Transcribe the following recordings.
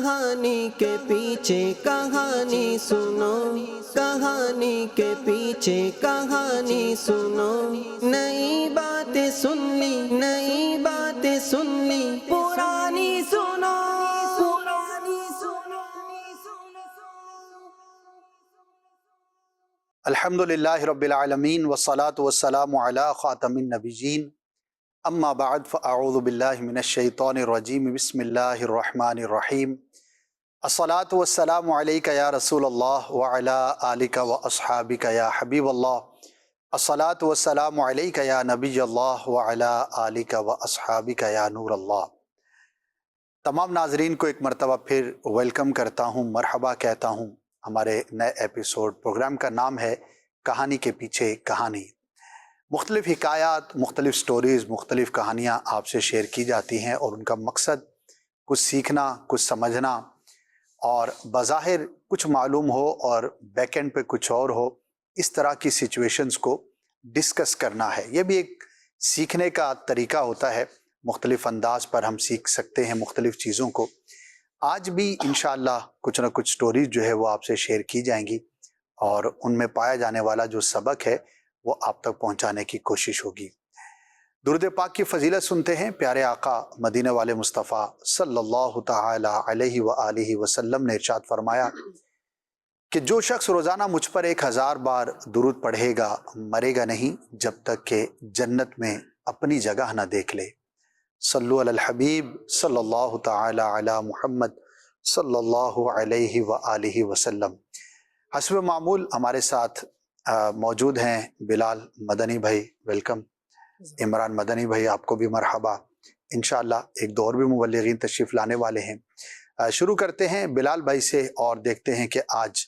کہانی کے پیچھے کہانی سنو، کہانی کے پیچھے کہانی سنو، نئی باتیں سن لی، نئی باتیں سن لی، پرانی سنو، پرانی سنو۔ الحمدللہ رب العالمین والصلاة والسلام علی خاتم النبیین، اما بعد فاعوذ باللہ من الشیطان الرجیم، بسم اللہ الرحمن الرحیم۔ الصلاة والسلام علیک یا رسول اللہ وعلی آلک واصحابک یا حبیب اللہ۔ الصلاة والسلام علیک یا نبی اللہ وعلی آلک واصحابک یا نور اللہ۔ تمام ناظرین کو ایک مرتبہ پھر ویلکم کرتا ہوں، مرحبا کہتا ہوں۔ ہمارے نئے ایپیسوڈ پروگرام کا نام ہے کہانی کے پیچھے کہانی۔ مختلف حکایات، مختلف سٹوریز، مختلف کہانیاں آپ سے شیئر کی جاتی ہیں اور ان کا مقصد کچھ سیکھنا، کچھ سمجھنا، اور بظاہر کچھ معلوم ہو اور بیک اینڈ پہ کچھ اور ہو، اس طرح کی سچویشنز کو ڈسکس کرنا ہے۔ یہ بھی ایک سیکھنے کا طریقہ ہوتا ہے، مختلف انداز پر ہم سیکھ سکتے ہیں مختلف چیزوں کو۔ آج بھی انشاءاللہ کچھ نہ کچھ سٹوریز جو ہے وہ آپ سے شیئر کی جائیں گی اور ان میں پایا جانے والا جو سبق ہے وہ آپ تک پہنچانے کی کوشش ہوگی۔ درود پاک کی فضیلت سنتے ہیں۔ پیارے آقا مدینہ والے مصطفیٰ صلی اللہ تعالی علیہ وآلہ وسلم نے ارشاد فرمایا کہ جو شخص روزانہ مجھ پر 1000 بار درود پڑھے گا مرے گا نہیں جب تک کہ جنت میں اپنی جگہ نہ دیکھ لے۔ صلو علی الحبیب صلی اللہ تعالی علی محمد صلی اللہ علیہ وآلہ وسلم۔ حسب معمول ہمارے ساتھ موجود ہیں بلال مدنی بھائی، ویلکم۔ عمران مدنی بھائی، آپ کو بھی مرحبا۔ انشاءاللہ ایک دو اور بھی مبلغین تشریف لانے والے ہیں۔ شروع کرتے ہیں بلال بھائی سے اور دیکھتے ہیں کہ آج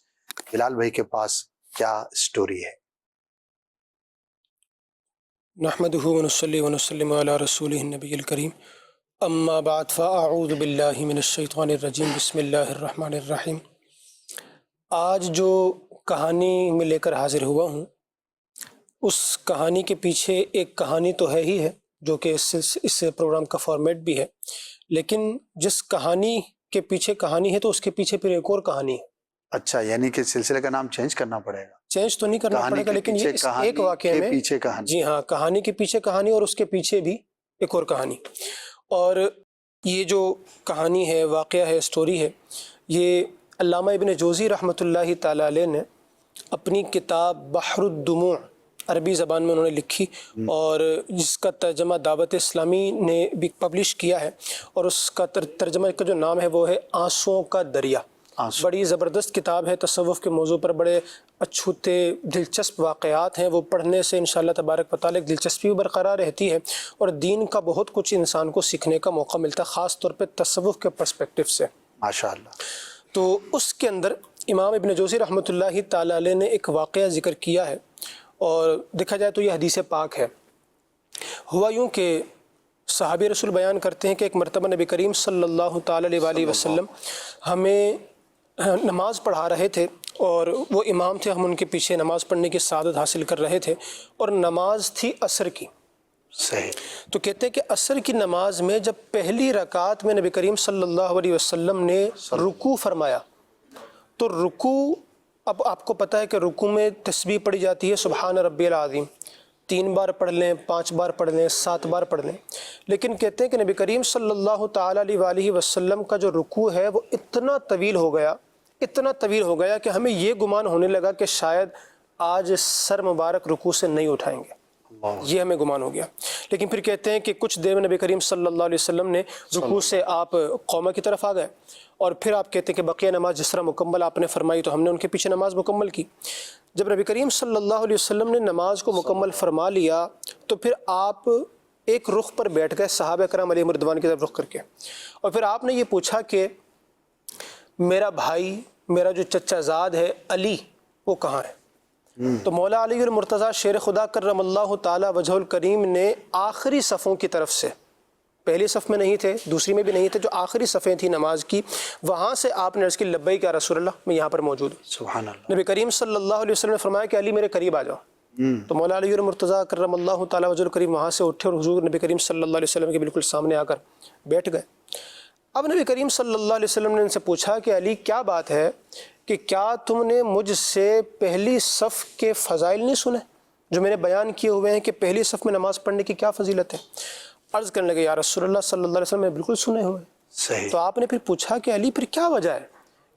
بلال بھائی کے پاس کیا سٹوری ہے۔ نحمده ونصلي ونسلم على رسوله النبي الكريم، اما بعد فاعوذ باللہ من الشیطان الرجیم، بسم اللہ الرحمن الرحیم۔ آج جو کہانی میں لے کر حاضر ہوا ہوں، اس کہانی کے پیچھے ایک کہانی تو ہے ہی ہے جو کہ اس پروگرام کا فارمیٹ بھی ہے، لیکن جس کہانی کے پیچھے کہانی ہے تو اس کے پیچھے پھر ایک اور کہانی ہے۔ اچھا، یعنی کہ سلسلے کا نام چینج کرنا پڑے گا؟ چینج تو نہیں کرنا پڑے گا، لیکن یہ اس ایک واقعے میں پیچھے کہانی، جی ہاں، کہانی کے پیچھے کہانی اور اس کے پیچھے بھی ایک اور کہانی۔ اور یہ جو کہانی ہے، واقعہ ہے، سٹوری ہے، یہ علامہ ابن جوزی رحمۃ اللہ تعالی علیہ نے اپنی کتاب بحر الدموع عربی زبان میں انہوں نے لکھی، اور جس کا ترجمہ دعوت اسلامی نے بھی پبلش کیا ہے، اور اس کا ترجمہ کا جو نام ہے وہ ہے آنسوؤں کا دریا۔ بڑی زبردست کتاب ہے، تصوف کے موضوع پر بڑے اچھوتے دلچسپ واقعات ہیں، وہ پڑھنے سے انشاءاللہ تبارک و تعالی دلچسپی بھی برقرار رہتی ہے اور دین کا بہت کچھ انسان کو سیکھنے کا موقع ملتا ہے، خاص طور پہ تصوف کے پرسپیکٹو سے۔ ماشاءاللہ۔ تو اس کے اندر امام ابن جوزی رحمۃ اللہ تعالی علیہ نے ایک واقعہ ذکر کیا ہے، اور دیکھا جائے تو یہ حدیث پاک ہے۔ ہوا یوں کہ صحابی رسول بیان کرتے ہیں کہ ایک مرتبہ نبی کریم صلی اللہ تعالی علیہ وآلہ وسلم ہمیں نماز پڑھا رہے تھے، اور وہ امام تھے، ہم ان کے پیچھے نماز پڑھنے کی سعادت حاصل کر رہے تھے، اور نماز تھی عصر کی۔ صحیح۔ تو کہتے ہیں کہ عصر کی نماز میں جب پہلی رکعت میں نبی کریم صلی اللہ علیہ وسلم نے رکوع فرمایا، تو رکوع، اب آپ کو پتہ ہے کہ رکوع میں تسبیح پڑھی جاتی ہے سبحان ربی العظیم، 3 بار پڑھ لیں، 5 بار پڑھ لیں، 7 بار پڑھ لیں، لیکن کہتے ہیں کہ نبی کریم صلی اللہ تعالی علیہ وآلہ وسلم کا جو رکوع ہے وہ اتنا طویل ہو گیا کہ ہمیں یہ گمان ہونے لگا کہ شاید آج سر مبارک رکوع سے نہیں اٹھائیں گے، یہ ہمیں گمان ہو گیا۔ لیکن پھر کہتے ہیں کہ کچھ دیر میں نبی کریم صلی اللہ علیہ وسلم نے رکوع سے آپ قومہ کی طرف آ گئے، اور پھر آپ کہتے ہیں کہ بقیہ نماز جس طرح مکمل آپ نے فرمائی تو ہم نے ان کے پیچھے نماز مکمل کی۔ جب نبی کریم صلی اللہ علیہ وسلم نے نماز کو مکمل فرما لیا تو پھر آپ ایک رخ پر بیٹھ گئے، صحابہ کرام علیہم رضوان کی طرف رخ کر کے، اور پھر آپ نے یہ پوچھا کہ میرا بھائی، میرا جو چچا زاد ہے علی، وہ کہاں ہے؟ تو مولا علی المرتضیٰ شیر خدا کرم اللہ تعالی وجہ الکریم نے آخری صفوں کی طرف سے، پہلی صف میں نہیں تھے، دوسری میں بھی نہیں تھے، جو آخری صفیں تھیں نماز کی، وہاں سے آپ نے عرض کی لبیک یا رسول اللہ، میں یہاں پر موجود ہوں۔ سبحان اللہ۔ نبی کریم صلی اللہ علیہ وسلم نے فرمایا کہ علی میرے قریب آ جاؤ۔ تو مولا علی المرتضیٰ کرم اللہ تعالی وجہ الکریم وہاں سے اٹھے اور حضور نبی کریم صلی اللہ علیہ وسلم کے بالکل سامنے آ کر بیٹھ گئے۔ اب نبی کریم صلی اللہ علیہ وسلم نے ان سے پوچھا کہ علی کیا بات ہے کہ کیا تم نے مجھ سے پہلی صف کے فضائل نہیں سنے جو میں نے بیان کیے ہوئے ہیں کہ پہلی صف میں نماز پڑھنے کی کیا فضیلت ہے؟ عرض کرنے لگے یا رسول اللہ صلی اللہ علیہ وسلم میں بالکل سنے ہوئے ہیں۔ صحیح۔ تو آپ نے پھر پوچھا کہ علی پھر کیا وجہ ہے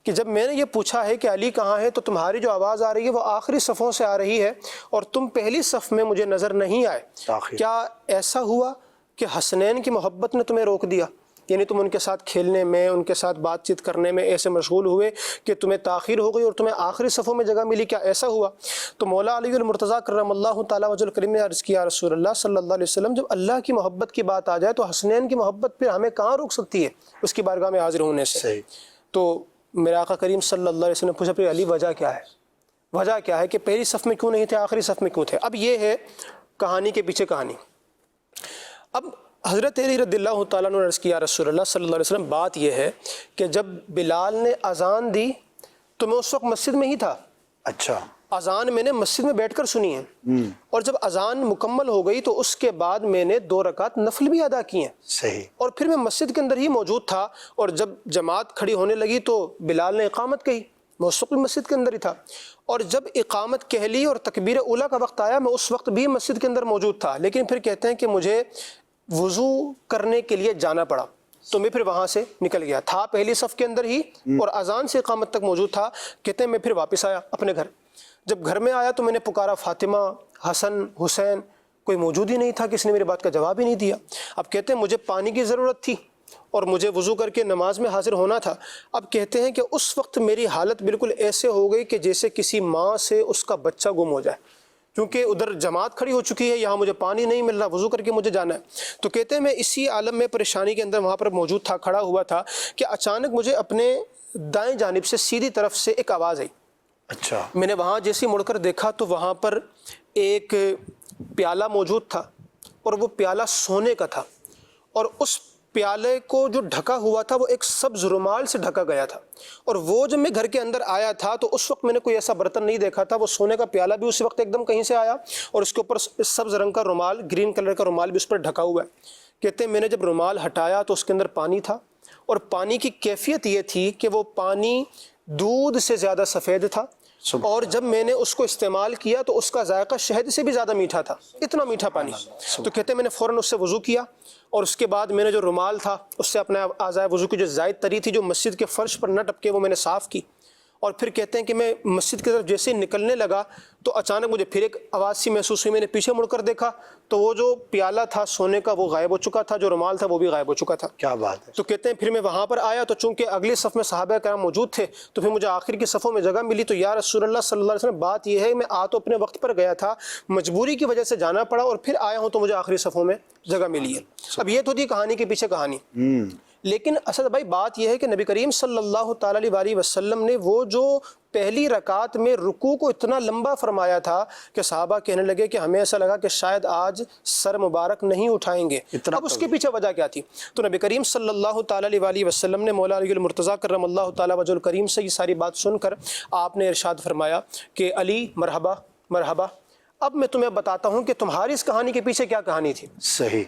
کہ جب میں نے یہ پوچھا ہے کہ علی کہاں ہے تو تمہاری جو آواز آ رہی ہے وہ آخری صفوں سے آ رہی ہے اور تم پہلی صف میں مجھے نظر نہیں آئے، کیا ایسا ہوا کہ حسنین کی محبت نے تمہیں روک دیا؟ یعنی تم ان کے ساتھ کھیلنے میں، ان کے ساتھ بات چیت کرنے میں ایسے مشغول ہوئے کہ تمہیں تاخیر ہو گئی اور تمہیں آخری صفوں میں جگہ ملی، کیا ایسا ہوا؟ تو مولا علی المرتضیٰ کرم اللہ تعالیٰ وجہ الکریم نے عرض کیا رسول اللہ صلی اللہ علیہ وسلم جب اللہ کی محبت کی بات آ جائے تو حسنین کی محبت پھر ہمیں کہاں روک سکتی ہے اس کی بارگاہ میں حاضر ہونے سے؟ صحیح۔ تو میرے آقا کریم صلی اللہ علیہ وسلم نے پوچھا پھر علی وجہ کیا ہے؟ وجہ کیا ہے کہ پہلی صف میں کیوں نہیں تھے، آخری صف میں کیوں تھے؟ اب یہ ہے کہانی کے پیچھے کہانی۔ اب حضرت علی رضی اللہ تعالیٰ نے عرض کیا رسول اللہ صلی اللہ علیہ وسلم بات یہ ہے کہ جب بلال نے اذان دی تو میں اس وقت مسجد میں ہی تھا۔ اچھا۔ اذان میں نے مسجد میں بیٹھ کر سنی ہے اور جب اذان مکمل ہو گئی تو اس کے بعد میں نے 2 رکعت نفل بھی ادا کیے ہیں۔ صحیح۔ اور پھر میں مسجد کے اندر ہی موجود تھا اور جب جماعت کھڑی ہونے لگی تو بلال نے اقامت کہی، میں اس وقت مسجد کے اندر ہی تھا، اور جب اقامت کہہ لی اور تکبیر اولیٰ کا وقت آیا میں اس وقت بھی مسجد کے اندر موجود تھا، لیکن پھر کہتے ہیں کہ مجھے وضو کرنے کے لیے جانا پڑا تو میں پھر وہاں سے نکل گیا تھا، پہلی صف کے اندر ہی اور اذان سے اقامت تک موجود تھا۔ کہتے ہیں میں پھر واپس آیا اپنے گھر، جب گھر میں آیا تو میں نے پکارا فاطمہ، حسن، حسین، کوئی موجود ہی نہیں تھا، کسی نے میری بات کا جواب ہی نہیں دیا۔ اب کہتے ہیں مجھے پانی کی ضرورت تھی اور مجھے وضو کر کے نماز میں حاضر ہونا تھا۔ اب کہتے ہیں کہ اس وقت میری حالت بالکل ایسے ہو گئی کہ جیسے کسی ماں سے اس کا بچہ گم ہو جائے، کیونکہ ادھر جماعت کھڑی ہو چکی ہے، یہاں مجھے پانی نہیں مل رہا، وضو کر کے مجھے جانا ہے۔ تو کہتے ہیں میں اسی عالم میں پریشانی کے اندر وہاں پر موجود تھا، کھڑا ہوا تھا کہ اچانک مجھے اپنے دائیں جانب سے سیدھی طرف سے ایک آواز آئی۔ اچھا۔ میں نے وہاں جیسے مڑ کر دیکھا تو وہاں پر ایک پیالہ موجود تھا اور وہ پیالہ سونے کا تھا اور اس پیالے کو جو ڈھکا ہوا تھا وہ ایک سبز رومال سے ڈھکا گیا تھا، اور وہ جب میں گھر کے اندر آیا تھا تو اس وقت میں نے کوئی ایسا برتن نہیں دیکھا تھا، وہ سونے کا پیالہ بھی اسی وقت ایک دم کہیں سے آیا اور اس کے اوپر سبز رنگ کا رومال، گرین کلر کا رومال بھی اس پر ڈھکا ہوا ہے۔ کہتے ہیں میں نے جب رومال ہٹایا تو اس کے اندر پانی تھا اور پانی کی کیفیت یہ تھی کہ وہ پانی دودھ سے زیادہ سفید تھا، اور جب میں نے اس کو استعمال کیا تو اس کا ذائقہ شہد سے بھی زیادہ میٹھا تھا، اتنا میٹھا پانی۔ تو کہتے ہیں میں نے فوراً اس سے وضو کیا اور اس کے بعد میں نے جو رومال تھا اس سے اپنے اعضائے وضو کی جو زائد تری تھی جو مسجد کے فرش پر نہ ٹپکے وہ میں نے صاف کی، اور پھر کہتے ہیں کہ میں مسجد کی طرف جیسے نکلنے لگا تو اچانک مجھے پھر ایک آواز سی محسوس ہوئی، میں نے پیچھے مڑ کر دیکھا تو وہ جو پیالہ تھا سونے کا وہ غائب ہو چکا تھا، جو رومال تھا وہ بھی غائب ہو چکا تھا۔ کیا بات ہے۔ تو کہتے ہیں پھر میں وہاں پر آیا تو چونکہ اگلی صف میں صحابہ کرام موجود تھے تو پھر مجھے آخر کی صفوں میں جگہ ملی، تو یا رسول اللہ صلی اللہ علیہ وسلم بات یہ ہے میں آ تو اپنے وقت پر گیا تھا، مجبوری کی وجہ سے جانا پڑا اور پھر آیا ہوں تو مجھے آخری صفوں میں جگہ ملی ہے۔ اب یہ تو تھی کہانی کے پیچھے کہانی، لیکن اسد بھائی بات یہ ہے کہ نبی کریم صلی اللہ تعالیٰ علیہ وسلم نے وہ جو پہلی رکعت میں رکوع کو اتنا لمبا فرمایا تھا کہ صحابہ کہنے لگے کہ ہمیں ایسا لگا کہ شاید آج سر مبارک نہیں اٹھائیں گے۔ اب اس کے پیچھے وجہ کیا تھی؟ تو نبی کریم صلی اللہ تعالیٰ علیہ وسلم نے مولا علی المرتضیٰ کرم اللہ تعالیٰ وجہ الکریم سے یہ ساری بات سن کر آپ نے ارشاد فرمایا کہ علی مرحبا مرحبا، اب میں تمہیں بتاتا ہوں کہ تمہاری اس کہانی کے پیچھے کیا کہانی تھی۔ صحیح۔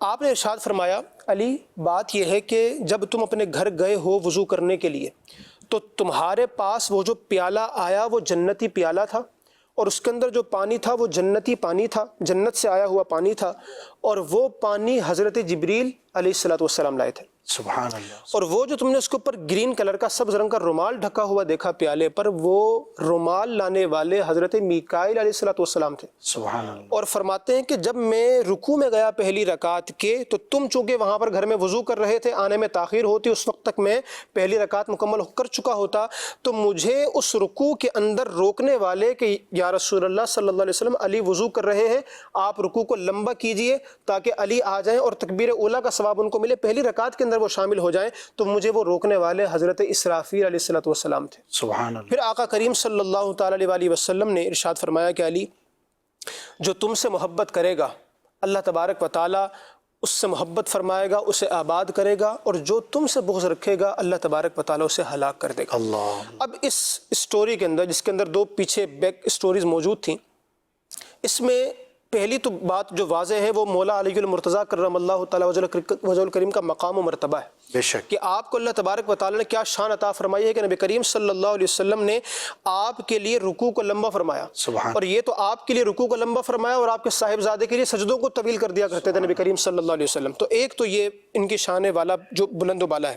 آپ نے ارشاد فرمایا علی بات یہ ہے کہ جب تم اپنے گھر گئے ہو وضو کرنے کے لیے تو تمہارے پاس وہ جو پیالہ آیا وہ جنتی پیالہ تھا، اور اس کے اندر جو پانی تھا وہ جنتی پانی تھا، جنت سے آیا ہوا پانی تھا، اور وہ پانی حضرت جبریل علیہ الصلوۃ والسلام لائے تھے۔ سبحان اللہ۔ اور وہ جو تم نے اس کے اوپر گرین کلر کا سبز رنگ کا رومال ڈھکا ہوا دیکھا پیالے پر، وہ رومال لانے والے حضرت میکائیل علیہ الصلوۃ والسلام تھے۔ سبحان اللہ۔ اور فرماتے ہیں کہ جب میں رکوع میں گیا پہلی رکعت کے تو تم چونکہ وہاں پر گھر میں وضو کر رہے تھے، آنے میں تاخیر ہوتی، اس وقت تک میں پہلی رکعت مکمل کر چکا ہوتا، تو مجھے اس رکوع کے اندر روکنے والے کہ یا رسول اللہ صلی اللہ علیہ وسلم علی وضو کر رہے ہیں، آپ رکوع کو لمبا کیجئے تاکہ علی آ جائیں اور تکبیر اولیٰ کا ثواب ان کو ملے، پہلی رکعت کے اندر وہ شامل ہو جائیں، تو مجھے وہ روکنے والے حضرت اسرافیل علیہ الصلوۃ والسلام تھے۔ سبحان اللہ۔ پھر آقا کریم صلی اللہ تعالیٰ علیہ وسلم نے ارشاد فرمایا کہ علی جو تم سے محبت کرے گا اللہ تبارک و تعالیٰ اس سے محبت فرمائے گا، اسے آباد کرے گا، اور جو تم سے بغض رکھے گا اللہ تبارک و تعالیٰ اسے ہلاک کر دے گا۔ اللہ۔ اب اس سٹوری کے اندر جس کے اندر 2 پیچھے بیک سٹوریز موجود تھیں، اس میں پہلی تو بات جو واضح ہے وہ مولا علی المرتضیٰ کرم اللہ تعالیٰ وجہ الکریم کا مقام و مرتبہ ہے، بے شک کہ آپ کو اللہ تبارک و تعالیٰ نے کیا شان عطا فرمائی ہے کہ نبی کریم صلی اللہ علیہ وسلم نے آپ کے لیے رکوع کو لمبا فرمایا، سبحان، اور یہ تو آپ کے لیے رکوع کو لمبا فرمایا اور آپ کے صاحبزادے کے لیے سجدوں کو طویل کر دیا کرتے تھے نبی کریم صلی اللہ علیہ وسلم. تو ایک تو یہ ان کی شان والا جو بلند و بالا ہے.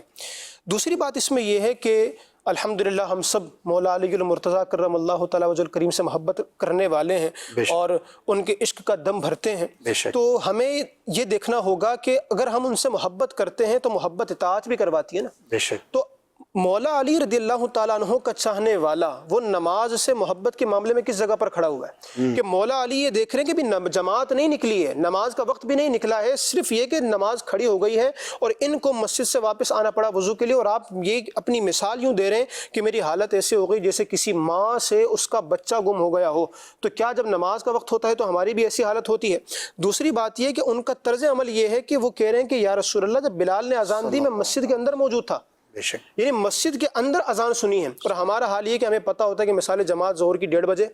دوسری بات اس میں یہ ہے کہ الحمدللہ ہم سب مولا علی المرتضیٰ کرم اللہ تعالیٰ وجہ الکریم سے محبت کرنے والے ہیں اور ان کے عشق کا دم بھرتے ہیں. تو ہمیں یہ دیکھنا ہوگا کہ اگر ہم ان سے محبت کرتے ہیں تو محبت اطاعت بھی کرواتی ہے نا. بے شک. تو مولا علی رضی اللہ تعالیٰ عنہ کا چاہنے والا وہ نماز سے محبت کے معاملے میں کس جگہ پر کھڑا ہوا ہے کہ مولا علی یہ دیکھ رہے ہیں کہ بھی جماعت نہیں نکلی ہے، نماز کا وقت بھی نہیں نکلا ہے، صرف یہ کہ نماز کھڑی ہو گئی ہے اور ان کو مسجد سے واپس آنا پڑا وضو کے لیے، اور آپ یہ اپنی مثال یوں دے رہے ہیں کہ میری حالت ایسے ہو گئی جیسے کسی ماں سے اس کا بچہ گم ہو گیا ہو. تو کیا جب نماز کا وقت ہوتا ہے تو ہماری بھی ایسی حالت ہوتی ہے؟ دوسری بات یہ کہ ان کا طرز عمل یہ ہے کہ وہ کہہ رہے ہیں کہ یا رسول اللہ جب بلال نے اذان دی میں مسجد کے اندر موجود تھا، یعنی مسجد کے اندر اذان سنی ہے. اور ہمارا حال یہ کہ ہمیں پتہ ہوتا ہے کہ مثال جماعت ظہر کی 1:30 بجے،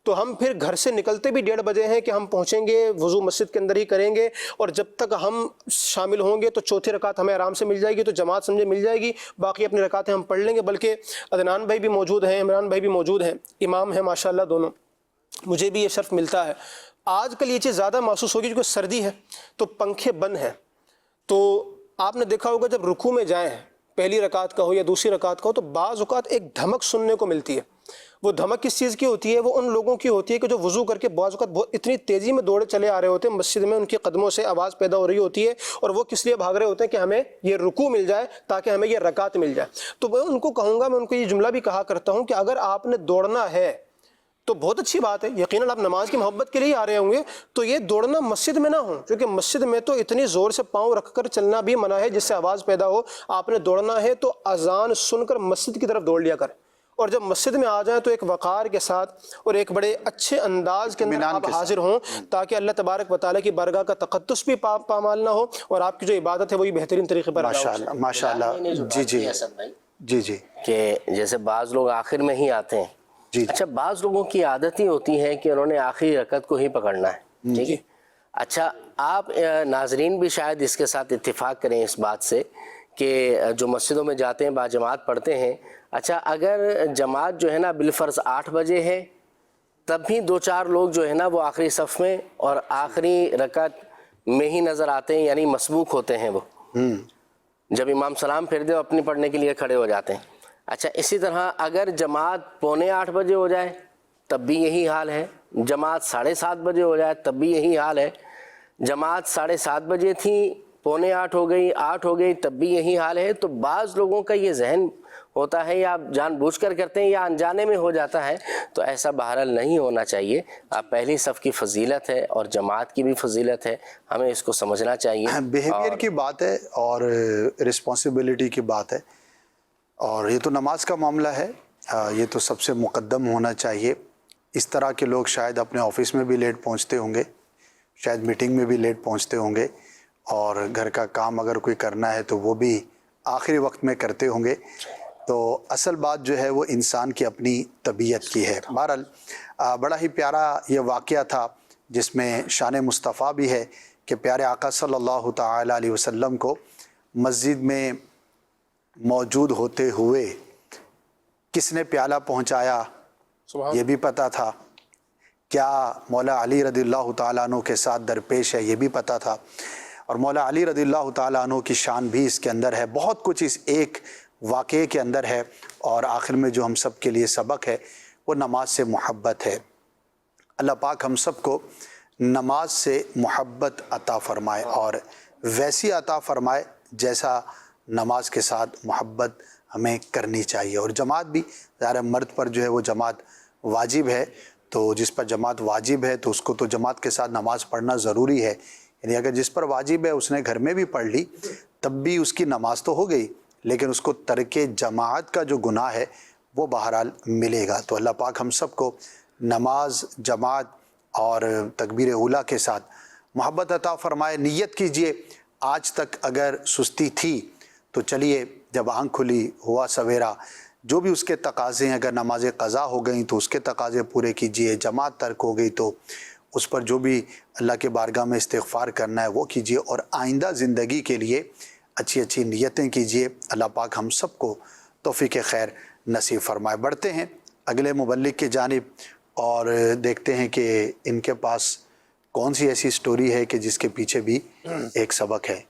تو ہم پھر گھر سے نکلتے بھی 1:30 بجے ہیں کہ ہم پہنچیں گے وضو مسجد کے اندر ہی کریں گے، اور جب تک ہم شامل ہوں گے تو چوتھی رکعت ہمیں آرام سے مل جائے گی، تو جماعت سمجھے مل جائے گی، باقی اپنی رکعتیں ہم پڑھ لیں گے. بلکہ عدنان بھائی بھی موجود ہیں، عمران بھائی بھی موجود ہیں، امام ہیں ماشاءاللہ دونوں، مجھے بھی یہ شرف ملتا ہے. آج کل یہ چیز زیادہ محسوس ہوگی کیونکہ سردی ہے تو پنکھے بند ہیں. تو آپ نے دیکھا ہوگا جب رکوع میں جائیں، پہلی رکعت کا ہو یا دوسری رکعت کا ہو، تو بعض اوقات ایک دھمک سننے کو ملتی ہے. وہ دھمک کس چیز کی ہوتی ہے؟ وہ ان لوگوں کی ہوتی ہے کہ جو وضو کر کے بعض اوقات بہت اتنی تیزی میں دوڑے چلے آ رہے ہوتے ہیں مسجد میں، ان کے قدموں سے آواز پیدا ہو رہی ہوتی ہے، اور وہ کس لیے بھاگ رہے ہوتے ہیں کہ ہمیں یہ رکوع مل جائے تاکہ ہمیں یہ رکعت مل جائے. تو میں ان کو کہوں گا، میں ان کو یہ جملہ بھی کہا کرتا ہوں کہ اگر آپ نے دوڑنا ہے تو بہت اچھی بات ہے، یقیناً آپ نماز کی محبت کے لیے آ رہے ہوں گے، تو یہ دوڑنا مسجد میں نہ ہو، کیونکہ مسجد میں تو اتنی زور سے پاؤں رکھ کر چلنا بھی منع ہے جس سے آواز پیدا ہو. آپ نے دوڑنا ہے تو اذان سن کر مسجد کی طرف دوڑ لیا کریں، اور جب مسجد میں آ جائیں تو ایک وقار کے ساتھ اور ایک بڑے اچھے انداز کے اندر آپ حاضر ہوں، تاکہ اللہ تبارک و تعالیٰ کی بارگاہ کا تقدس بھی پامال نہ ہو اور آپ کی جو عبادت ہے وہی بہترین طریقے پر ادا ہو. ماشاءاللہ. جی کہ جیسے بعض لوگ آخر میں ہی آتے ہیں. اچھا، بعض لوگوں کی عادت ہی ہوتی ہے کہ انہوں نے آخری رکعت کو ہی پکڑنا ہے. ٹھیک ہے. اچھا، آپ ناظرین بھی شاید اس کے ساتھ اتفاق کریں اس بات سے کہ جو مسجدوں میں جاتے ہیں باجماعت پڑھتے ہیں، اچھا اگر جماعت جو ہے نا بالفرض 8 بجے ہے، تب بھی 2-4 لوگ جو ہے نا وہ آخری صف میں اور آخری رکعت میں ہی نظر آتے ہیں، یعنی مسبوق ہوتے ہیں. وہ جب امام سلام پھیر دے اپنی پڑھنے کے لیے کھڑے ہو جاتے ہیں. اچھا، اسی طرح اگر جماعت 7:45 بجے ہو جائے تب بھی یہی حال ہے، جماعت 7:30 بجے ہو جائے تب بھی یہی حال ہے، جماعت 7:30 بجے تھی 7:45 ہو گئی 8 ہو گئی تب بھی یہی حال ہے. تو بعض لوگوں کا یہ ذہن ہوتا ہے، یا جان بوجھ کر کرتے ہیں یا انجانے میں ہو جاتا ہے. تو ایسا بہرحال نہیں ہونا چاہیے. پہلی صف کی فضیلت ہے اور جماعت کی بھی فضیلت ہے، ہمیں اس کو سمجھنا چاہیے. بیہیویئر کی بات ہے اور رسپانسبلٹی کی بات ہے، اور یہ تو نماز کا معاملہ ہے، یہ تو سب سے مقدم ہونا چاہیے. اس طرح کے لوگ شاید اپنے آفس میں بھی لیٹ پہنچتے ہوں گے، شاید میٹنگ میں بھی لیٹ پہنچتے ہوں گے، اور گھر کا کام اگر کوئی کرنا ہے تو وہ بھی آخری وقت میں کرتے ہوں گے. تو اصل بات جو ہے وہ انسان کی اپنی طبیعت کی ہے. بہرحال بڑا ہی پیارا یہ واقعہ تھا جس میں شان مصطفیٰ بھی ہے کہ پیارے آقا صلی اللہ تعالی علیہ وسلم کو مسجد میں موجود ہوتے ہوئے کس نے پیالہ پہنچایا یہ بھی پتہ تھا، کیا مولا علی رضی اللہ تعالیٰ عنہ کے ساتھ درپیش ہے یہ بھی پتہ تھا، اور مولا علی رضی اللہ تعالیٰ عنہ کی شان بھی اس کے اندر ہے. بہت کچھ اس ایک واقعے کے اندر ہے، اور آخر میں جو ہم سب کے لیے سبق ہے وہ نماز سے محبت ہے. اللہ پاک ہم سب کو نماز سے محبت عطا فرمائے، اور ویسی عطا فرمائے جیسا نماز کے ساتھ محبت ہمیں کرنی چاہیے. اور جماعت بھی ظاہر مرد پر جو ہے وہ جماعت واجب ہے، تو جس پر جماعت واجب ہے تو اس کو تو جماعت کے ساتھ نماز پڑھنا ضروری ہے. یعنی اگر جس پر واجب ہے اس نے گھر میں بھی پڑھ لی تب بھی اس کی نماز تو ہو گئی، لیکن اس کو ترک جماعت کا جو گناہ ہے وہ بہرحال ملے گا. تو اللہ پاک ہم سب کو نماز، جماعت اور تکبیر اولیٰ کے ساتھ محبت عطا فرمائے. نیت کیجئے آج تک اگر سستی تھی تو چلیے جب آنکھ کھلی ہوا سویرا جو بھی اس کے تقاضے ہیں، اگر نماز قضا ہو گئیں تو اس کے تقاضے پورے کیجئے، جماعت ترک ہو گئی تو اس پر جو بھی اللہ کے بارگاہ میں استغفار کرنا ہے وہ کیجیے، اور آئندہ زندگی کے لیے اچھی اچھی نیتیں کیجیے۔ اللہ پاک ہم سب کو توفیق خیر نصیب فرمائے۔ بڑھتے ہیں اگلے مبلغ کی جانب اور دیکھتے ہیں کہ ان کے پاس کون سی ایسی سٹوری ہے کہ جس کے پیچھے بھی ایک سبق ہے۔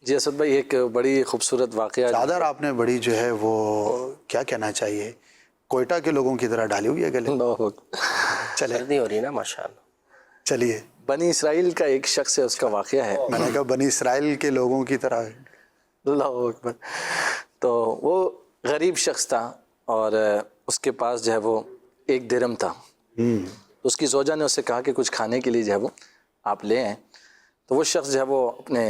جی اسد بھائی، ایک بڑی خوبصورت واقعہ چادر آپ نے بڑی جو ہے وہ کیا کہنا چاہیے، کوئٹہ کے لوگوں کی طرح ڈالی ہوئی ہے گلے۔ چلے سردی ہو رہی ہے نا ماشاءاللہ۔ چلیے، بنی اسرائیل کا ایک شخص ہے، اس کا واقعہ ہے۔ میں نے کہا بنی اسرائیل کے لوگوں کی طرح۔ اللہ اکبر۔ تو وہ غریب شخص تھا اور اس کے پاس جو ہے وہ 1 درہم تھا۔ اس کی زوجہ نے اسے کہا کہ کچھ کھانے کے لیے جو ہے وہ آپ لے آئیں۔ تو وہ شخص جو ہے وہ اپنے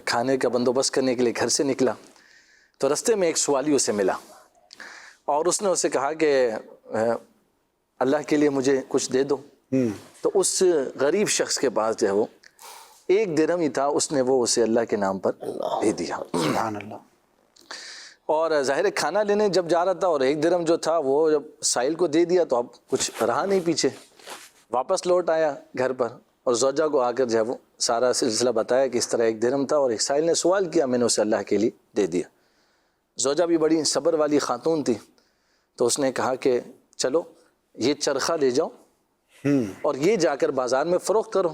کھانے کا بندوبست کرنے کے لیے گھر سے نکلا، تو رستے میں ایک سوالی اسے ملا اور اس نے اسے کہا کہ اللہ کے لیے مجھے کچھ دے دو۔ تو اس غریب شخص کے پاس جو ہے وہ 1 درہم ہی تھا، اس نے وہ اسے اللہ کے نام پر دے دیا۔ سبحان اللہ۔ اور ظاہر کھانا لینے جب جا رہا تھا اور 1 درہم جو تھا وہ جب سائل کو دے دیا تو اب کچھ رہا نہیں پیچھے، واپس لوٹ آیا گھر پر اور زوجہ کو آ کر جو ہے وہ سارا سلسلہ بتایا کہ اس طرح 1 درہم تھا اور ایک سائل نے سوال کیا، میں نے اسے اللہ کے لیے دے دیا۔ زوجہ بھی بڑی صبر والی خاتون تھی، تو اس نے کہا کہ چلو یہ چرخہ لے جاؤ اور یہ جا کر بازار میں فروخت کرو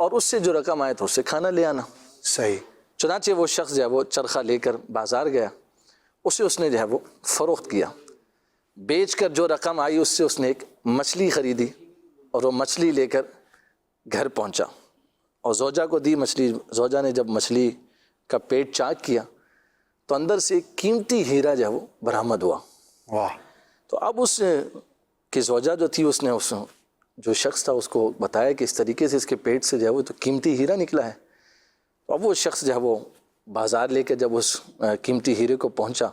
اور اس سے جو رقم آئے تو اس سے کھانا لے آنا۔ صحیح۔ چنانچہ وہ شخص جو ہے وہ چرخہ لے کر بازار گیا، اسے اس نے جو ہے وہ فروخت کیا، بیچ کر جو رقم آئی اس سے اس نے ایک مچھلی خریدی اور وہ مچھلی لے کر گھر پہنچا اور زوجہ کو دی مچھلی۔ زوجہ نے جب مچھلی کا پیٹ چاک کیا تو اندر سے ایک قیمتی ہیرا جو ہے وہ برآمد ہوا۔ واہ۔ تو اب اس کی زوجہ جو تھی اس نے اس جو شخص تھا اس کو بتایا کہ اس طریقے سے اس کے پیٹ سے جو ہے وہ تو قیمتی ہیرا نکلا ہے۔ اب وہ شخص جو ہے وہ بازار لے کے جب اس قیمتی ہیرے کو پہنچا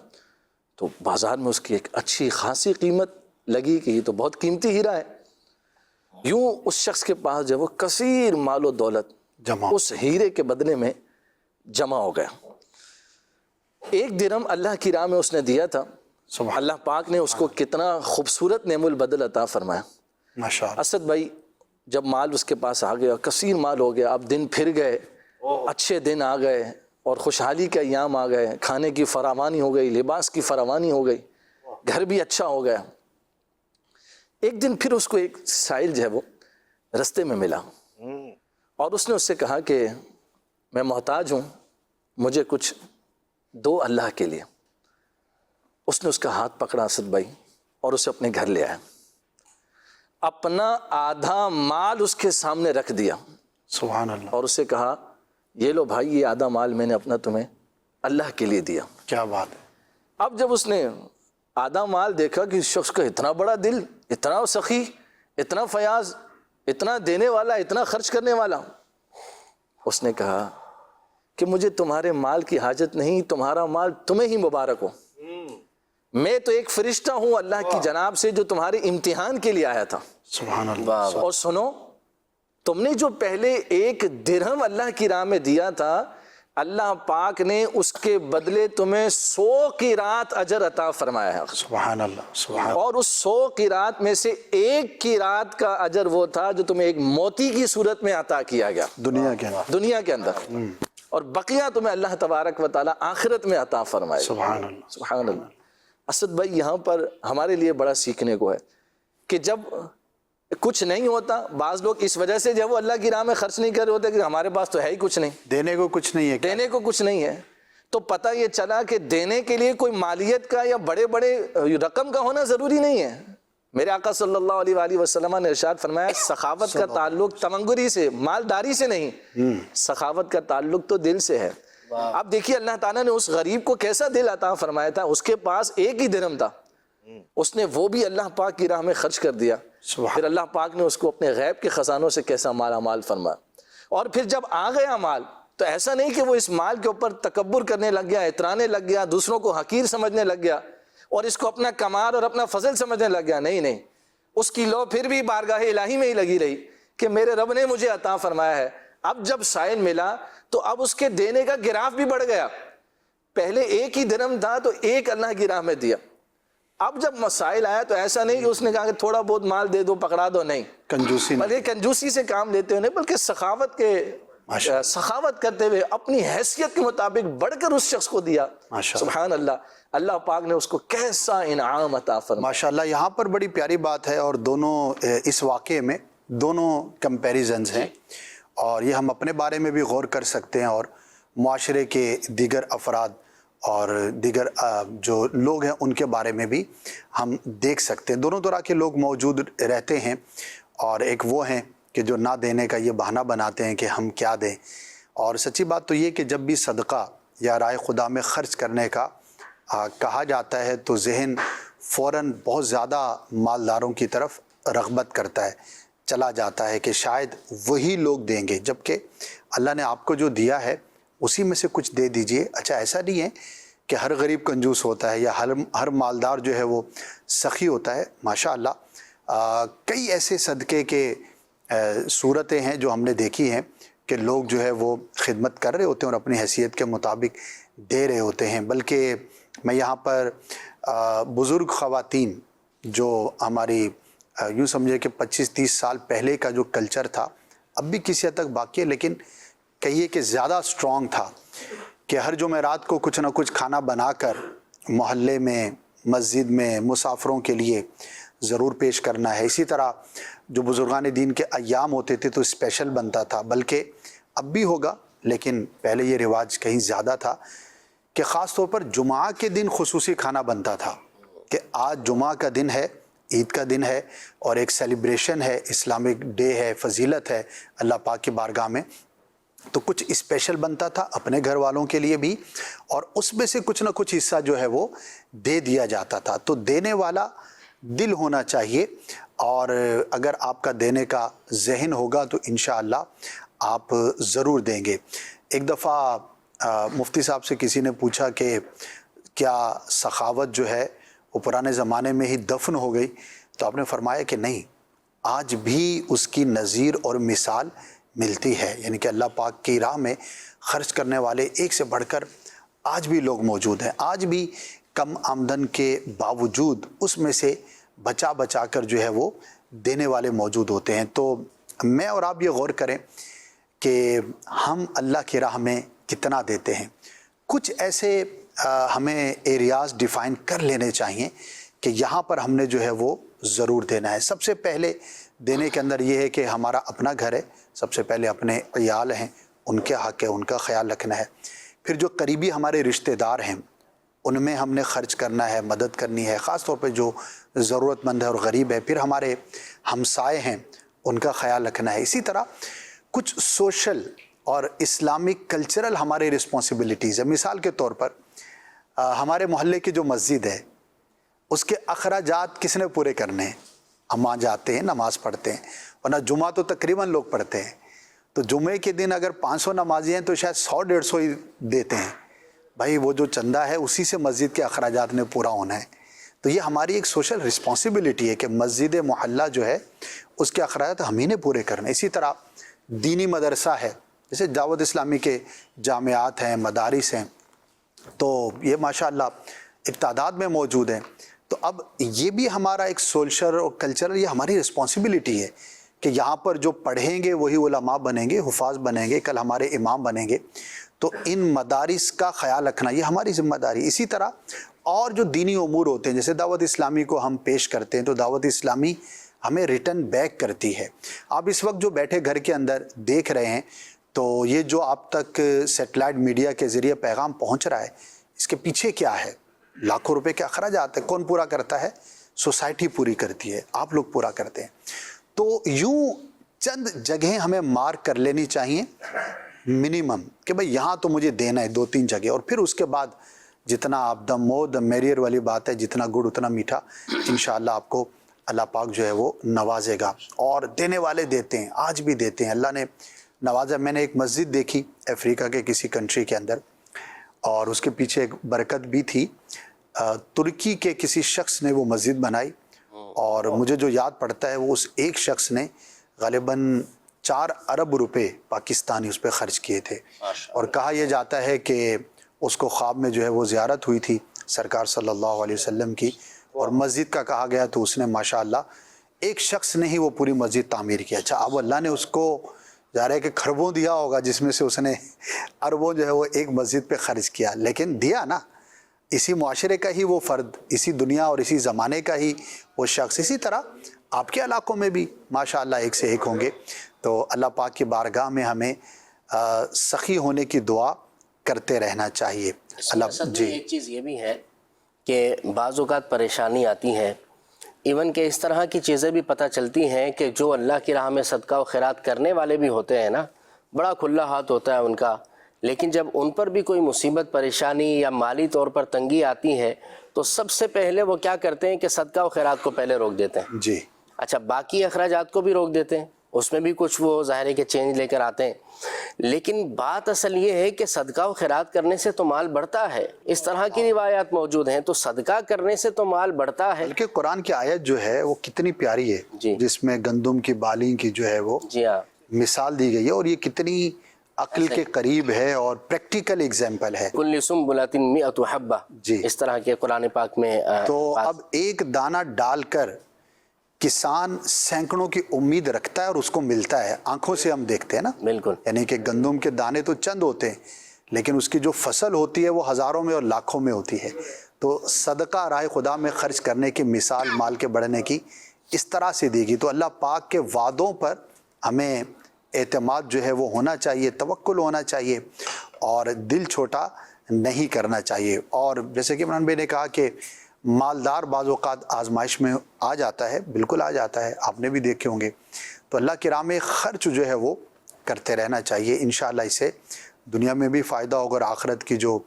تو بازار میں اس کی ایک اچھی خاصی قیمت لگی کہ یہ تو بہت قیمتی ہیرا ہے۔ یوں اس شخص کے پاس جو ہے وہ کثیر مال و دولت جمع اس ہیرے کے بدلے میں جمع ہو گیا۔ 1 درہم اللہ کی راہ میں اس نے دیا تھا، اللہ پاک نے اس کو کتنا خوبصورت نعم البدل عطا فرمایا۔ ماشاءاللہ۔ اسد بھائی جب مال اس کے پاس آ گیا، کثیر مال ہو گیا، اب دن پھر گئے، اچھے دن آ گئے اور خوشحالی کے ایام آ گئے، کھانے کی فراوانی ہو گئی، لباس کی فراوانی ہو گئی، گھر بھی اچھا ہو گیا۔ ایک دن پھر اس کو ایک سائل جو ہے وہ رستے میں ملا اور اس نے اس سے کہا کہ میں محتاج ہوں، مجھے کچھ دو اللہ کے لیے۔ اس نے اس کا ہاتھ پکڑا اسد بھائی اور اسے اپنے گھر لے آیا، اپنا آدھا مال اس کے سامنے رکھ دیا سبحان اللہ۔ اور اسے کہا یہ لو بھائی، یہ آدھا مال میں نے اپنا تمہیں اللہ کے لیے دیا۔ کیا بات ہے۔ اب جب اس نے آدھا مال دیکھا کہ اس شخص کا اتنا بڑا دل، اتنا سخی، اتنا فیاض، اتنا دینے والا، اتنا خرچ کرنے والا، اس نے کہا کہ مجھے تمہارے مال کی حاجت نہیں، تمہارا مال تمہیں ہی مبارک ہو، میں تو ایک فرشتہ ہوں اللہ کی جناب سے جو تمہارے امتحان کے لیے آیا تھا۔ سبحان اللہ۔ اور سنو، تم نے جو پہلے 1 درہم اللہ کی راہ میں دیا تھا، اللہ پاک نے اس کے بدلے تمہیں 100 قرات اجر عطا فرمایا ہے۔ سبحان اللہ۔ سبحان اللہ۔ اور اس 100 قرات میں سے 1 قرات کا اجر وہ تھا جو تمہیں ایک موتی کی صورت میں عطا کیا گیا دنیا کے اندر۔ دنیا کے اندر، اور بقیہ تمہیں اللہ تبارک و تعالی آخرت میں عطا فرمائے۔ سبحان اللہ۔ سبحان اللہ۔ اسد بھائی یہاں پر ہمارے لیے بڑا سیکھنے کو ہے کہ جب کچھ نہیں ہوتا، بعض لوگ اس وجہ سے جب وہ اللہ کی راہ میں خرچ نہیں کر رہے ہوتے کہ ہمارے پاس تو ہے ہی کچھ نہیں، دینے کو کچھ نہیں ہے، دینے کو کچھ نہیں ہے، تو پتہ یہ چلا کہ دینے کے لیے کوئی مالیت کا یا بڑے بڑے رقم کا ہونا ضروری نہیں ہے۔ میرے آقا صلی اللہ علیہ وآلہ وسلم نے ارشاد فرمایا سخاوت کا تعلق تمنگری سے، مالداری سے نہیں، سخاوت کا تعلق تو دل سے ہے۔ اب دیکھیے اللہ تعالیٰ نے اس غریب کو کیسا دل عطا فرمایا تھا، اس کے پاس 1 ہی درہم تھا، اس نے وہ بھی اللہ پاک کی راہ میں خرچ کر دیا، پھر اللہ پاک نے اس کو اپنے غیب کے خزانوں سے کیسا مالا مال فرمایا۔ اور پھر جب آ گیا مال تو ایسا نہیں کہ وہ اس مال کے اوپر تکبر کرنے لگ گیا، اترانے لگ گیا، دوسروں کو حقیر سمجھنے لگ گیا اور اس کو اپنا کمال اور اپنا فضل سمجھنے لگ گیا، نہیں، اس کی لو پھر بھی بارگاہ الہی میں ہی لگی رہی کہ میرے رب نے مجھے عطا فرمایا ہے۔ اب جب سائل ملا تو اب اس کے دینے کا گراف بھی بڑھ گیا، پہلے 1 ہی درہم تھا تو 1 اللہ کی راہ میں دیا، اب جب مسائل آیا تو ایسا نہیں کہ اس نے کہا کہ تھوڑا بہت مال دے دو پکڑا دو، نہیں، کنجوسی نہیں، بلکہ کنجوسی سے کام لیتے ہوئے نہیں، بلکہ سخاوت کرتے ہوئے اپنی حیثیت کے مطابق بڑھ کر اس شخص کو دیا. سبحان اللہ، اللہ پاک نے اس کو کیسا انعام عطا فرمایا. ماشاءاللہ. یہاں پر بڑی پیاری بات ہے، اور دونوں اس واقعے میں دونوں کمپیریزنز ہیں، اور یہ ہم اپنے بارے میں بھی غور کر سکتے ہیں، اور معاشرے کے دیگر افراد اور دیگر جو لوگ ہیں ان کے بارے میں بھی ہم دیکھ سکتے ہیں. دونوں طرح کے لوگ موجود رہتے ہیں، اور ایک وہ ہیں کہ جو نہ دینے کا یہ بہانہ بناتے ہیں کہ ہم کیا دیں. اور سچی بات تو یہ کہ جب بھی صدقہ یا راہ خدا میں خرچ کرنے کا کہا جاتا ہے تو ذہن فوراً بہت زیادہ مالداروں کی طرف رغبت کرتا ہے، چلا جاتا ہے کہ شاید وہی لوگ دیں گے، جبکہ اللہ نے آپ کو جو دیا ہے اسی میں سے کچھ دے دیجئے. اچھا، ایسا نہیں ہے کہ ہر غریب کنجوس ہوتا ہے یا ہر مالدار جو ہے وہ سخی ہوتا ہے. ماشاءاللہ کئی ایسے صدقے کے صورتیں ہیں جو ہم نے دیکھی ہیں کہ لوگ جو ہے وہ خدمت کر رہے ہوتے ہیں اور اپنی حیثیت کے مطابق دے رہے ہوتے ہیں. بلکہ میں یہاں پر بزرگ خواتین جو ہماری یوں سمجھے کہ 25-30 سال پہلے کا جو کلچر تھا اب بھی کسی حد تک باقی ہے، لیکن کہیے کہ زیادہ سٹرونگ تھا کہ ہر جمعرات کو کچھ نہ کچھ کھانا بنا کر محلے میں، مسجد میں مسافروں کے لیے ضرور پیش کرنا ہے. اسی طرح جو بزرگان دین کے ایام ہوتے تھے تو اسپیشل بنتا تھا، بلکہ اب بھی ہوگا لیکن پہلے یہ رواج کہیں زیادہ تھا کہ خاص طور پر جمعہ کے دن خصوصی کھانا بنتا تھا کہ آج جمعہ کا دن ہے، عید کا دن ہے، اور ایک سیلیبریشن ہے، اسلامک ڈے ہے، فضیلت ہے اللہ پاک کی بارگاہ میں، تو کچھ اسپیشل بنتا تھا اپنے گھر والوں کے لیے بھی، اور اس میں سے کچھ نہ کچھ حصہ جو ہے وہ دے دیا جاتا تھا. تو دینے والا دل ہونا چاہیے، اور اگر آپ کا دینے کا ذہن ہوگا تو انشاءاللہ آپ ضرور دیں گے. ایک دفعہ مفتی صاحب سے کسی نے پوچھا کہ کیا سخاوت جو ہے وہ پرانے زمانے میں ہی دفن ہو گئی؟ تو آپ نے فرمایا کہ نہیں، آج بھی اس کی نظیر اور مثال ملتی ہے. یعنی کہ اللہ پاک کی راہ میں خرچ کرنے والے ایک سے بڑھ کر آج بھی لوگ موجود ہیں. آج بھی کم آمدن کے باوجود اس میں سے بچا بچا کر جو ہے وہ دینے والے موجود ہوتے ہیں. تو میں اور آپ یہ غور کریں کہ ہم اللہ کی راہ میں کتنا دیتے ہیں. کچھ ایسے ہمیں ایریاز ڈیفائن کر لینے چاہیے کہ یہاں پر ہم نے جو ہے وہ ضرور دینا ہے. سب سے پہلے دینے کے اندر یہ ہے کہ ہمارا اپنا گھر ہے، سب سے پہلے اپنے عیال ہیں، ان کے حق ہے، ان کا خیال رکھنا ہے. پھر جو قریبی ہمارے رشتہ دار ہیں ان میں ہم نے خرچ کرنا ہے، مدد کرنی ہے، خاص طور پہ جو ضرورت مند ہے اور غریب ہے. پھر ہمارے ہمسائے ہیں، ان کا خیال رکھنا ہے. اسی طرح کچھ سوشل اور اسلامک کلچرل ہمارے رسپانسبلٹیز ہیں. مثال کے طور پر ہمارے محلے کی جو مسجد ہے اس کے اخراجات کس نے پورے کرنے ہیں؟ ہم وہاں جاتے ہیں، نماز پڑھتے ہیں، ورنہ جمعہ تو تقریباً لوگ پڑھتے ہیں. تو جمعے کے دن اگر 500 نمازی ہیں تو شاید 100-150 ہی دیتے ہیں. بھائی وہ جو چندہ ہے اسی سے مسجد کے اخراجات نے پورا ہونا ہے. تو یہ ہماری ایک سوشل رسپانسبلٹی ہے کہ مسجد محلہ جو ہے اس کے اخراجات ہم ہی نے پورے کرنے. اسی طرح دینی مدرسہ ہے، جیسے دعوت اسلامی کے جامعات ہیں، مدارس ہیں، تو یہ ماشاءاللہ ایک تعداد میں موجود ہیں. تو اب یہ بھی ہمارا ایک سوشل اور کلچرل، یہ ہماری رسپانسبلٹی ہے کہ یہاں پر جو پڑھیں گے وہی علماء بنیں گے، حفاظ بنیں گے، کل ہمارے امام بنیں گے. تو ان مدارس کا خیال رکھنا یہ ہماری ذمہ داری. اسی طرح اور جو دینی امور ہوتے ہیں، جیسے دعوت اسلامی کو ہم پیش کرتے ہیں تو دعوت اسلامی ہمیں ریٹرن بیک کرتی ہے. آپ اس وقت جو بیٹھے گھر کے اندر دیکھ رہے ہیں تو یہ جو آپ تک سیٹلائٹ میڈیا کے ذریعے پیغام پہنچ رہا ہے، اس کے پیچھے کیا ہے؟ لاکھوں روپے کے اخراجات ہیں. کون پورا کرتا ہے؟ سوسائٹی پوری کرتی ہے، آپ لوگ پورا کرتے ہیں. تو یوں چند جگہیں ہمیں مارک کر لینی چاہیے منیمم کہ بھئی یہاں تو مجھے دینا ہے 2-3 جگہ، اور پھر اس کے بعد جتنا آپ دم مو دم میریئر والی بات ہے، جتنا گڑ اتنا میٹھا، انشاءاللہ آپ کو اللہ پاک جو ہے وہ نوازے گا. اور دینے والے دیتے ہیں، آج بھی دیتے ہیں، اللہ نے نوازا. میں نے ایک مسجد دیکھی افریقہ کے کسی کنٹری کے اندر، اور اس کے پیچھے ایک برکت بھی تھی. ترکی کے کسی شخص نے وہ مسجد بنائی، اور مجھے جو یاد پڑتا ہے وہ اس ایک شخص نے غالباً 4 ارب روپے پاکستانی اس پہ خرچ کیے تھے. اور کہا یہ جاتا ہے کہ اس کو خواب میں جو ہے وہ زیارت ہوئی تھی سرکار صلی اللہ علیہ وسلم کی، اور مسجد کا کہا گیا تو اس نے ماشاءاللہ ایک شخص نے ہی وہ پوری مسجد تعمیر کیا. اچھا اب اللہ نے اس کو ظاہر ہے کہ خربوں دیا ہوگا جس میں سے اس نے اربوں جو ہے وہ ایک مسجد پہ خرچ کیا, لیکن دیا نا, اسی معاشرے کا ہی وہ فرد, اسی دنیا اور اسی زمانے کا ہی وہ شخص. اسی طرح آپ کے علاقوں میں بھی ماشاءاللہ ایک سے ایک ہوں گے. تو اللہ پاک کی بارگاہ میں ہمیں سخی ہونے کی دعا کرتے رہنا چاہیے. اللہ جی ایک چیز یہ بھی ہے کہ بعض اوقات پریشانی آتی ہے, ایون کہ اس طرح کی چیزیں بھی پتہ چلتی ہیں کہ جو اللہ کی راہ میں صدقہ و خیرات کرنے والے بھی ہوتے ہیں نا, بڑا کھلا ہاتھ ہوتا ہے ان کا, لیکن جب ان پر بھی کوئی مصیبت پریشانی یا مالی طور پر تنگی آتی ہے تو سب سے پہلے وہ کیا کرتے ہیں کہ صدقہ و خیرات کو پہلے روک دیتے ہیں. جی اچھا باقی اخراجات کو بھی روک دیتے ہیں, اس میں بھی کچھ وہ ظاہر ہے کہ چینج لے کر آتے ہیں, لیکن بات اصل یہ ہے کہ صدقہ و خیرات کرنے سے تو مال بڑھتا ہے. اس طرح کی روایات موجود ہیں, تو صدقہ کرنے سے تو مال بڑھتا ہے. بلکہ قرآن کی آیت جو ہے وہ کتنی پیاری ہے, جی جس میں گندم کی بالیں کی جو ہے وہ جی ہاں مثال دی گئی ہے, اور یہ کتنی عقل کے قریب ہے اور پریکٹیکل ایگزامپل ہے. کل سنبلۃ مئۃ حبہ, جی اس طرح کے قرآن پاک میں تو اب ایک دانہ ڈال کر کسان سینکڑوں کی امید رکھتا ہے اور اس کو ملتا ہے. آنکھوں سے ہم دیکھتے ہیں نا, بالکل, یعنی کہ گندم کے دانے تو چند ہوتے ہیں لیکن اس کی جو فصل ہوتی ہے وہ ہزاروں میں اور لاکھوں میں ہوتی ہے. تو صدقہ راہ خدا میں خرچ کرنے کی مثال مال کے بڑھنے کی اس طرح سے دی گئی. تو اللہ پاک کے وعدوں پر ہمیں اعتماد جو ہے وہ ہونا چاہیے, توکل ہونا چاہیے, اور دل چھوٹا نہیں کرنا چاہیے. اور جیسے کہ عمران بھائی نے کہا کہ مالدار بعض اوقات آزمائش میں آ جاتا ہے, بالکل آ جاتا ہے, آپ نے بھی دیکھے ہوں گے. تو اللہ کی راہ میں خرچ جو ہے وہ کرتے رہنا چاہیے. انشاءاللہ اس سے دنیا میں بھی فائدہ ہوگا, اور آخرت کی جو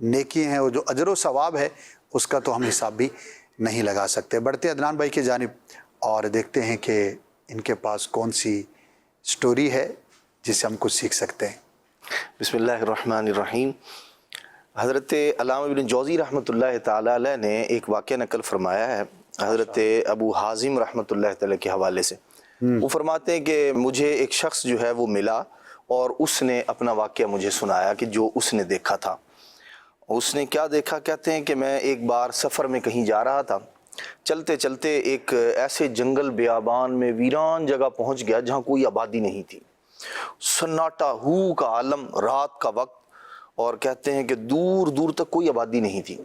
نیکی ہیں وہ جو اجر و ثواب ہے اس کا تو ہم حساب بھی نہیں لگا سکتے. بڑھتے عدنان بھائی کی جانب اور دیکھتے ہیں کہ ان کے پاس کون سی سٹوری ہے جس سے ہم کچھ سیکھ سکتے ہیں. بسم اللہ الرحمن الرحیم. حضرت علامہ ابن جوزی رحمۃ اللہ تعالیٰ علیہ نے ایک واقعہ نقل فرمایا ہے حضرت ابو حازم رحمۃ اللہ تعالیٰ کے حوالے سے. وہ فرماتے ہیں کہ مجھے ایک شخص جو ہے وہ ملا اور اس نے اپنا واقعہ مجھے سنایا کہ جو اس نے دیکھا تھا. اس نے کیا دیکھا؟ کہتے ہیں کہ میں ایک بار سفر میں کہیں جا رہا تھا, چلتے چلتے ایک ایسے جنگل بیابان میں ویران جگہ پہنچ گیا جہاں کوئی آبادی نہیں تھی. سناٹا ہو کا عالم, رات کا وقت, اور کہتے ہیں کہ دور دور تک کوئی آبادی نہیں تھی.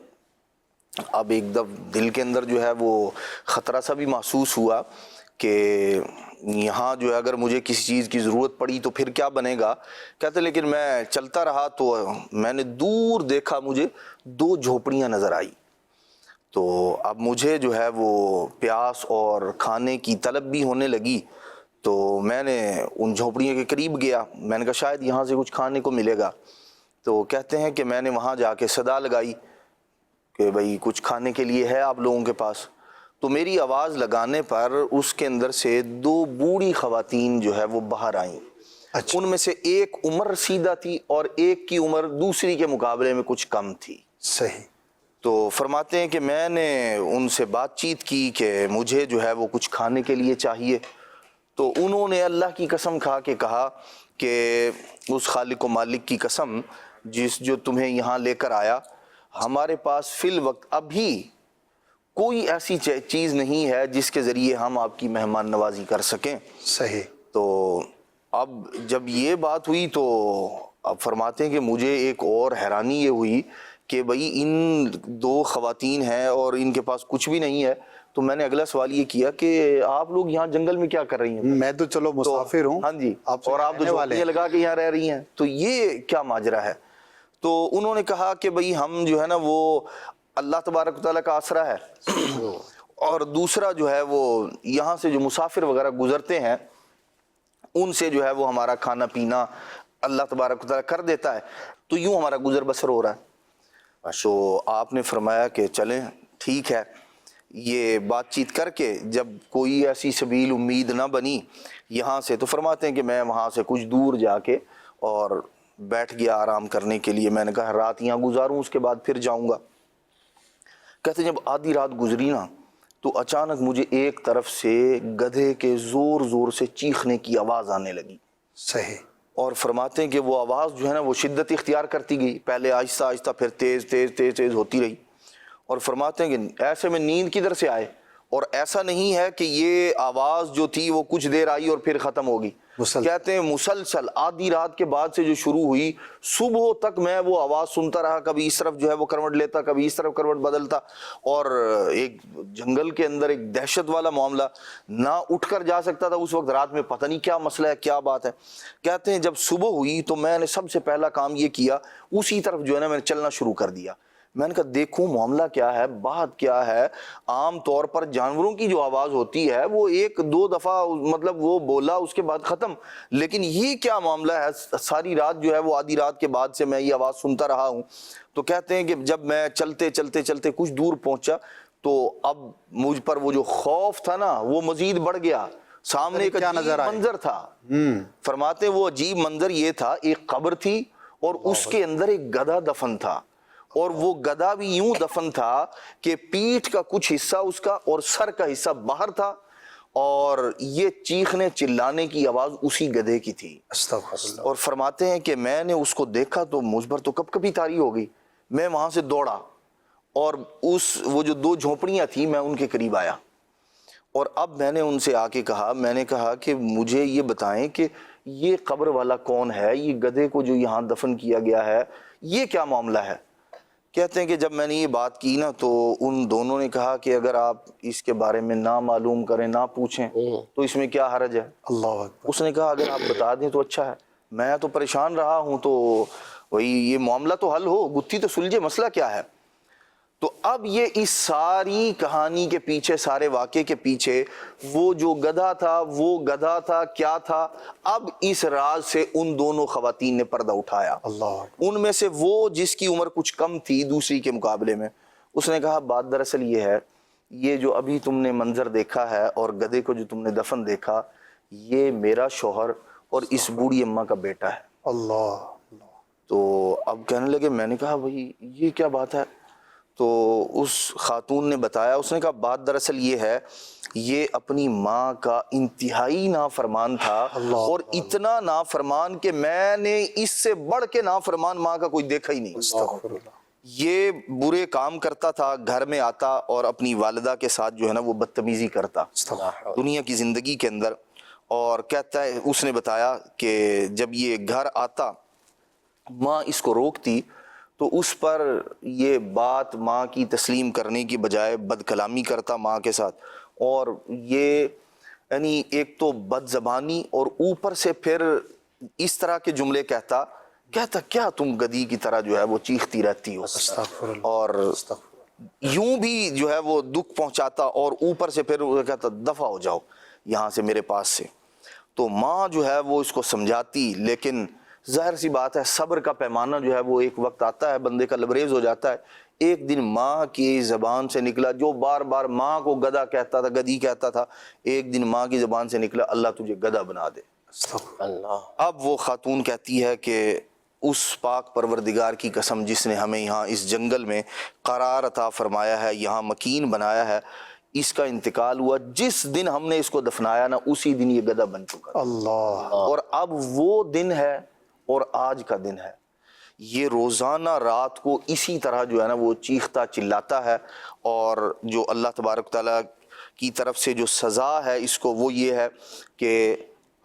اب ایک دم دل کے اندر جو ہے وہ خطرہ سا بھی محسوس ہوا کہ یہاں جو ہے اگر مجھے کسی چیز کی ضرورت پڑی تو پھر کیا بنے گا. کہتے ہیں لیکن میں چلتا رہا تو میں نے دور دیکھا, مجھے 2 جھوپڑیاں نظر آئی. تو اب مجھے جو ہے وہ پیاس اور کھانے کی طلب بھی ہونے لگی. تو میں نے ان جھوپڑیوں کے قریب گیا, میں نے کہا شاید یہاں سے کچھ کھانے کو ملے گا. تو کہتے ہیں کہ میں نے وہاں جا کے صدا لگائی کہ بھئی کچھ کھانے کے لیے ہے آپ لوگوں کے پاس. تو میری آواز لگانے پر اس کے اندر سے 2 بوڑھی خواتین جو ہے وہ باہر آئیں. ان میں سے ایک عمر رسیدہ تھی اور ایک کی عمر دوسری کے مقابلے میں کچھ کم تھی. صحیح. تو فرماتے ہیں کہ میں نے ان سے بات چیت کی کہ مجھے جو ہے وہ کچھ کھانے کے لیے چاہیے. تو انہوں نے اللہ کی قسم کھا کے کہا کہ اس خالق و مالک کی قسم جو تمہیں یہاں لے کر آیا, ہمارے پاس فی الوقت ابھی کوئی ایسی چیز نہیں ہے جس کے ذریعے ہم آپ کی مہمان نوازی کر سکیں. صحیح. تو اب جب یہ بات ہوئی تو اب فرماتے ہیں کہ مجھے ایک اور حیرانی یہ ہوئی کہ بھئی ان 2 خواتین ہیں اور ان کے پاس کچھ بھی نہیں ہے. تو میں نے اگلا سوال یہ کیا کہ آپ لوگ یہاں جنگل میں کیا کر رہی ہیں؟ میں تو چلو مسافر ہوں. ہاں جی, اور آپ تو جھوپڑیاں لگا کے یہاں رہ رہی ہیں, تو یہ کیا ماجرا ہے؟ تو انہوں نے کہا کہ بھئی ہم جو ہے نا وہ اللہ تبارک و تعالیٰ کا آسرا ہے, اور دوسرا جو ہے وہ یہاں سے جو مسافر وغیرہ گزرتے ہیں ان سے جو ہے وہ ہمارا کھانا پینا اللہ تبارک و تعالیٰ کر دیتا ہے, تو یوں ہمارا گزر بسر ہو رہا ہے. تو آپ نے فرمایا کہ چلیں ٹھیک ہے. یہ بات چیت کر کے جب کوئی ایسی سبیل امید نہ بنی یہاں سے, تو فرماتے ہیں کہ میں وہاں سے کچھ دور جا کے اور بیٹھ گیا آرام کرنے کے لیے. میں نے کہا رات یہاں گزاروں, اس کے بعد پھر جاؤں گا. کہتے ہیں جب آدھی رات گزری نا تو اچانک مجھے ایک طرف سے گدھے کے زور زور سے چیخنے کی آواز آنے لگی. صحیح. اور فرماتے ہیں کہ وہ آواز جو ہے نا وہ شدت اختیار کرتی گئی, پہلے آہستہ آہستہ پھر تیز تیز تیز تیز ہوتی رہی. اور فرماتے ہیں کہ ایسے میں نیند کدھر سے آئے، اور ایسا نہیں ہے کہ یہ آواز جو تھی وہ کچھ دیر آئی اور پھر ختم ہوگی، کہتے ہیں مسلسل آدھی رات کے بعد سے جو شروع ہوئی صبح تک میں وہ آواز سنتا رہا، کبھی اس طرف جو ہے وہ کروٹ لیتا، کبھی اس طرف کروٹ بدلتا، اور ایک جنگل کے اندر ایک دہشت والا معاملہ، نہ اٹھ کر جا سکتا تھا اس وقت رات میں، پتہ نہیں کیا مسئلہ ہے کیا بات ہے۔ کہتے ہیں جب صبح ہوئی تو میں نے سب سے پہلا کام یہ کیا، اسی طرف جو ہے نا میں نے چلنا شروع کر دیا۔ میں نے کہا دیکھوں معاملہ کیا ہے، بات کیا ہے۔ عام طور پر جانوروں کی جو آواز ہوتی ہے وہ ایک دو دفعہ مطلب وہ بولا اس کے بعد ختم، لیکن یہ کیا معاملہ ہے، ساری رات جو ہے وہ آدھی رات کے بعد سے میں یہ آواز سنتا رہا ہوں۔ تو کہتے ہیں کہ جب میں چلتے چلتے چلتے کچھ دور پہنچا تو اب مجھ پر وہ جو خوف تھا نا وہ مزید بڑھ گیا۔ سامنے ایک عجیب منظر تھا، فرماتے وہ عجیب منظر یہ تھا، ایک قبر تھی اور اس کے اندر ایک گدھا دفن تھا، اور وہ گدھا بھی یوں دفن تھا کہ پیٹھ کا کچھ حصہ اس کا اور سر کا حصہ باہر تھا، اور یہ چیخنے چلانے کی آواز اسی گدھے کی تھی۔ اور فرماتے ہیں کہ میں نے اس کو دیکھا تو مجھ پر تو کب کبھی طاری ہو گئی، میں وہاں سے دوڑا اور وہ جو دو جھونپڑیاں تھیں میں ان کے قریب آیا، اور اب میں نے ان سے آ کے کہا، میں نے کہا کہ مجھے یہ بتائیں کہ یہ قبر والا کون ہے، یہ گدھے کو جو یہاں دفن کیا گیا ہے یہ کیا معاملہ ہے۔ کہتے ہیں کہ جب میں نے یہ بات کی نا تو ان دونوں نے کہا کہ اگر آپ اس کے بارے میں نہ معلوم کریں، نہ پوچھیں تو اس میں کیا حرج ہے۔ اللہ اکبر۔ اس نے کہا اگر آپ بتا دیں تو اچھا ہے، میں تو پریشان رہا ہوں، تو وہی یہ معاملہ تو حل ہو، گتھی تو سلجھے، مسئلہ کیا ہے۔ تو اب یہ اس ساری کہانی کے پیچھے، سارے واقعے کے پیچھے وہ جو گدھا تھا وہ گدھا تھا کیا تھا، اب اس راز سے ان دونوں خواتین نے پردہ اٹھایا۔ ان میں سے وہ جس کی عمر کچھ کم تھی دوسری کے مقابلے میں، اس نے کہا بات دراصل یہ ہے، یہ جو ابھی تم نے منظر دیکھا ہے اور گدھے کو جو تم نے دفن دیکھا، یہ میرا شوہر اور اس بوڑھی اماں کا بیٹا ہے۔ اللہ۔ تو اب کہنے لگے، میں نے کہا بھائی یہ کیا بات ہے۔ تو اس خاتون نے بتایا، اس نے کہا بات دراصل یہ ہے، یہ اپنی ماں کا انتہائی نافرمان تھا، اور اتنا نافرمان کہ میں نے اس سے بڑھ کے نافرمان ماں کا کوئی دیکھا ہی نہیں۔ یہ برے کام کرتا تھا، گھر میں آتا اور اپنی والدہ کے ساتھ جو ہے نا وہ بدتمیزی کرتا دنیا کی زندگی کے اندر۔ اور کہتا ہے، اس نے بتایا کہ جب یہ گھر آتا ماں اس کو روکتی تو اس پر یہ بات ماں کی تسلیم کرنے کی بجائے بد کلامی کرتا ماں کے ساتھ، اور یہ یعنی ایک تو بد زبانی اور اوپر سے پھر اس طرح کے جملے کہتا کیا تم گدھی کی طرح جو ہے وہ چیختی رہتی ہو، اور یوں بھی جو ہے وہ دکھ پہنچاتا، اور اوپر سے پھر وہ کہتا دفع ہو جاؤ یہاں سے میرے پاس سے۔ تو ماں جو ہے وہ اس کو سمجھاتی، لیکن ظاہر سی بات ہے صبر کا پیمانہ جو ہے وہ ایک وقت آتا ہے بندے کا لبریز ہو جاتا ہے۔ ایک دن ماں کی زبان سے نکلا، جو بار بار ماں کو گدھا کہتا تھا، گدھی کہتا تھا، ایک دن ماں کی زبان سے نکلا اللہ تجھے گدھا بنا دے۔ اب وہ خاتون کہتی ہے کہ اس پاک پروردگار کی قسم جس نے ہمیں یہاں اس جنگل میں قرار عطا فرمایا ہے، یہاں مکین بنایا ہے، اس کا انتقال ہوا جس دن ہم نے اس کو دفنایا نا اسی دن یہ گدھا بن چکا۔ اللہ۔ اور اب وہ دن ہے اور آج کا دن ہے، یہ روزانہ رات کو اسی طرح جو ہے نا وہ چیختا چلاتا ہے، اور جو اللہ تبارک تعالیٰ کی طرف سے جو سزا ہے اس کو وہ یہ ہے کہ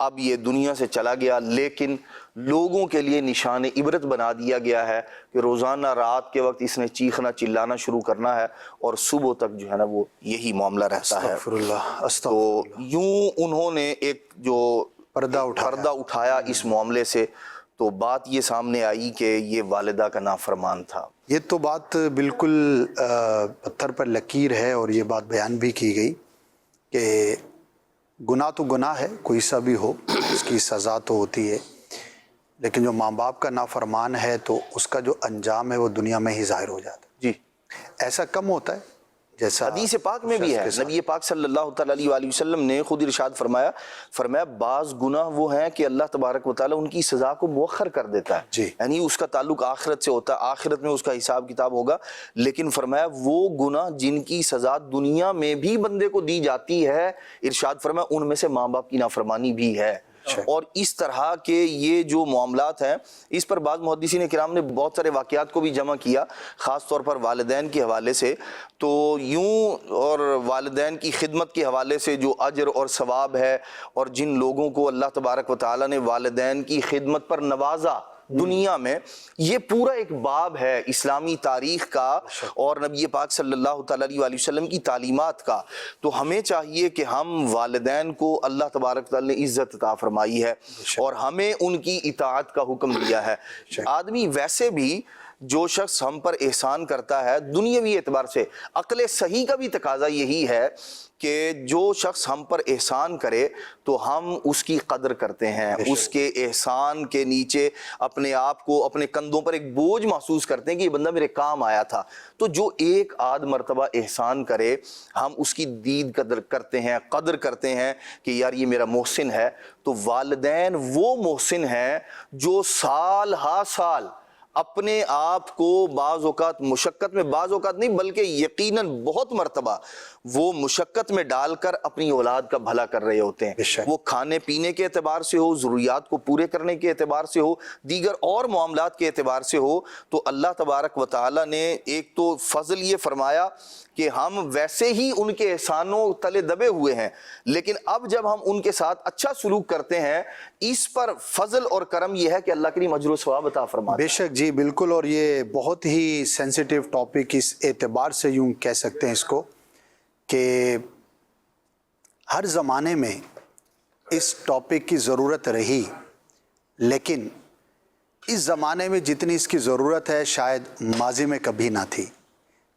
اب یہ دنیا سے چلا گیا، لیکن لوگوں کے لیے نشان عبرت بنا دیا گیا ہے کہ روزانہ رات کے وقت اس نے چیخنا چلانا شروع کرنا ہے، اور صبح تک جو ہے نا وہ یہی معاملہ رہتا ہے۔ تو یوں انہوں نے ایک جو پردہ اٹھایا اس معاملے سے، تو بات یہ سامنے آئی کہ یہ والدہ کا نافرمان تھا۔ یہ تو بات بالکل پتھر پر لکیر ہے، اور یہ بات بیان بھی کی گئی کہ گناہ تو گناہ ہے، کوئی سا بھی ہو اس کی سزا تو ہوتی ہے، لیکن جو ماں باپ کا نافرمان ہے تو اس کا جو انجام ہے وہ دنیا میں ہی ظاہر ہو جاتا ہے۔ جی، ایسا کم ہوتا ہے جیسا حدیث پاک میں بھی ہے، نبی پاک صلی اللہ تعالیٰ علیہ وسلم نے خود ارشاد فرمایا بعض گناہ وہ ہیں کہ اللہ تبارک و تعالیٰ ان کی سزا کو مؤخر کر دیتا ہے، جی، یعنی اس کا تعلق آخرت سے ہوتا ہے، آخرت میں اس کا حساب کتاب ہوگا، لیکن فرمایا وہ گناہ جن کی سزا دنیا میں بھی بندے کو دی جاتی ہے، ارشاد فرمایا ان میں سے ماں باپ کی نافرمانی بھی ہے۔ اور اس طرح کے یہ جو معاملات ہیں اس پر بعض محدثین کرام نے بہت سارے واقعات کو بھی جمع کیا، خاص طور پر والدین کے حوالے سے. تو یوں اور والدین کی خدمت کے حوالے سے جو اجر اور ثواب ہے، اور جن لوگوں کو اللہ تبارک و تعالیٰ نے والدین کی خدمت پر نوازا دنیا میں، یہ پورا ایک باب ہے اسلامی تاریخ کا اور نبی پاک صلی اللہ تعالیٰ علیہ وسلم کی تعلیمات کا. تو ہمیں چاہیے کہ ہم والدین کو اللہ تبارک تعالیٰ نے عزت عطا فرمائی ہے اور ہمیں ان کی اطاعت کا حکم دیا ہے. آدمی ویسے بھی جو شخص ہم پر احسان کرتا ہے دنیاوی اعتبار سے، عقل صحیح کا بھی تقاضا یہی ہے کہ جو شخص ہم پر احسان کرے تو ہم اس کی قدر کرتے ہیں، اس کے احسان کے نیچے اپنے آپ کو، اپنے کندھوں پر ایک بوجھ محسوس کرتے ہیں کہ یہ بندہ میرے کام آیا تھا. تو جو ایک آدھ مرتبہ احسان کرے ہم اس کی دید قدر کرتے ہیں، قدر کرتے ہیں کہ یار یہ میرا محسن ہے. تو والدین وہ محسن ہیں جو سال ہا سال اپنے آپ کو بعض اوقات مشقت میں، بعض اوقات نہیں بلکہ یقیناً بہت مرتبہ وہ مشقت میں ڈال کر اپنی اولاد کا بھلا کر رہے ہوتے ہیں. وہ کھانے پینے کے اعتبار سے ہو، ضروریات کو پورے کرنے کے اعتبار سے ہو، دیگر اور معاملات کے اعتبار سے ہو. تو اللہ تبارک و تعالیٰ نے ایک تو فضل یہ فرمایا کہ ہم ویسے ہی ان کے احسانوں تلے دبے ہوئے ہیں، لیکن اب جب ہم ان کے ساتھ اچھا سلوک کرتے ہیں اس پر فضل اور کرم یہ ہے کہ اللہ کریم اجر و ثواب عطا فرماتا ہے. بے شک جی بالکل. اور یہ بہت ہی سینسیٹیو ٹاپک اس اعتبار سے یوں کہہ سکتے ہیں اس کو کہ ہر زمانے میں اس ٹاپک کی ضرورت رہی، لیکن اس زمانے میں جتنی اس کی ضرورت ہے شاید ماضی میں کبھی نہ تھی،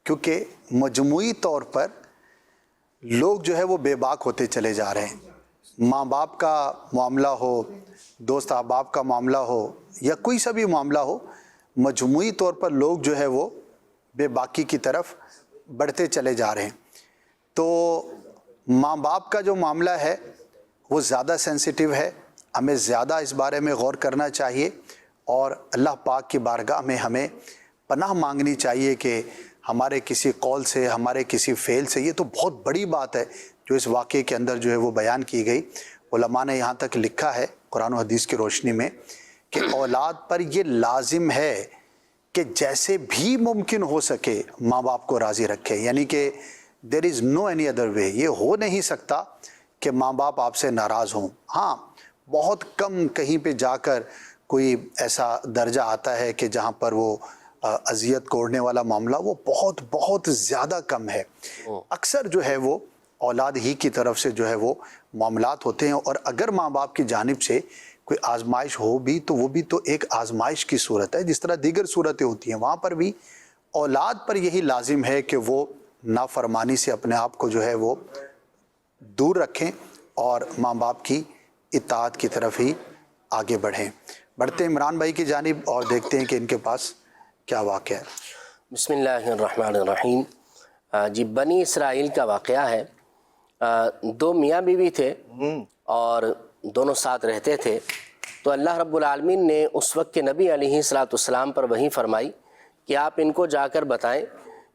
کیونکہ مجموعی طور پر لوگ جو ہے وہ بے باک ہوتے چلے جا رہے ہیں. ماں باپ کا معاملہ ہو، دوست احباب کا معاملہ ہو، یا کوئی سا بھی معاملہ ہو، مجموعی طور پر لوگ جو ہے وہ بے باکی کی طرف بڑھتے چلے جا رہے ہیں. تو ماں باپ کا جو معاملہ ہے وہ زیادہ سینسیٹیو ہے، ہمیں زیادہ اس بارے میں غور کرنا چاہیے اور اللہ پاک کی بارگاہ میں ہمیں پناہ مانگنی چاہیے کہ ہمارے کسی قول سے، ہمارے کسی فعل سے، یہ تو بہت بڑی بات ہے جو اس واقعے کے اندر جو ہے وہ بیان کی گئی. علماء نے یہاں تک لکھا ہے قرآن و حدیث کی روشنی میں کہ اولاد پر یہ لازم ہے کہ جیسے بھی ممکن ہو سکے ماں باپ کو راضی رکھے، یعنی کہ دیر از نو اینی ادر وے. یہ ہو نہیں سکتا کہ ماں باپ آپ سے ناراض ہوں. ہاں بہت کم کہیں پہ جا کر کوئی ایسا درجہ آتا ہے کہ جہاں پر وہ اذیت کوڑنے والا معاملہ، وہ بہت بہت زیادہ کم ہے. اکثر جو ہے وہ اولاد ہی کی طرف سے جو ہے وہ معاملات ہوتے ہیں. اور اگر ماں باپ کی جانب سے کوئی آزمائش ہو بھی تو وہ بھی تو ایک آزمائش کی صورت ہے، جس طرح دیگر صورتیں ہوتی ہیں. وہاں پر بھی اولاد پر یہی لازم ہے کہ وہ نافرمانی سے اپنے آپ کو جو ہے وہ دور رکھیں اور ماں باپ کی اطاعت کی طرف ہی آگے بڑھیں. بڑھتے عمران بھائی کی جانب اور دیکھتے ہیں کہ ان کے پاس کیا واقعہ ہے. بسم اللہ الرحمن الرحیم. جی بنی اسرائیل کا واقعہ ہے. دو میاں بیوی تھے اور دونوں ساتھ رہتے تھے. تو اللہ رب العالمین نے اس وقت کے نبی علیہ الصلوۃ والسلام پر وحی فرمائی کہ آپ ان کو جا کر بتائیں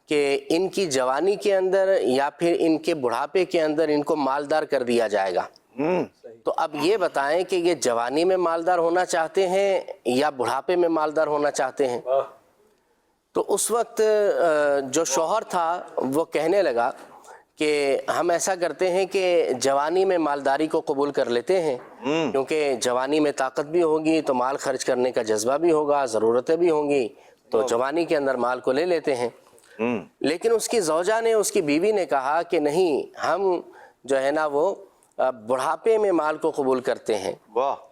کہ ان کی جوانی کے اندر یا پھر ان کے بڑھاپے کے اندر ان کو مالدار کر دیا جائے گا. تو اب یہ بتائیں کہ یہ جوانی میں مالدار ہونا چاہتے ہیں یا بڑھاپے میں مالدار ہونا چاہتے ہیں. تو اس وقت جو شوہر تھا وہ کہنے لگا کہ ہم ایسا کرتے ہیں کہ جوانی میں مالداری کو قبول کر لیتے ہیں، کیونکہ جوانی میں طاقت بھی ہوگی تو مال خرچ کرنے کا جذبہ بھی ہوگا، ضرورتیں بھی ہوں گی، تو جوانی کے اندر مال کو لے لیتے ہیں. لیکن اس کی زوجہ نے، اس کی بیوی نے کہا کہ نہیں، ہم جو ہے نا وہ بڑھاپے میں مال کو قبول کرتے ہیں،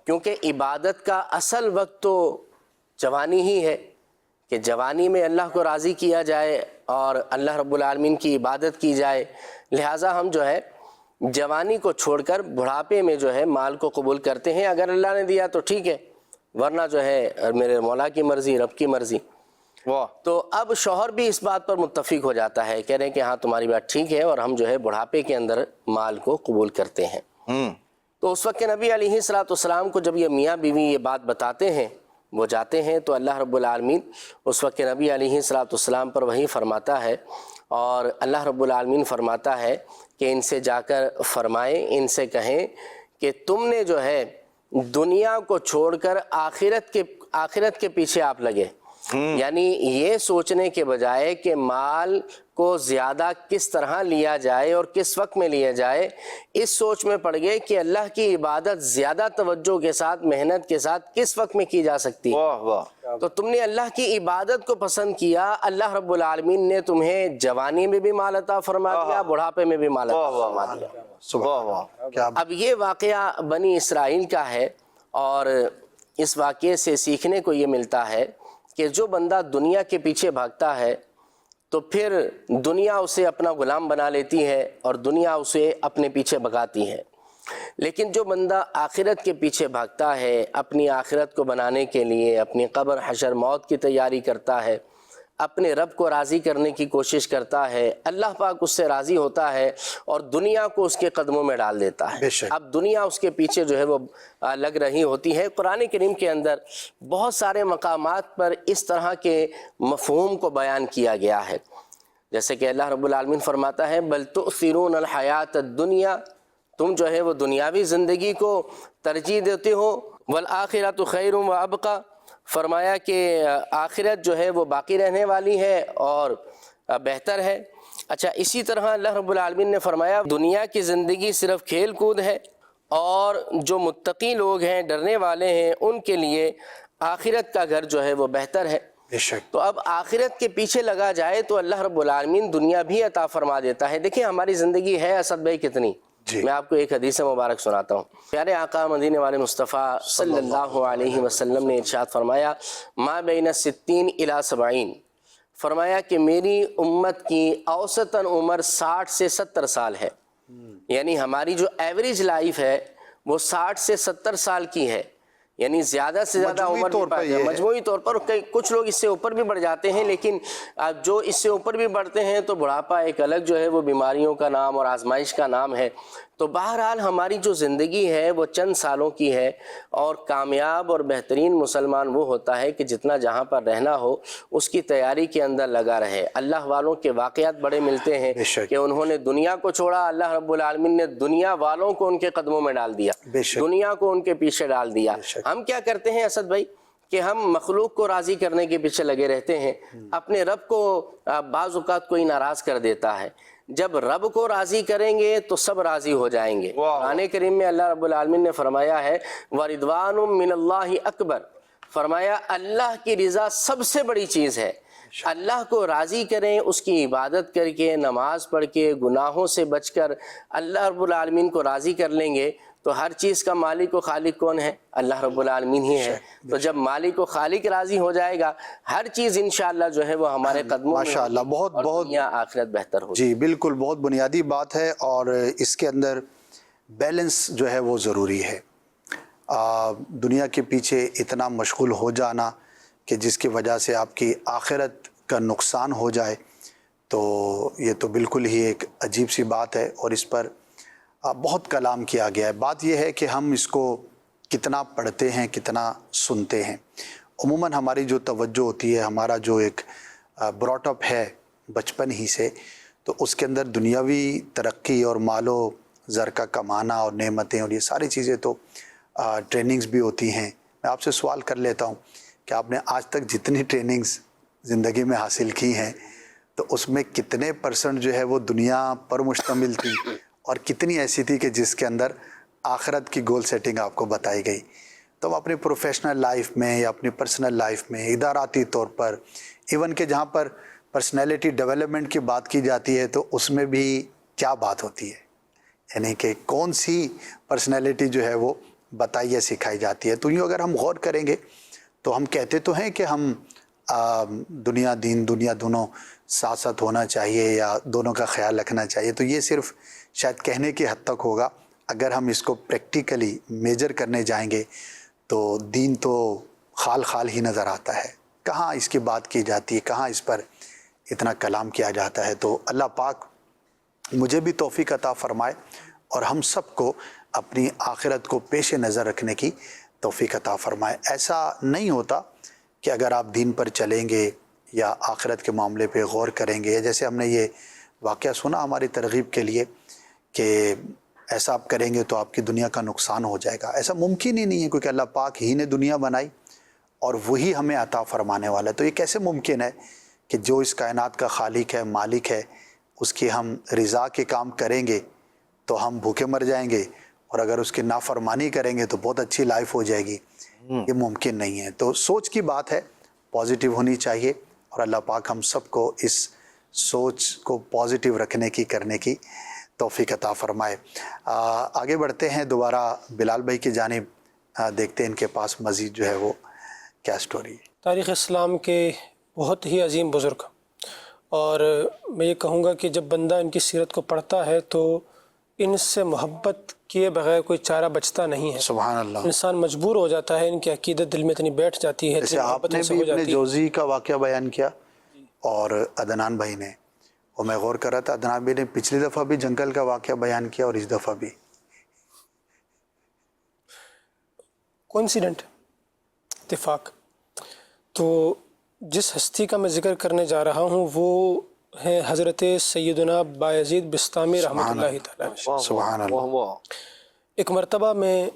کیونکہ عبادت کا اصل وقت تو جوانی ہی ہے کہ جوانی میں اللہ کو راضی کیا جائے اور اللہ رب العالمین کی عبادت کی جائے. لہٰذا ہم جو ہے جوانی کو چھوڑ کر بڑھاپے میں جو ہے مال کو قبول کرتے ہیں. اگر اللہ نے دیا تو ٹھیک ہے، ورنہ جو ہے میرے مولا کی مرضی، رب کی مرضی. تو اب شوہر بھی اس بات پر متفق ہو جاتا ہے، کہہ رہے ہیں کہ ہاں تمہاری بات ٹھیک ہے اور ہم جو ہے بڑھاپے کے اندر مال کو قبول کرتے ہیں. تو اس وقت نبی علیہ الصلوۃ والسلام کو جب یہ میاں بیوی یہ بات بتاتے ہیں، وہ جاتے ہیں تو اللہ رب العالمین اس وقت نبی علیہ الصلوۃ والسلام پر وحی فرماتا ہے اور اللہ رب العالمین فرماتا ہے کہ ان سے جا کر فرمائیں، ان سے کہیں کہ تم نے جو ہے دنیا کو چھوڑ کر آخرت کے پیچھے آپ لگے، یعنی یہ سوچنے کے بجائے کہ مال کو زیادہ کس طرح لیا جائے اور کس وقت میں لیا جائے، اس سوچ میں پڑ گئے کہ اللہ کی عبادت زیادہ توجہ کے ساتھ، محنت کے ساتھ کس وقت میں کی جا سکتی ہے۔ واہ واہ، تو تم نے اللہ کی عبادت کو پسند کیا، اللہ رب العالمین نے تمہیں جوانی میں بھی مال عطا فرما دیا، بڑھاپے میں بھی مال عطا فرما دیا۔ واہ واہ، کیا اب یہ واقعہ بنی اسرائیل کا ہے، اور اس واقعے سے سیکھنے کو یہ ملتا ہے کہ جو بندہ دنیا کے پیچھے بھاگتا ہے تو پھر دنیا اسے اپنا غلام بنا لیتی ہے اور دنیا اسے اپنے پیچھے بھگاتی ہے، لیکن جو بندہ آخرت کے پیچھے بھاگتا ہے، اپنی آخرت کو بنانے کے لیے اپنی قبر حشر موت کی تیاری کرتا ہے، اپنے رب کو راضی کرنے کی کوشش کرتا ہے، اللہ پاک اس سے راضی ہوتا ہے اور دنیا کو اس کے قدموں میں ڈال دیتا ہے۔ اب دنیا اس کے پیچھے جو ہے وہ لگ رہی ہوتی ہے۔ قرآن کریم کے اندر بہت سارے مقامات پر اس طرح کے مفہوم کو بیان کیا گیا ہے، جیسے کہ اللہ رب العالمین فرماتا ہے بل تؤثرون الحیات الدنیا، تم جو ہے وہ دنیاوی زندگی کو ترجیح دیتے ہو، والآخرۃ خیر وابقی، فرمایا کہ آخرت جو ہے وہ باقی رہنے والی ہے اور بہتر ہے۔ اچھا، اسی طرح اللہ رب العالمین نے فرمایا دنیا کی زندگی صرف کھیل کود ہے، اور جو متقی لوگ ہیں، ڈرنے والے ہیں، ان کے لیے آخرت کا گھر جو ہے وہ بہتر ہے۔ تو اب آخرت کے پیچھے لگا جائے تو اللہ رب العالمین دنیا بھی عطا فرما دیتا ہے۔ دیکھیں ہماری زندگی ہے اسد بھائی کتنی، میں آپ کو ایک حدیث مبارک سناتا ہوں۔ پیارے آقا مدینے والے مصطفیٰ صلی اللہ علیہ وسلم نے ارشاد فرمایا ما بین 60 الی 70، فرمایا کہ میری امت کی اوسطاً عمر 60 سے 70 سال ہے، یعنی ہماری جو ایوریج لائف ہے وہ 60 سے 70 سال کی ہے، یعنی زیادہ سے زیادہ عمر مجموعی طور پر کچھ لوگ اس سے اوپر بھی بڑھ جاتے ہیں، لیکن جو اس سے اوپر بھی بڑھتے ہیں تو بڑھاپا ایک الگ جو ہے وہ بیماریوں کا نام اور آزمائش کا نام ہے۔ تو بہرحال ہماری جو زندگی ہے وہ چند سالوں کی ہے، اور کامیاب اور بہترین مسلمان وہ ہوتا ہے کہ جتنا جہاں پر رہنا ہو اس کی تیاری کے اندر لگا رہے۔ اللہ والوں کے واقعات بڑے ملتے ہیں کہ انہوں نے دنیا کو چھوڑا، اللہ رب العالمین نے دنیا والوں کو ان کے قدموں میں ڈال دیا، دنیا کو ان کے پیچھے ڈال دیا۔ ہم کیا کرتے ہیں اسد بھائی کہ ہم مخلوق کو راضی کرنے کے پیچھے لگے رہتے ہیں، اپنے رب کو بعض اوقات کوئی ناراض کر دیتا ہے۔ جب رب کو راضی کریں گے تو سب راضی ہو جائیں گے۔ قرآن کریم میں اللہ رب العالمین نے فرمایا ہے وَرِضْوَانٌ مِّنَ اللَّهِ اکبر، فرمایا اللہ کی رضا سب سے بڑی چیز ہے۔ اللہ کو راضی کریں، اس کی عبادت کر کے، نماز پڑھ کے، گناہوں سے بچ کر اللہ رب العالمین کو راضی کر لیں گے تو ہر چیز کا مالک و خالق کون ہے؟ اللہ رب العالمین ہی ہے۔ تو جب مالک و خالق راضی ہو جائے گا ہر چیز انشاءاللہ جو ہے وہ ہمارے قدموں میں ماشاءاللہ، بہت دنیا آخرت بہتر ہوگی۔ جی بالکل، بہت بنیادی بات ہے، اور اس کے اندر بیلنس جو ہے وہ ضروری ہے۔ دنیا کے پیچھے اتنا مشغول ہو جانا کہ جس کی وجہ سے آپ کی آخرت کا نقصان ہو جائے، تو یہ تو بالکل ہی ایک عجیب سی بات ہے، اور اس پر بہت کلام کیا گیا ہے۔ بات یہ ہے کہ ہم اس کو کتنا پڑھتے ہیں، کتنا سنتے ہیں۔ عموماً ہماری جو توجہ ہوتی ہے، ہمارا جو ایک براٹ اپ ہے بچپن ہی سے، تو اس کے اندر دنیاوی ترقی اور مال و زر کا کمانا اور نعمتیں اور یہ ساری چیزیں تو ٹریننگز بھی ہوتی ہیں۔ میں آپ سے سوال کر لیتا ہوں کہ آپ نے آج تک جتنی ٹریننگز زندگی میں حاصل کی ہیں تو اس میں کتنے % جو ہے وہ دنیا پر مشتمل تھی، اور کتنی ایسی تھی کہ جس کے اندر آخرت کی گول سیٹنگ آپ کو بتائی گئی؟ تو ہم اپنی پروفیشنل لائف میں یا اپنی پرسنل لائف میں، اداراتی طور پر، ایون کہ جہاں پر پرسنالٹی ڈیولپمنٹ کی بات کی جاتی ہے تو اس میں بھی کیا بات ہوتی ہے، یعنی کہ کون سی پرسنالٹی جو ہے وہ بتائیے سکھائی جاتی ہے؟ تو یوں اگر ہم غور کریں گے تو ہم کہتے تو ہیں کہ ہم دنیا دین دنیا دونوں ساتھ ساتھ ہونا چاہیے یا دونوں کا خیال رکھنا چاہیے، تو یہ صرف شاید کہنے کی حد تک ہوگا۔ اگر ہم اس کو پریکٹیکلی میجر کرنے جائیں گے تو دین تو خال خال ہی نظر آتا ہے، کہاں اس کی بات کی جاتی ہے، کہاں اس پر اتنا کلام کیا جاتا ہے۔ تو اللہ پاک مجھے بھی توفیق عطا فرمائے اور ہم سب کو اپنی آخرت کو پیش نظر رکھنے کی توفیق عطا فرمائے۔ ایسا نہیں ہوتا کہ اگر آپ دین پر چلیں گے یا آخرت کے معاملے پہ غور کریں گے، یا جیسے ہم نے یہ واقعہ سنا ہماری ترغیب کے لیے کہ ایسا آپ کریں گے تو آپ کی دنیا کا نقصان ہو جائے گا. ایسا ممکن ہی نہیں ہے کیونکہ اللہ پاک ہی نے دنیا بنائی اور وہی ہمیں عطا فرمانے والا ہے. تو یہ کیسے ممکن ہے کہ جو اس کائنات کا خالق ہے، مالک ہے، اس کی ہم رضا کے کام کریں گے تو ہم بھوکے مر جائیں گے، اور اگر اس کی نافرمانی کریں گے تو بہت اچھی لائف ہو جائے گی؟ یہ ممکن نہیں ہے. تو سوچ کی بات ہے، پازیٹیو ہونی چاہیے، اور اللہ پاک ہم سب کو اس سوچ کو پازیٹیو رکھنے کی، کرنے کی توفیق عطا فرمائے. آگے بڑھتے ہیں دوبارہ بلال بھائی کی جانب، دیکھتے ہیں ان کے پاس مزید جو ہے وہ کیا سٹوری ہے. تاریخ اسلام کے بہت ہی عظیم بزرگ، اور میں یہ کہوں گا کہ جب بندہ ان کی سیرت کو پڑھتا ہے تو ان سے محبت کیے بغیر کوئی چارہ بچتا نہیں ہے. سبحان اللہ. انسان مجبور ہو جاتا ہے، ان کی عقیدت دل میں اتنی بیٹھ جاتی ہے، جیسے آپ نے بھی ابن جوزی کا واقعہ بیان کیا اور عدنان بھائی نے، اور میں غور کر رہا تھا عدنان بھائی نے پچھلی دفعہ بھی جنگل کا واقعہ بیان کیا اور اس دفعہ بھی. کوئنسیڈنٹ، اتفاق. تو جس ہستی کا میں ذکر کرنے جا رہا ہوں وہ ہے حضرت سیدنا بایزید بسطامی رحمۃ اللہ تعالیٰ. سبحان اللہ. ایک مرتبہ میں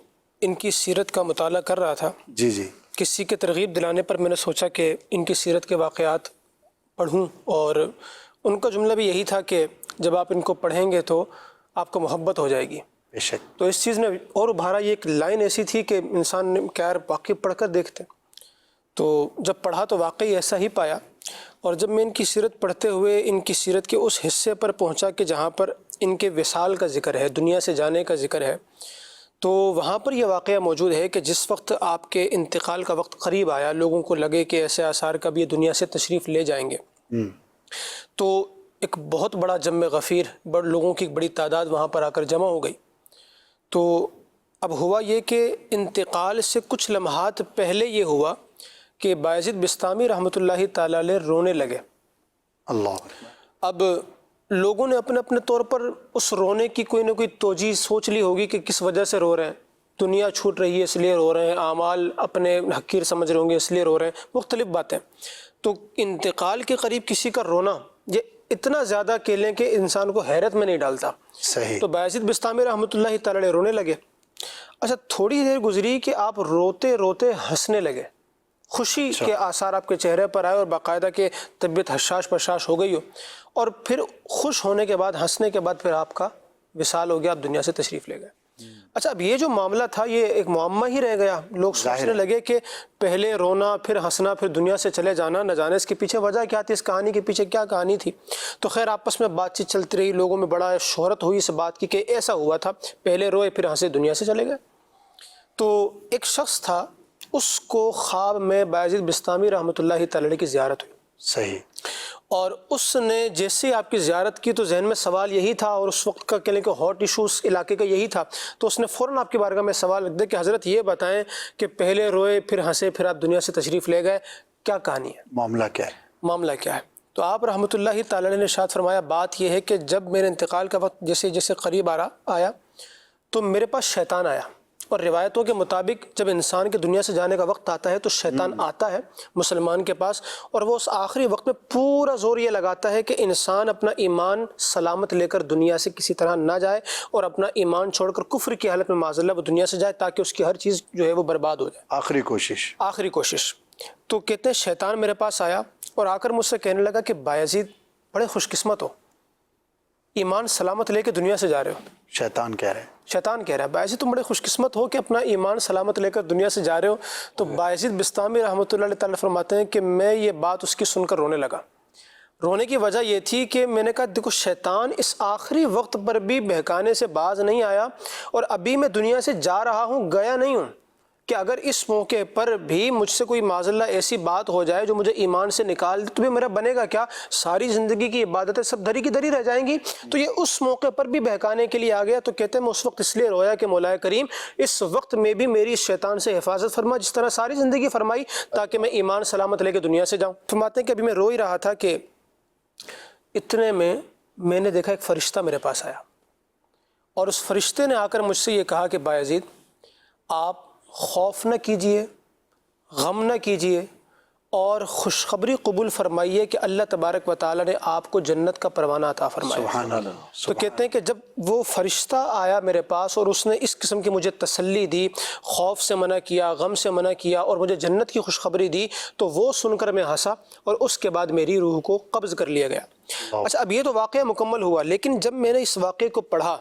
ان کی سیرت کا مطالعہ کر رہا تھا. جی کسی کے ترغیب دلانے پر میں نے سوچا کہ ان کی سیرت کے واقعات پڑھوں، اور ان کا جملہ بھی یہی تھا کہ جب آپ ان کو پڑھیں گے تو آپ کو محبت ہو جائے گی. بے شک. تو اس چیز نے اور ابھارا. یہ ایک لائن ایسی تھی کہ انسان نے کیا واقعی پڑھ کر دیکھتے. تو جب پڑھا تو واقعی ایسا ہی پایا. اور جب میں ان کی سیرت پڑھتے ہوئے ان کی سیرت کے اس حصے پر پہنچا کہ جہاں پر ان کے وصال کا ذکر ہے، دنیا سے جانے کا ذکر ہے، تو وہاں پر یہ واقعہ موجود ہے کہ جس وقت آپ کے انتقال کا وقت قریب آیا، لوگوں کو لگے کہ ایسے آثار کب یہ دنیا سے تشریف لے جائیں گے، تو ایک بہت بڑا جم غفیر، لوگوں کی ایک بڑی تعداد وہاں پر آ کر جمع ہو گئی. تو اب ہوا یہ کہ انتقال سے کچھ لمحات پہلے یہ ہوا کہ بایزید بسطامی رحمۃ اللہ تعالیٰ علیہ رونے لگے. اللہ. اب لوگوں نے اپنے اپنے طور پر اس رونے کی کوئی نہ کوئی توجہ سوچ لی ہوگی کہ کس وجہ سے رو رہے ہیں. دنیا چھوٹ رہی ہے اس لیے رو رہے ہیں، اعمال اپنے حقیر سمجھ رہے ہوں گے اس لیے رو رہے ہیں، مختلف باتیں. تو انتقال کے قریب کسی کا رونا یہ اتنا زیادہ کہہ لیں کہ انسان کو حیرت میں نہیں ڈالتا. صحیح. تو بایزید بسطامی رحمۃ اللہ تعالیٰ علیہ رونے لگے. اچھا تھوڑی دیر گزری کہ آپ روتے روتے ہنسنے لگے، خوشی کے آثار آپ کے چہرے پر آئے اور باقاعدہ کہ طبیعت حشاش پرشاش ہو گئی ہو، اور پھر خوش ہونے کے بعد، ہنسنے کے بعد پھر آپ کا وصال ہو گیا، آپ دنیا سے تشریف لے گئے. اچھا اب یہ جو معاملہ تھا یہ ایک معمہ ہی رہ گیا. لوگ سوچنے لگے کہ پہلے رونا، پھر ہنسنا، پھر دنیا سے چلے جانا، نہ جانے اس کے پیچھے وجہ کیا تھی، اس کہانی کے پیچھے کیا کہانی تھی. تو خیر آپس میں بات چیت چلتی رہی، لوگوں میں بڑا شہرت ہوئی اس بات کی کہ ایسا ہوا تھا، پہلے روئے پھر ہنسے دنیا سے چلے گئے. تو ایک شخص تھا، اس کو خواب میں بایزید بسطامی رحمۃ اللہ تعالی کی زیارت ہوئی. صحیح. اور اس نے جیسے آپ کی زیارت کی تو ذہن میں سوال یہی تھا، اور اس وقت کا کہہ لیں کہ ہاٹ ایشو اس علاقے کا یہی تھا. تو اس نے فوراً آپ کی بارگاہ میں سوال رکھ دیا کہ حضرت یہ بتائیں کہ پہلے روئے پھر ہنسے پھر آپ دنیا سے تشریف لے گئے، کیا کہانی ہے، معاملہ کیا ہے؟ معاملہ کیا ہے؟ تو آپ رحمۃ اللہ تعالی نے ارشاد فرمایا بات یہ ہے کہ جب میرے انتقال کا وقت جیسے جیسے قریب آیا تو میرے پاس شیطان آیا. اور روایتوں کے مطابق جب انسان کے دنیا سے جانے کا وقت آتا ہے تو شیطان آتا ہے مسلمان کے پاس، اور وہ اس آخری وقت میں پورا زور یہ لگاتا ہے کہ انسان اپنا ایمان سلامت لے کر دنیا سے کسی طرح نہ جائے، اور اپنا ایمان چھوڑ کر کفر کی حالت میں معاذ اللہ وہ دنیا سے جائے، تاکہ اس کی ہر چیز جو ہے وہ برباد ہو جائے. آخری کوشش. تو کہتے ہیں شیطان میرے پاس آیا اور آ کر مجھ سے کہنے لگا کہ بایزید بڑے خوش قسمت ہو، ایمان سلامت لے کے دنیا سے جا رہے ہو. شیطان کہہ رہا ہے بایزید تم بڑے خوش قسمت ہو کہ اپنا ایمان سلامت لے کر دنیا سے جا رہے ہو. تو بایزید بسطامی رحمۃ اللہ تعالی فرماتے ہیں کہ میں یہ بات اس کی سن کر رونے لگا. رونے کی وجہ یہ تھی کہ میں نے کہا دیکھو شیطان اس آخری وقت پر بھی بہکانے سے باز نہیں آیا، اور ابھی میں دنیا سے جا رہا ہوں، گیا نہیں ہوں، کہ اگر اس موقع پر بھی مجھ سے کوئی معاذ اللہ ایسی بات ہو جائے جو مجھے ایمان سے نکال دے تو بھی میرا بنے گا کیا؟ ساری زندگی کی عبادتیں سب دھری کی دھری رہ جائیں گی. تو یہ اس موقع پر بھی بہکانے کے لیے آ گیا. تو کہتے ہیں میں اس وقت اس لیے رویا کہ مولا کریم اس وقت میں بھی میری اس شیطان سے حفاظت فرما جس طرح ساری زندگی فرمائی، تاکہ میں ایمان سلامت لے کے دنیا سے جاؤں. فرماتے ہیں کہ ابھی میں رو ہی رہا تھا کہ اتنے میں نے دیکھا ایک فرشتہ میرے پاس آیا، اور اس فرشتے نے آ کر مجھ سے یہ کہا کہ بایزید آپ خوف نہ کیجئے، غم نہ کیجئے، اور خوشخبری قبول فرمائیے کہ اللہ تبارک و تعالیٰ نے آپ کو جنت کا پروانہ عطا فرمایا۔ سبحان اللہ۔ تو کہتے ہیں کہ جب وہ فرشتہ آیا میرے پاس اور اس نے اس قسم کی مجھے تسلی دی، خوف سے منع کیا، غم سے منع کیا اور مجھے جنت کی خوشخبری دی، تو وہ سن کر میں ہنسا اور اس کے بعد میری روح کو قبض کر لیا گیا۔ اچھا، اب یہ تو واقعہ مکمل ہوا، لیکن جب میں نے اس واقعے کو پڑھا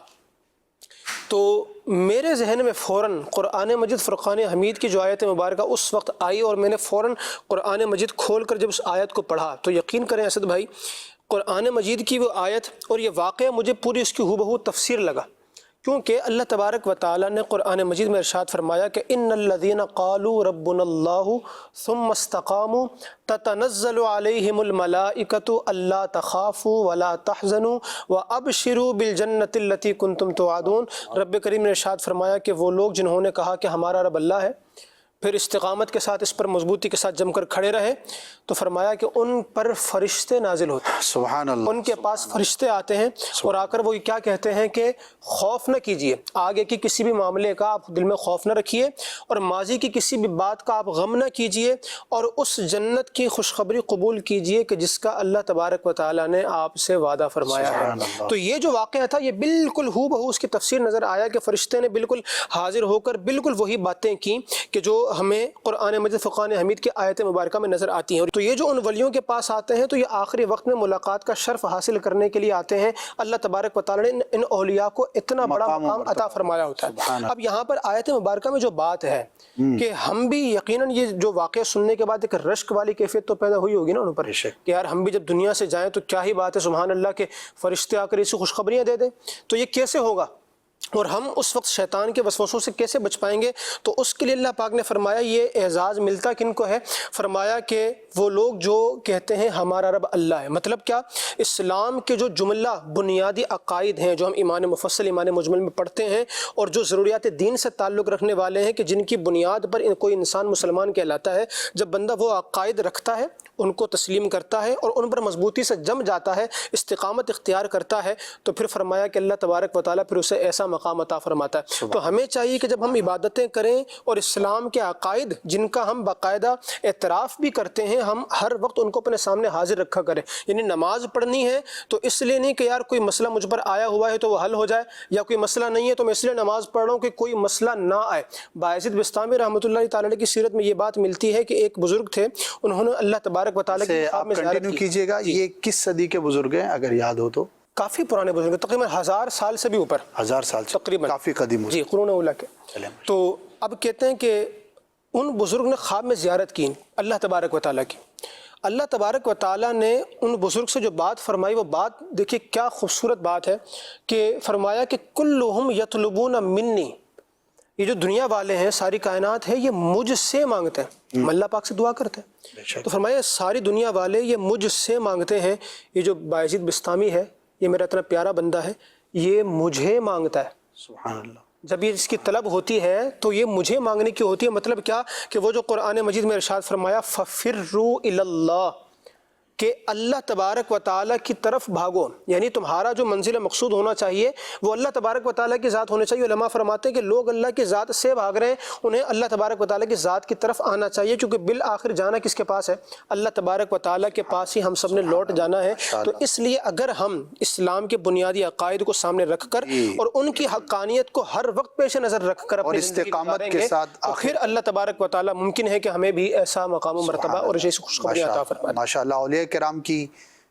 تو میرے ذہن میں فوراً قرآن مجید فرقان حمید کی جو آیت مبارکہ اس وقت آئی، اور میں نے فوراً قرآن مجید کھول کر جب اس آیت کو پڑھا تو یقین کریں اسد بھائی، قرآن مجید کی وہ آیت اور یہ واقعہ مجھے پوری اس کی ہو تفسیر لگا، کیونکہ اللہ تبارک و تعالیٰ نے قرآن مجید میں ارشاد فرمایا کہ ان الذین قالوا ربنا اللہ ثم استقاموا تتنزل علیہم الملائکۃ الا تخافوا ولا تحزنوا وابشروا بالجنۃ التی کنتم توعدون۔ رب کریم نے ارشاد فرمایا کہ وہ لوگ جنہوں نے کہا کہ ہمارا رب اللہ ہے، پھر استقامت کے ساتھ اس پر مضبوطی کے ساتھ جم کر کھڑے رہے، تو فرمایا کہ ان پر فرشتے نازل ہوتے ہیں، سبحان اللہ، ان کے پاس فرشتے آتے ہیں اور آ کر وہ کیا کہتے ہیں کہ خوف نہ کیجئے، آگے کی کسی بھی معاملے کا آپ دل میں خوف نہ رکھیے اور ماضی کی کسی بھی بات کا آپ غم نہ کیجئے، اور اس جنت کی خوشخبری قبول کیجئے کہ جس کا اللہ تبارک و تعالیٰ نے آپ سے وعدہ فرمایا ہے۔ تو یہ جو واقعہ تھا یہ بالکل ہو بہو اس کی تفسیر نظر آیا کہ فرشتے نے بالکل حاضر ہو کر بالکل وہی باتیں کی کہ جو ہمیں قرآن مجید فرقان حمید کی آیت مبارکہ میں نظر آتی ہیں۔ تو یہ جو ان ولیوں کے پاس آتے ہیں تو یہ آخری وقت میں ملاقات کا شرف حاصل کرنے کے لیے آتے ہیں، اللہ تبارک و تعالیٰ نے ان اولیاء کو اتنا بڑا مقام عطا فرمایا ہوتا ہے۔ اب یہاں پر آیت مبارکہ میں جو بات ہے کہ ہم بھی یقیناً یہ جو واقعہ سننے کے بعد ایک رشک والی کیفیت تو پیدا ہوئی ہوگی نا ان پر کہ یار ہم بھی جب دنیا سے جائیں تو کیا ہی بات ہے، سبحان اللہ کے فرشتے آ کر اسے خوشخبریاں دے دیں، تو یہ کیسے ہوگا اور ہم اس وقت شیطان کے وسوسوں سے کیسے بچ پائیں گے؟ تو اس کے لیے اللہ پاک نے فرمایا یہ اعزاز ملتا کن کو ہے؟ فرمایا کہ وہ لوگ جو کہتے ہیں ہمارا رب اللہ ہے۔ مطلب کیا؟ اسلام کے جو جملہ بنیادی عقائد ہیں جو ہم ایمان مفصل ایمان مجمل میں پڑھتے ہیں اور جو ضروریات دین سے تعلق رکھنے والے ہیں کہ جن کی بنیاد پر کوئی انسان مسلمان کہلاتا ہے، جب بندہ وہ عقائد رکھتا ہے، ان کو تسلیم کرتا ہے اور ان پر مضبوطی سے جم جاتا ہے، استقامت اختیار کرتا ہے، تو پھر فرمایا کہ اللہ تبارک و تعالیٰ پھر اسے ایسا مقام عطا فرماتا ہے۔ تو ہمیں چاہیے کہ جب ہم عبادتیں کریں اور اسلام کے عقائد جن کا ہم باقاعدہ اعتراف بھی کرتے ہیں، ہم ہر وقت ان کو اپنے سامنے حاضر رکھا کریں۔ یعنی نماز پڑھنی ہے تو اس لیے نہیں کہ یار کوئی مسئلہ مجھ پر آیا ہوا ہے تو وہ حل ہو جائے، یا کوئی مسئلہ نہیں ہے تو میں اس لیے نماز پڑھ رہا ہوں کہ کوئی مسئلہ نہ آئے۔ بایزید بستامی رحمۃ اللہ تعالیٰ کی سیرت میں یہ بات ملتی ہے کہ ایک بزرگ تھے، انہوں نے اللہ تبارک و تعالیٰ کی آپ کنٹینیو کیجئے گا، یہ کس صدی کے بزرگ ہیں اگر یاد ہو تو؟ کافی پرانے بزرگ، تقریباً 1000 سال سے بھی اوپر، 1000 سال تقریباً، کافی قدیم، جی قرون اولیٰ کے۔ تو اب کہتے ہیں کہ ان بزرگ نے خواب میں زیارت کی اللہ تبارک و تعالیٰ کی۔ اللہ تبارک و تعالیٰ نے ان بزرگ سے جو بات فرمائی، وہ بات دیکھیے کیا خوبصورت بات ہے کہ فرمایا کہ کلہم یطلبون منی، یہ جو دنیا والے ہیں، ساری کائنات ہے، یہ مجھ سے مانگتے ہیں، اللہ پاک سے دعا کرتے ہیں۔ تو فرمایا ساری دنیا والے یہ مجھ سے مانگتے ہیں، یہ جو بایزید بستامی ہے یہ میرا اتنا پیارا بندہ ہے، یہ مجھے مانگتا ہے۔ سبحان اللہ۔ جب یہ اس کی طلب ہوتی ہے تو یہ مجھے مانگنے کی ہوتی ہے، مطلب کیا کہ وہ جو قرآن مجید میں ارشاد فرمایا فَفِرُّوا إِلَى اللَّهِ، کہ اللہ تبارک و تعالیٰ کی طرف بھاگو، یعنی تمہارا جو منزل مقصود ہونا چاہیے وہ اللہ تبارک و تعالیٰ کی ذات ہونی چاہیے۔ علماء فرماتے ہیں کہ لوگ اللہ کی ذات سے بھاگ رہے ہیں، انہیں اللہ تبارک و تعالیٰ کی ذات کی طرف آنا چاہیے، کیونکہ بالآخر جانا کس کے پاس ہے؟ اللہ تبارک و تعالیٰ کے پاس ہی ہم سب نے لوٹ جانا ہے۔ تو اس لیے اگر ہم اسلام کے بنیادی عقائد کو سامنے رکھ کر اور ان کی حقانیت کو ہر وقت پیش نظر رکھ کر اپنی زندگی گزاریں گے تو پھر اللہ تبارک و تعالیٰ ممکن ہے کہ ہمیں بھی ایسا مقام و مرتبہ اور ایسی خوشخبری عطا فرمائے۔ ماشاء اللہ، اولیاء کرام کی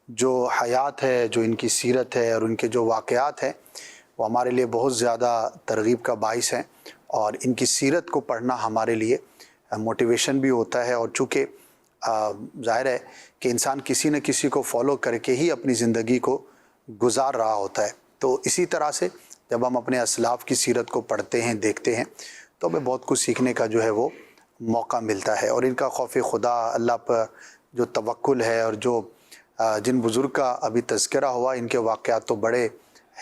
جو حیات ہے، جو ان کی سیرت ہے اور ان کے جو واقعات ہیں وہ ہمارے لیے بہت زیادہ ترغیب کا باعث ہیں، اور ان کی سیرت کو پڑھنا ہمارے لیے موٹیویشن بھی ہوتا ہے، اور چونکہ ظاہر ہے کہ انسان کسی نہ کسی کو فالو کر کے ہی اپنی زندگی کو گزار رہا ہوتا ہے، تو اسی طرح سے جب ہم اپنے اسلاف کی سیرت کو پڑھتے ہیں، دیکھتے ہیں، تو ہمیں بہت کچھ سیکھنے کا جو ہے وہ موقع ملتا ہے، اور ان کا خوف خدا، اللہ پر جو توکل ہے، اور جو جن بزرگ کا ابھی تذکرہ ہوا، ان کے واقعات تو بڑے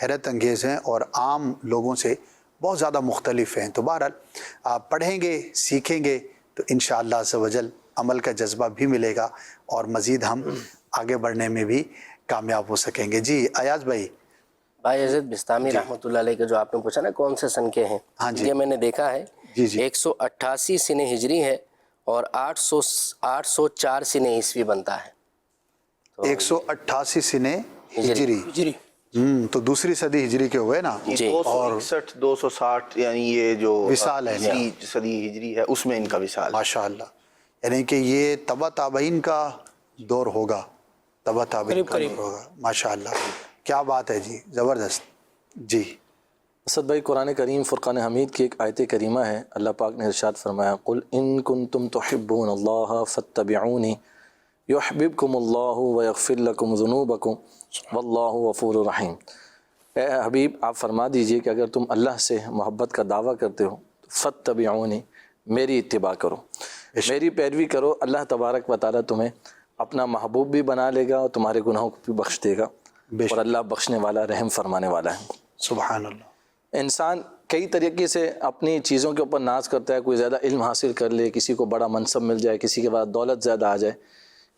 حیرت انگیز ہیں اور عام لوگوں سے بہت زیادہ مختلف ہیں۔ تو بہرحال آپ پڑھیں گے، سیکھیں گے تو انشاءاللہ عز و جل عمل کا جذبہ بھی ملے گا اور مزید ہم آگے بڑھنے میں بھی کامیاب ہو سکیں گے۔ جی ایاز بھائی، بایزید بستامی رحمۃ اللہ علیہ کے جو آپ نے پوچھا نا کون سے سن کے ہیں، یہ میں نے دیکھا ہے 188 سن ہجری ہے اور 804 سنہ عیسوی بنتا ہے. 188 سنہ ہجری. جی تو دوسری صدی ہجری کے ہوئے نا. جی. 261 260 یعنی یہ جو وصال ہے صدی ہجری ہے اس میں ان کا وصال. ماشاء اللہ. یعنی کہ یہ تبع تابعین کا دور ہوگا. تبع تابعین کا دور ہوگا. ماشاء اللہ کیا بات ہے جی, زبردست. جی اسد بھائی, قرآن کریم فرقان حمید کی ایک آیت کریمہ ہے. اللہ پاک نے ارشاد فرمایا, قل ان کنتم تحبون اللہ فاتبعونی یحببکم اللہ ویغفر لکم ذنوبکم واللہ غفور رحیم. اے حبیب آپ فرما دیجئے کہ اگر تم اللہ سے محبت کا دعویٰ کرتے ہو تو فاتبعونی, میری اتباع کرو, میری پیروی کرو. اللہ تبارک و تعالیٰ تمہیں اپنا محبوب بھی بنا لے گا اور تمہارے گناہوں کو بھی بخش دے گا, اور اللہ بخشنے والا رحم فرمانے والا ہے. سبحان اللہ. انسان کئی طریقے سے اپنی چیزوں کے اوپر ناز کرتا ہے. کوئی زیادہ علم حاصل کر لے, کسی کو بڑا منصب مل جائے, کسی کے بعد دولت زیادہ آ جائے,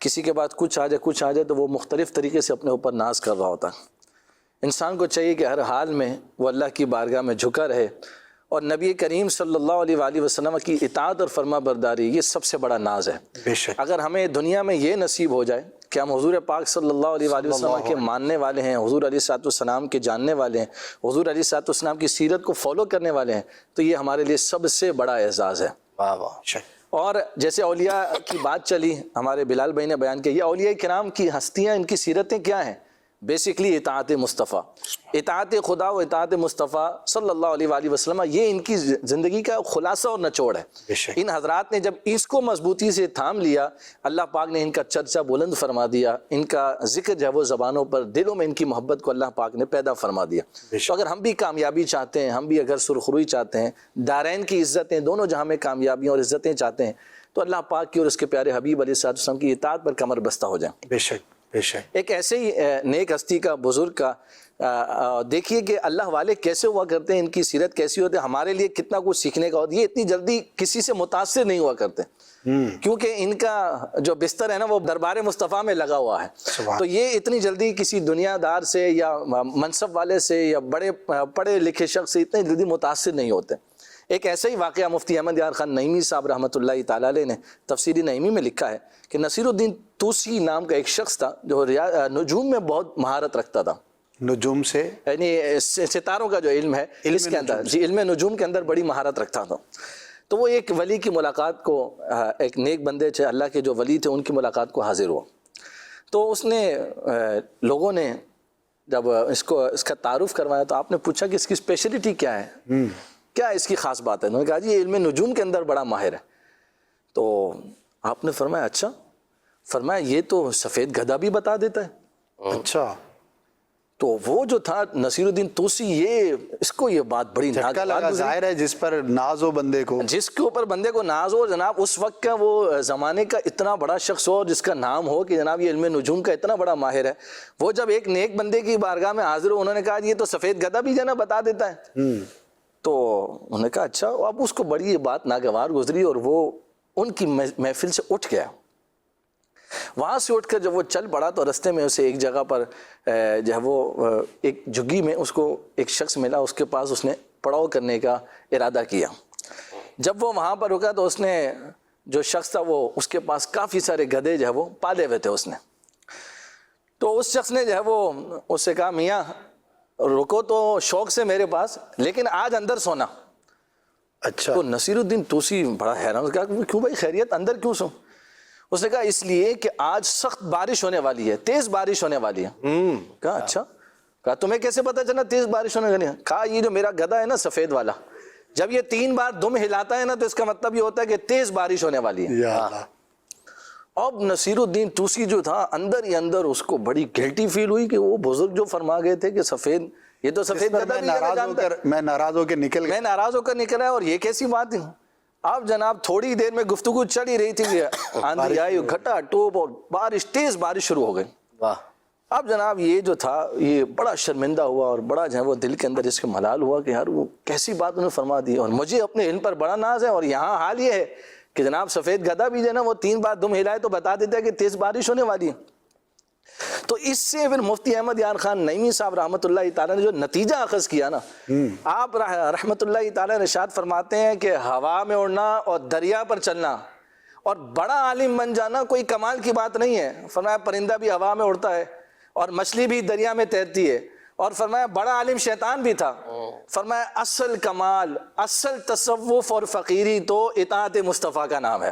کسی کے بعد کچھ آ جائے, تو وہ مختلف طریقے سے اپنے اوپر ناز کر رہا ہوتا ہے. انسان کو چاہیے کہ ہر حال میں وہ اللہ کی بارگاہ میں جھکا رہے, اور نبی کریم صلی اللہ علیہ وآلہ وسلم کی اطاعت اور فرما برداری یہ سب سے بڑا ناز ہے. بے شک. اگر ہمیں دنیا میں یہ نصیب ہو جائے کہ ہم حضور پاک صلی اللہ علیہ وآلہ وسلم کے ماننے والے ہیں, حضور علیہ الصلوۃ والسلام کے جاننے والے ہیں, حضور علیہ الصلوۃ والسلام کی سیرت کو فالو کرنے والے ہیں, تو یہ ہمارے لیے سب سے بڑا اعزاز ہے. واہ واہ. اور جیسے اولیاء کی بات چلی, ہمارے بلال بھائی نے بیان کیا, یہ اولیاء کرام کی ہستیاں, ان کی سیرتیں کیا ہیں؟ بیسکلی اطاعت مصطفیٰ, اطاعت خدا و اطاعت مصطفیٰ صلی اللہ علیہ وآلہ وسلم, یہ ان کی زندگی کا خلاصہ اور نچوڑ ہے. ان حضرات نے جب اس کو مضبوطی سے تھام لیا, اللہ پاک نے ان کا چرچا بلند فرما دیا, ان کا ذکر جو ہے وہ زبانوں پر, دلوں میں ان کی محبت کو اللہ پاک نے پیدا فرما دیا. تو اگر ہم بھی کامیابی چاہتے ہیں, ہم بھی اگر سرخروئی چاہتے ہیں, دارین کی عزتیں, دونوں جہاں میں کامیابیاں اور عزتیں چاہتے ہیں, تو اللہ پاک کی اور اس کے پیارے حبیب علیہ الصلوۃ والسلام کی اطاعت پر کمر بستہ ہو جائیں. بے شک بے شک. ایک ایسے ہی نیک ہستی کا, بزرگ کا دیکھیے کہ اللہ والے کیسے ہوا کرتے ہیں, ان کی سیرت کیسی ہوتی ہے, ہمارے لیے کتنا کچھ سیکھنے کا ہوتا ہے. یہ اتنی جلدی کسی سے متاثر نہیں ہوا کرتے, کیونکہ ان کا جو بستر ہے نا وہ دربار مصطفیٰ میں لگا ہوا ہے. تو یہ اتنی جلدی کسی دنیا دار سے یا منصب والے سے یا بڑے پڑھے لکھے شخص سے اتنے جلدی متاثر نہیں ہوتے. ایک ایسا ہی واقعہ مفتی احمد یار خان نعیمی صاحب رحمۃ اللہ تعالیٰ علیہ نے تفسیر نعیمی میں لکھا ہے کہ نصیر الدین توسی نام کا ایک شخص تھا جو نجوم میں بہت مہارت رکھتا تھا. نجوم سے یعنی ستاروں کا جو علم ہے اس کے اندر, جی علم نجوم کے اندر بڑی مہارت رکھتا تھا. تو وہ ایک ولی کی ملاقات کو, ایک نیک بندے تھے اللہ کے جو ولی تھے, ان کی ملاقات کو حاضر ہوا. تو اس نے لوگوں نے جب اس کا تعارف کروایا تو آپ نے پوچھا کہ اس کی اسپیشلٹی کیا ہے, کیا اس کی خاص بات ہے؟ انہوں نے کہا جی یہ علم نجوم کے اندر بڑا ماہر ہے. تو آپ نے فرمایا اچھا, فرمایا یہ تو سفید گدھا بھی بتا دیتا ہے. اچھا. تو وہ جو تھا نصیر الدین توسی, یہ اس کو یہ بات بڑی جھٹکا لگا. ظاہر ہے جس پر ناز ہو بندے کو, جس کے اوپر بندے کو ناز ہو, جناب اس وقت کا وہ زمانے کا اتنا بڑا شخص ہو جس کا نام ہو کہ جناب یہ علم نجوم کا اتنا بڑا ماہر ہے, وہ جب ایک نیک بندے کی بارگاہ میں حاضر ہو, انہوں نے کہا یہ تو سفید گدھا بھی جو ہے نا بتا دیتا ہے. تو انہوں نے کہا اچھا. اب اس کو بڑی یہ بات ناگوار گزری اور وہ ان کی محفل سے اٹھ گیا. وہاں سے اٹھ کر جب وہ چل پڑا تو رستے میں اسے ایک جگہ پر جو ہے وہ ایک جھگی میں اس کو ایک شخص ملا, اس کے پاس اس نے پڑاؤ کرنے کا ارادہ کیا. جب وہ وہاں پر رکا تو اس نے, جو شخص تھا وہ, اس کے پاس کافی سارے گدھے جو ہے وہ پالے ہوئے تھے اس نے. تو اس شخص نے جو ہے وہ اس سے کہا میاں رکو تو شوق سے میرے پاس, لیکن آج اندر سونا. اچھا. تو نصیر الدین توسی بڑا حیران, اس نے کہا کیوں بھائی خیریت, اندر کیوں سو؟ اس نے کہا اس لیے کہ آج سخت بارش ہونے والی ہے, تیز بارش ہونے والی ہے. کہا اچھا. کہا تمہیں کیسے پتا چلا تیز بارش ہونے والی ہے؟ کہا یہ جو میرا گدھا ہے نا سفید والا, جب یہ 3 بار دم ہلاتا ہے نا تو اس کا مطلب یہ ہوتا ہے کہ تیز بارش ہونے والی ہے. یا اللہ. اب نصیر الدین توسی جو تھا اندر ہی اندر اس کو بڑی گلٹی فیل ہوئی کہ وہ بزرگ جو فرما گئے تھے کہ سفید, یہ تو سفید گدھا بھی میں ناراض ہو کر نکل گیا, اور یہ کیسی بات ہے. اب جناب تھوڑی دیر میں گفتگو چڑھ ہی رہی تھی, آندھی آئی, گھٹا ٹوپ اور بارش, تیز بارش شروع ہو گئی. اب جناب یہ جو تھا یہ بڑا شرمندہ ہوا اور بڑا جو ہے وہ دل کے اندر اس کے ملال ہوا کہ یار وہ کیسی بات انہوں نے فرما دی, اور مجھے اپنے علم پر بڑا ناز ہے, اور یہاں حال یہ ہے کہ جناب سفید گدھا بھی جو ہے نا وہ 3 بار دم ہلائے تو بتا دیتا ہے کہ تیز بارش ہونے والی ہے. تو اس سے پھر مفتی احمد یار خان نعیمی صاحب رحمۃ اللہ تعالیٰ نے جو نتیجہ اخذ کیا نا, آپ رحمۃ اللہ تعالیٰ ارشاد فرماتے ہیں کہ ہوا میں اڑنا اور دریا پر چلنا اور بڑا عالم بن جانا کوئی کمال کی بات نہیں ہے. فرمایا پرندہ بھی ہوا میں اڑتا ہے اور مچھلی بھی دریا میں تیرتی ہے. اور فرمایا بڑا عالم شیطان بھی تھا. فرمایا اصل کمال، اصل تصوف اور فقیری تو اطاعت مصطفیٰ کا نام ہے.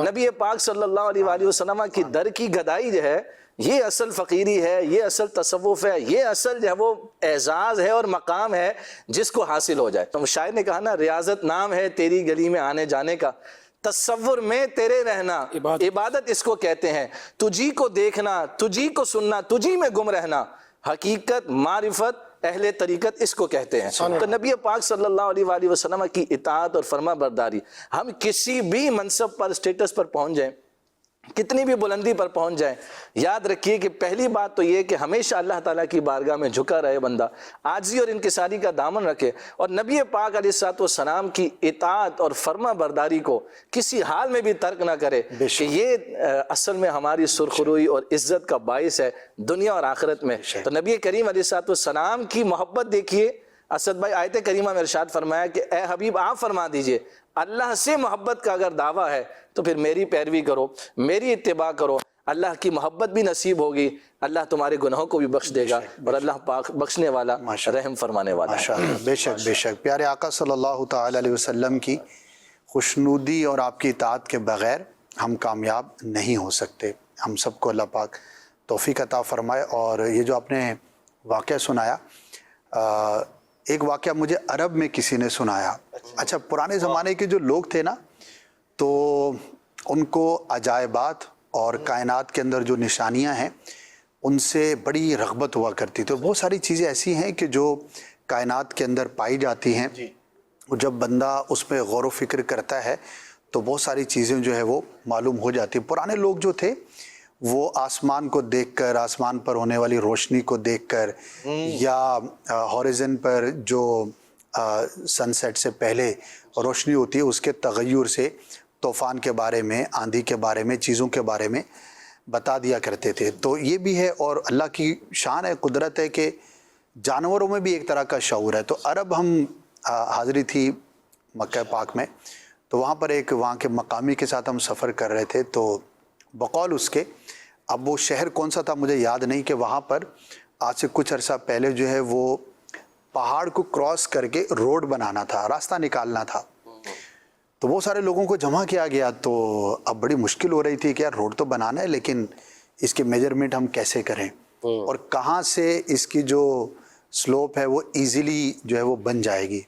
نبی پاک صلی اللہ علیہ وآلہ وسلم کی در کی گدائی جو ہے یہ اصل فقیری ہے، یہ اصل تصوف ہے، یہ اصل جو ہے وہ اعزاز ہے اور مقام ہے جس کو حاصل ہو جائے. تو شاعر نے کہا نا، ریاضت نام ہے تیری گلی میں آنے جانے کا، تصور میں تیرے رہنا عبادت اس کو کہتے ہیں. تجھی کو دیکھنا، تجھی کو سننا، تجھی میں گم رہنا، حقیقت معرفت اہل طریقت اس کو کہتے ہیں. تو نبی پاک صلی اللہ علیہ وآلہ وسلم کی اطاعت اور فرما برداری، ہم کسی بھی منصب پر، اسٹیٹس پر پہنچ جائیں، کتنی بھی بلندی پر پہنچ جائیں، یاد رکھیے کہ پہلی بات تو یہ کہ ہمیشہ اللہ تعالیٰ کی بارگاہ میں جھکا رہے بندہ، عاجزی اور انکساری کا دامن رکھے، اور نبی پاک علیہ الصلوۃ والسلام کی اطاعت اور فرما برداری کو کسی حال میں بھی ترک نہ کرے، کہ یہ اصل میں ہماری سرخروئی اور عزت کا باعث ہے دنیا اور آخرت میں. تو نبی کریم علیہ الصلوۃ والسلام کی محبت دیکھیے. اسد بھائی آیت کریمہ میں ارشاد فرمایا کہ اے حبیب آپ فرما دیجئے اللہ سے محبت کا اگر دعویٰ ہے تو پھر میری پیروی کرو، میری اتباع کرو، اللہ کی محبت بھی نصیب ہوگی، اللہ تمہارے گناہوں کو بھی بخش دے گا، اور اللہ پاک بخشنے والا، رحم فرمانے والا ہے. بے شک بے شک. پیارے آقا صلی اللہ تعالی علیہ وسلم کی خوشنودی اور آپ کی اطاعت کے بغیر ہم کامیاب نہیں ہو سکتے. ہم سب کو اللہ پاک توفیق عطا فرمائے. اور یہ جو آپ نے واقعہ سنایا، ایک واقعہ مجھے عرب میں کسی نے سنایا. اچھا، پرانے زمانے کے جو لوگ تھے نا، تو ان کو عجائبات اور کائنات کے اندر جو نشانیاں ہیں ان سے بڑی رغبت ہوا کرتی تھی. بہت ساری چیزیں ایسی ہیں کہ جو کائنات کے اندر پائی جاتی ہیں، اور جب بندہ اس پہ غور و فکر کرتا ہے تو بہت ساری چیزیں جو ہے وہ معلوم ہو جاتی ہیں. پرانے لوگ جو تھے وہ آسمان کو دیکھ کر، آسمان پر ہونے والی روشنی کو دیکھ کر، یا ہاریزن پر جو سن سیٹ سے پہلے روشنی ہوتی ہے اس کے تغیر سے طوفان کے بارے میں، آندھی کے بارے میں، چیزوں کے بارے میں بتا دیا کرتے تھے. تو یہ بھی ہے، اور اللہ کی شان ہے، قدرت ہے کہ جانوروں میں بھی ایک طرح کا شعور ہے. تو عرب ہم حاضری تھی مکہ پاک میں، تو وہاں پر ایک وہاں کے مقامی کے ساتھ ہم سفر کر رہے تھے. تو بقول اس کے، اب وہ شہر کون سا تھا مجھے یاد نہیں، کہ وہاں پر آج سے کچھ عرصہ پہلے جو ہے وہ پہاڑ کو کراس کر کے روڈ بنانا تھا، راستہ نکالنا تھا. تو وہ سارے لوگوں کو جمع کیا گیا. تو اب بڑی مشکل ہو رہی تھی کہ یار روڈ تو بنانا ہے، لیکن اس کے میجرمنٹ ہم کیسے کریں، اور کہاں سے اس کی جو سلوپ ہے وہ ایزیلی جو ہے وہ بن جائے گی.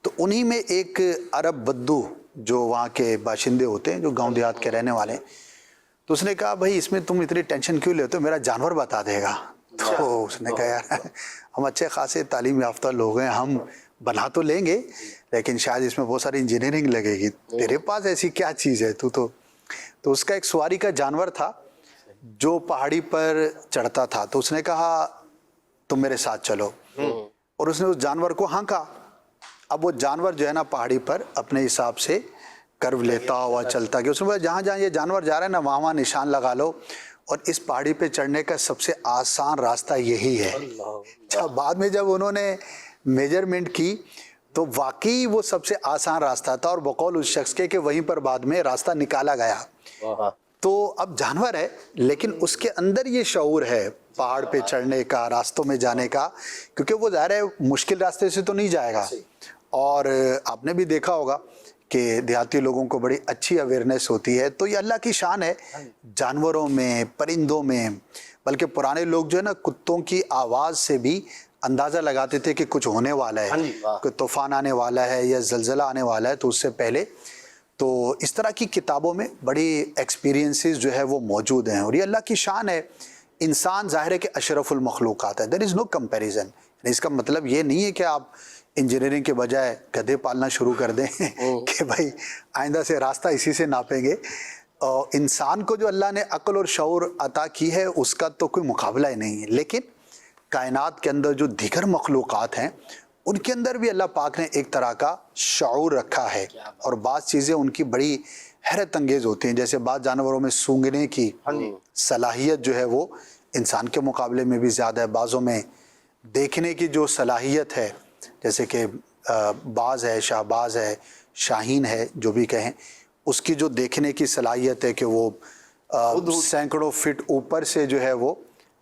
تو انہی میں ایک عرب بدو جو وہاں کے باشندے ہوتے ہیں، جو گاؤں دیہات کے رہنے والے ہیں، تو اس نے کہا بھائی اس میں تم اتنی ٹینشن کیوں لیتے ہو، میرا جانور بتا دے گا. تو اس نے کہا یار ہم اچھے خاصے تعلیم یافتہ لوگ ہیں، ہم بنا تو لیں گے لیکن شاید اس میں بہت ساری انجینئرنگ لگے گی، تیرے پاس ایسی کیا چیز ہے تو اس کا ایک سواری کا جانور تھا جو پہاڑی پر چڑھتا تھا. تو اس نے کہا تم میرے ساتھ چلو، اور اس نے اس جانور کو ہانکا. اب وہ جانور جو ہے نا پہاڑی پر اپنے حساب سے کرو لیتا ہوا چلتا گیا. اس نے جہاں جہاں یہ جانور جا رہا ہے نا وہاں وہاں نشان لگا لو، اور اس پہاڑی پہ چڑھنے کا سب سے آسان راستہ یہی ہے. بعد میں جب انہوں نے میجرمنٹ کی تو واقعی وہ سب سے آسان راستہ تھا، اور بقول اس شخص کے کہ وہیں پر بعد میں راستہ نکالا گیا. تو اب جانور ہے لیکن اس کے اندر یہ شعور ہے پہاڑ پہ چڑھنے کا، راستوں میں جانے کا، کیونکہ وہ ظاہر ہے مشکل راستے سے تو نہیں جائے گا. اور آپ نے بھی دیکھا ہوگا کہ دیہاتی لوگوں کو بڑی اچھی اویئرنیس ہوتی ہے. تو یہ اللہ کی شان ہے جانوروں میں، پرندوں میں. بلکہ پرانے لوگ جو ہے نا کتوں کی آواز سے بھی اندازہ لگاتے تھے کہ کچھ ہونے والا ہے، کہ طوفان آنے والا ہے یا زلزلہ آنے والا ہے. تو اس سے پہلے تو اس طرح کی کتابوں میں بڑی ایکسپیرینسز جو ہے وہ موجود ہیں. اور یہ اللہ کی شان ہے. انسان ظاہر ہے کہ اشرف المخلوقات ہے، دیر از نو کمپیریزن. اس کا مطلب یہ نہیں ہے کہ آپ انجینئرنگ کے بجائے گدھے پالنا شروع کر دیں کہ بھائی آئندہ سے راستہ اسی سے ناپیں گے. انسان کو جو اللہ نے عقل اور شعور عطا کی ہے اس کا تو کوئی مقابلہ ہی نہیں ہے. لیکن کائنات کے اندر جو دیگر مخلوقات ہیں ان کے اندر بھی اللہ پاک نے ایک طرح کا شعور رکھا ہے، اور بعض چیزیں ان کی بڑی حیرت انگیز ہوتی ہیں. جیسے بعض جانوروں میں سونگنے کی صلاحیت جو ہے وہ انسان کے مقابلے میں بھی زیادہ ہے. بعضوں میں دیکھنے کی جو صلاحیت ہے، جیسے کہ باز ہے، شہباز ہے، شاہین ہے، جو بھی کہیں، اس کی جو دیکھنے کی صلاحیت ہے کہ وہ سینکڑوں فٹ اوپر سے جو ہے وہ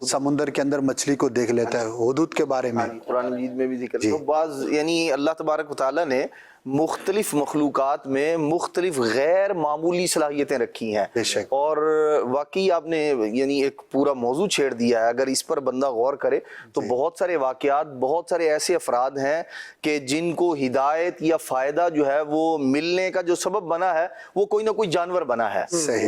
سمندر کے اندر مچھلی کو دیکھ لیتا ہے، حدود کے بارے میں قرآن مجید میں بھی ذکر تو بعض یعنی اللہ تبارک و تعالیٰ نے مختلف مخلوقات میں مختلف غیر معمولی صلاحیتیں رکھی ہیں، بے شک، اور واقعی آپ نے یعنی ایک پورا موضوع چھیڑ دیا ہے۔ اگر اس پر بندہ غور کرے تو بہت سارے واقعات، بہت سارے ایسے افراد ہیں کہ جن کو ہدایت یا فائدہ جو ہے وہ ملنے کا جو سبب بنا ہے وہ کوئی نہ کوئی جانور بنا ہے۔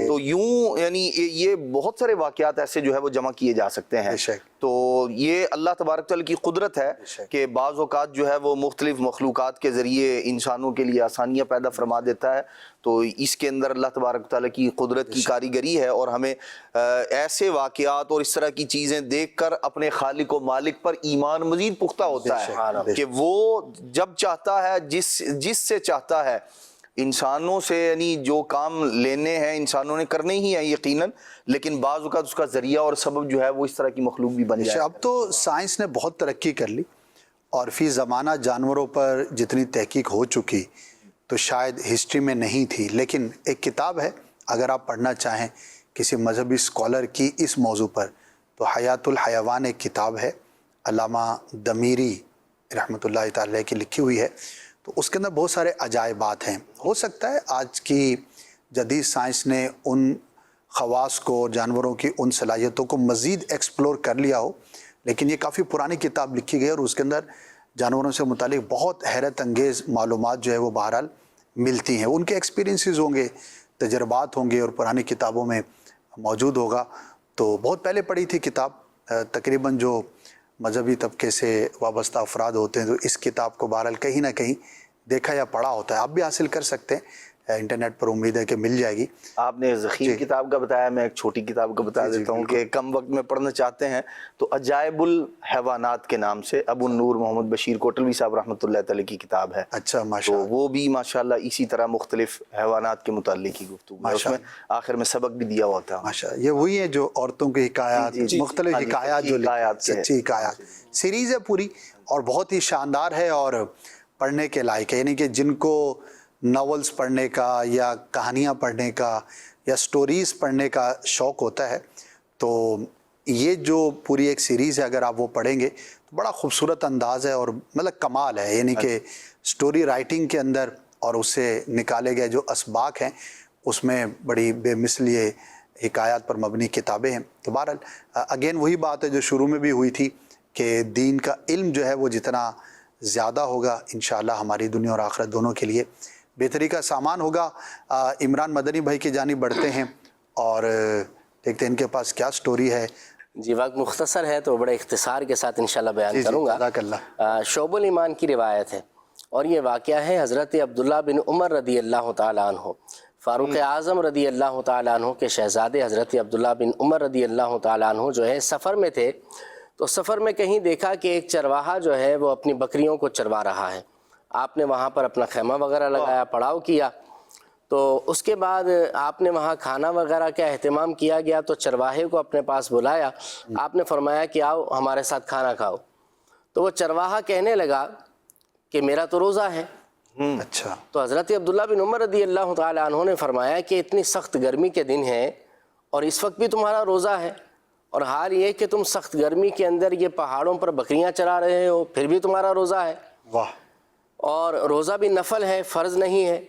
تو یوں یعنی یہ بہت سارے واقعات ایسے جو ہے وہ جمع کیے جا سکتے ہیں۔ تو یہ اللہ تبارک تعالیٰ کی قدرت ہے کہ بعض اوقات جو ہے وہ مختلف مخلوقات کے ذریعے انسانوں کے لیے آسانیاں پیدا فرما دیتا ہے۔ تو اس کے اندر اللہ تبارک تعالیٰ کی قدرت کی کاریگری ہے، اور ہمیں ایسے واقعات اور اس طرح کی چیزیں دیکھ کر اپنے خالق و مالک پر ایمان مزید پختہ ہوتا ہے کہ وہ جب چاہتا ہے، جس سے چاہتا ہے انسانوں سے یعنی جو کام لینے ہیں انسانوں نے کرنے ہی ہیں یقیناً، لیکن بعض اوقات اس کا ذریعہ اور سبب جو ہے وہ اس طرح کی مخلوق بھی بن جائے۔ اب تو سائنس نے بہت ترقی کر لی، اور فی زمانہ جانوروں پر جتنی تحقیق ہو چکی تو شاید ہسٹری میں نہیں تھی، لیکن ایک کتاب ہے اگر آپ پڑھنا چاہیں کسی مذہبی اسکالر کی اس موضوع پر تو حیات الحیوان ایک کتاب ہے، علامہ دمیری رحمۃ اللہ تعالی کی لکھی ہوئی ہے۔ تو اس کے اندر بہت سارے عجائبات ہیں۔ ہو سکتا ہے آج کی جدید سائنس نے ان خواص کو، جانوروں کی ان صلاحیتوں کو مزید ایکسپلور کر لیا ہو، لیکن یہ کافی پرانی کتاب لکھی گئی اور اس کے اندر جانوروں سے متعلق بہت حیرت انگیز معلومات جو ہے وہ بہرحال ملتی ہیں۔ ان کے ایکسپیرینسز ہوں گے، تجربات ہوں گے، اور پرانی کتابوں میں موجود ہوگا۔ تو بہت پہلے پڑھی تھی کتاب، تقریباً جو مذہبی طبقے سے وابستہ افراد ہوتے ہیں تو اس کتاب کو بہرحال کہیں نہ کہیں دیکھا یا پڑھا ہوتا ہے۔ آپ بھی حاصل کر سکتے ہیں انٹرنیٹ پر، امید ہے کہ مل جائے گی۔ آپ نے ضخیم کتاب کا بتایا، میں ایک چھوٹی کتاب کا بتا دیتا ہوں کہ کم وقت میں پڑھنا چاہتے ہیں تو عجائب الحیوانات کے نام سے ابو النور محمد بشیر کوٹلوی صاحب رحمۃ اللہ تعالی کی کتاب ہے۔ اچھا، ماشاءاللہ۔ تو وہ بھی ماشاءاللہ اسی طرح مختلف حیوانات کے متعلق کی گفتگو ہے، اس میں آخر میں سبق بھی دیا ہوتا ہے۔ ماشاءاللہ، یہ وہی ہے جو عورتوں کی حکایات، مختلف حکایات، جو سچی حکایات سیریز ہے پوری، اور بہت ہی شاندار ہے اور پڑھنے کے لائق ہے۔ یعنی کہ جن کو ناولز پڑھنے کا یا کہانیاں پڑھنے کا یا سٹوریز پڑھنے کا شوق ہوتا ہے تو یہ جو پوری ایک سیریز ہے اگر آپ وہ پڑھیں گے تو بڑا خوبصورت انداز ہے، اور مطلب کمال ہے۔ یعنی کہ سٹوری رائٹنگ کے اندر اور اس سے نکالے گئے جو اسباق ہیں اس میں بڑی بے مثل یہ حکایات پر مبنی کتابیں ہیں۔ تو بہرحال اگین وہی بات ہے جو شروع میں بھی ہوئی تھی کہ دین کا علم جو ہے وہ جتنا زیادہ ہوگا انشاءاللہ ہماری دنیا اور آخرت دونوں کے لیے بہتری کا سامان ہوگا۔ عمران مدنی بھائی کی جانب بڑھتے ہیں اور دیکھتے ہیں ان کے پاس کیا سٹوری ہے۔ جی، وقت مختصر ہے تو بڑے اختصار کے ساتھ انشاءاللہ بیان کروں گا۔ جزاک اللہ۔ شعب الایمان کی روایت ہے، اور یہ واقعہ ہے حضرت عبداللہ بن عمر رضی اللہ تعالیٰ عنہ، فاروق اعظم رضی اللہ تعالیٰ عنہ کے شہزادے حضرت عبداللہ بن عمر رضی اللہ تعالیٰ عنہ جو ہے سفر میں تھے، تو سفر میں کہیں دیکھا کہ ایک چرواہا جو ہے وہ اپنی بکریوں کو چروا رہا ہے۔ آپ نے وہاں پر اپنا خیمہ وغیرہ لگایا، پڑاؤ کیا، تو اس کے بعد آپ نے وہاں کھانا وغیرہ کا اہتمام کیا گیا، تو چرواہے کو اپنے پاس بلایا، آپ نے فرمایا کہ آؤ ہمارے ساتھ کھانا کھاؤ۔ تو وہ چرواہا کہنے لگا کہ میرا تو روزہ ہے۔ اچھا۔ تو حضرت عبداللہ بن عمر رضی اللہ تعالیٰ عنہ نے فرمایا کہ اتنی سخت گرمی کے دن ہیں اور اس وقت بھی تمہارا روزہ ہے، اور حال یہ کہ تم سخت گرمی کے اندر یہ پہاڑوں پر بکریاں چرا رہے ہو، پھر بھی تمہارا روزہ ہے، واہ، اور روزہ بھی نفل ہے، فرض نہیں ہے۔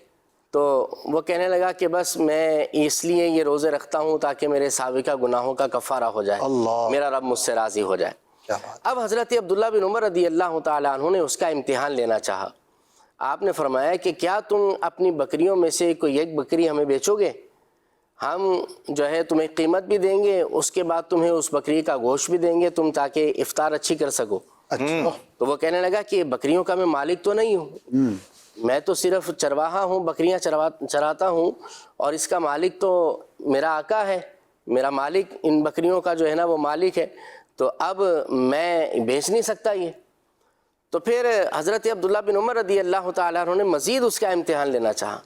تو وہ کہنے لگا کہ بس میں اس لیے یہ روزے رکھتا ہوں تاکہ میرے سابقہ گناہوں کا کفارہ ہو جائے، میرا رب مجھ سے راضی ہو جائے۔ اب حضرت عبداللہ بن عمر رضی اللہ تعالیٰ عنہ نے اس کا امتحان لینا چاہا۔ آپ نے فرمایا کہ کیا تم اپنی بکریوں میں سے کوئی ایک بکری ہمیں بیچو گے؟ ہم جو ہے تمہیں قیمت بھی دیں گے، اس کے بعد تمہیں اس بکری کا گوشت بھی دیں گے، تم تاکہ افطار اچھی کر سکو۔ تو وہ کہنے لگا کہ بکریوں کا میں مالک تو نہیں ہوں، میں تو صرف چرواہا ہوں، بکریاں چراتا ہوں، اور اس کا مالک تو میرا آقا ہے، میرا مالک ان بکریوں کا جو ہے نا وہ مالک ہے، تو اب میں بیچ نہیں سکتا یہ۔ تو پھر حضرت عبداللہ بن عمر رضی اللہ تعالیٰ عنہ نے مزید اس کا امتحان لینا چاہا۔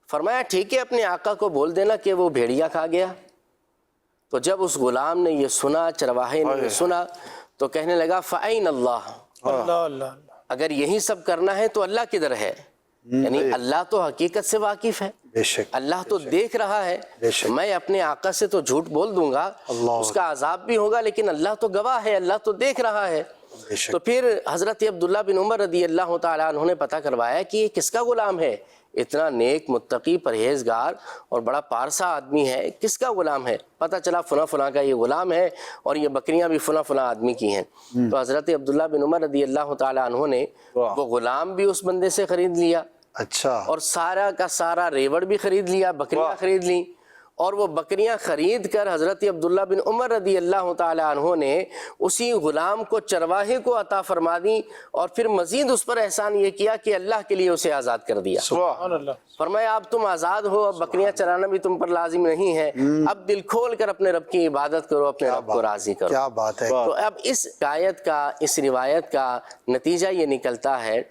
فرمایا ٹھیک ہے، اپنے آقا کو بول دینا کہ وہ بھیڑیا کھا گیا۔ تو جب اس غلام نے یہ سنا، چرواہے نے یہ سنا، تو کہنے لگا فَأَيْنَ اللَّهُ، اللہ اللہ، اگر یہی سب کرنا ہے تو اللہ کدھر ہے؟ یعنی اللہ تو حقیقت سے واقف ہے، بے شک، اللہ تو دیکھ رہا ہے. بے شک. میں اپنے آقا سے تو جھوٹ بول دوں گا، اللہ اس کا عذاب بھی ہوگا، لیکن اللہ تو گواہ ہے، اللہ تو دیکھ رہا ہے. بے شک. تو پھر حضرت عبداللہ بن عمر رضی اللہ تعالیٰ عنہ نے پتہ کروایا کہ یہ کس کا غلام ہے، اتنا نیک متقی پرہیزگار اور بڑا پارسا آدمی ہے، کس کا غلام ہے؟ پتہ چلا فلاں فلاں کا یہ غلام ہے، اور یہ بکریاں بھی فلاں فلاں آدمی کی ہیں. تو حضرت عبداللہ بن عمر رضی اللہ تعالیٰ عنہ نے وہ غلام بھی اس بندے سے خرید لیا، اچھا، اور سارا کا سارا ریوڑ بھی خرید لیا، بکریاں خرید لیں، اور وہ بکریاں خرید کر حضرت عبداللہ بن عمر رضی اللہ تعالیٰ عنہ نے اسی غلام کو چرواہے کو عطا فرما دی، اور پھر مزید اس پر احسان یہ کیا کہ اللہ کے لیے اسے آزاد کر دیا. سبحان اللہ. فرمایا اب تم آزاد ہو، اب بکریاں چرانا بھی تم پر لازم نہیں ہے، اب دل کھول کر اپنے رب کی عبادت کرو، اپنے رب کو راضی کرو. کیا بات ہے. تو اب اس آیت کا، اس روایت کا نتیجہ یہ نکلتا ہے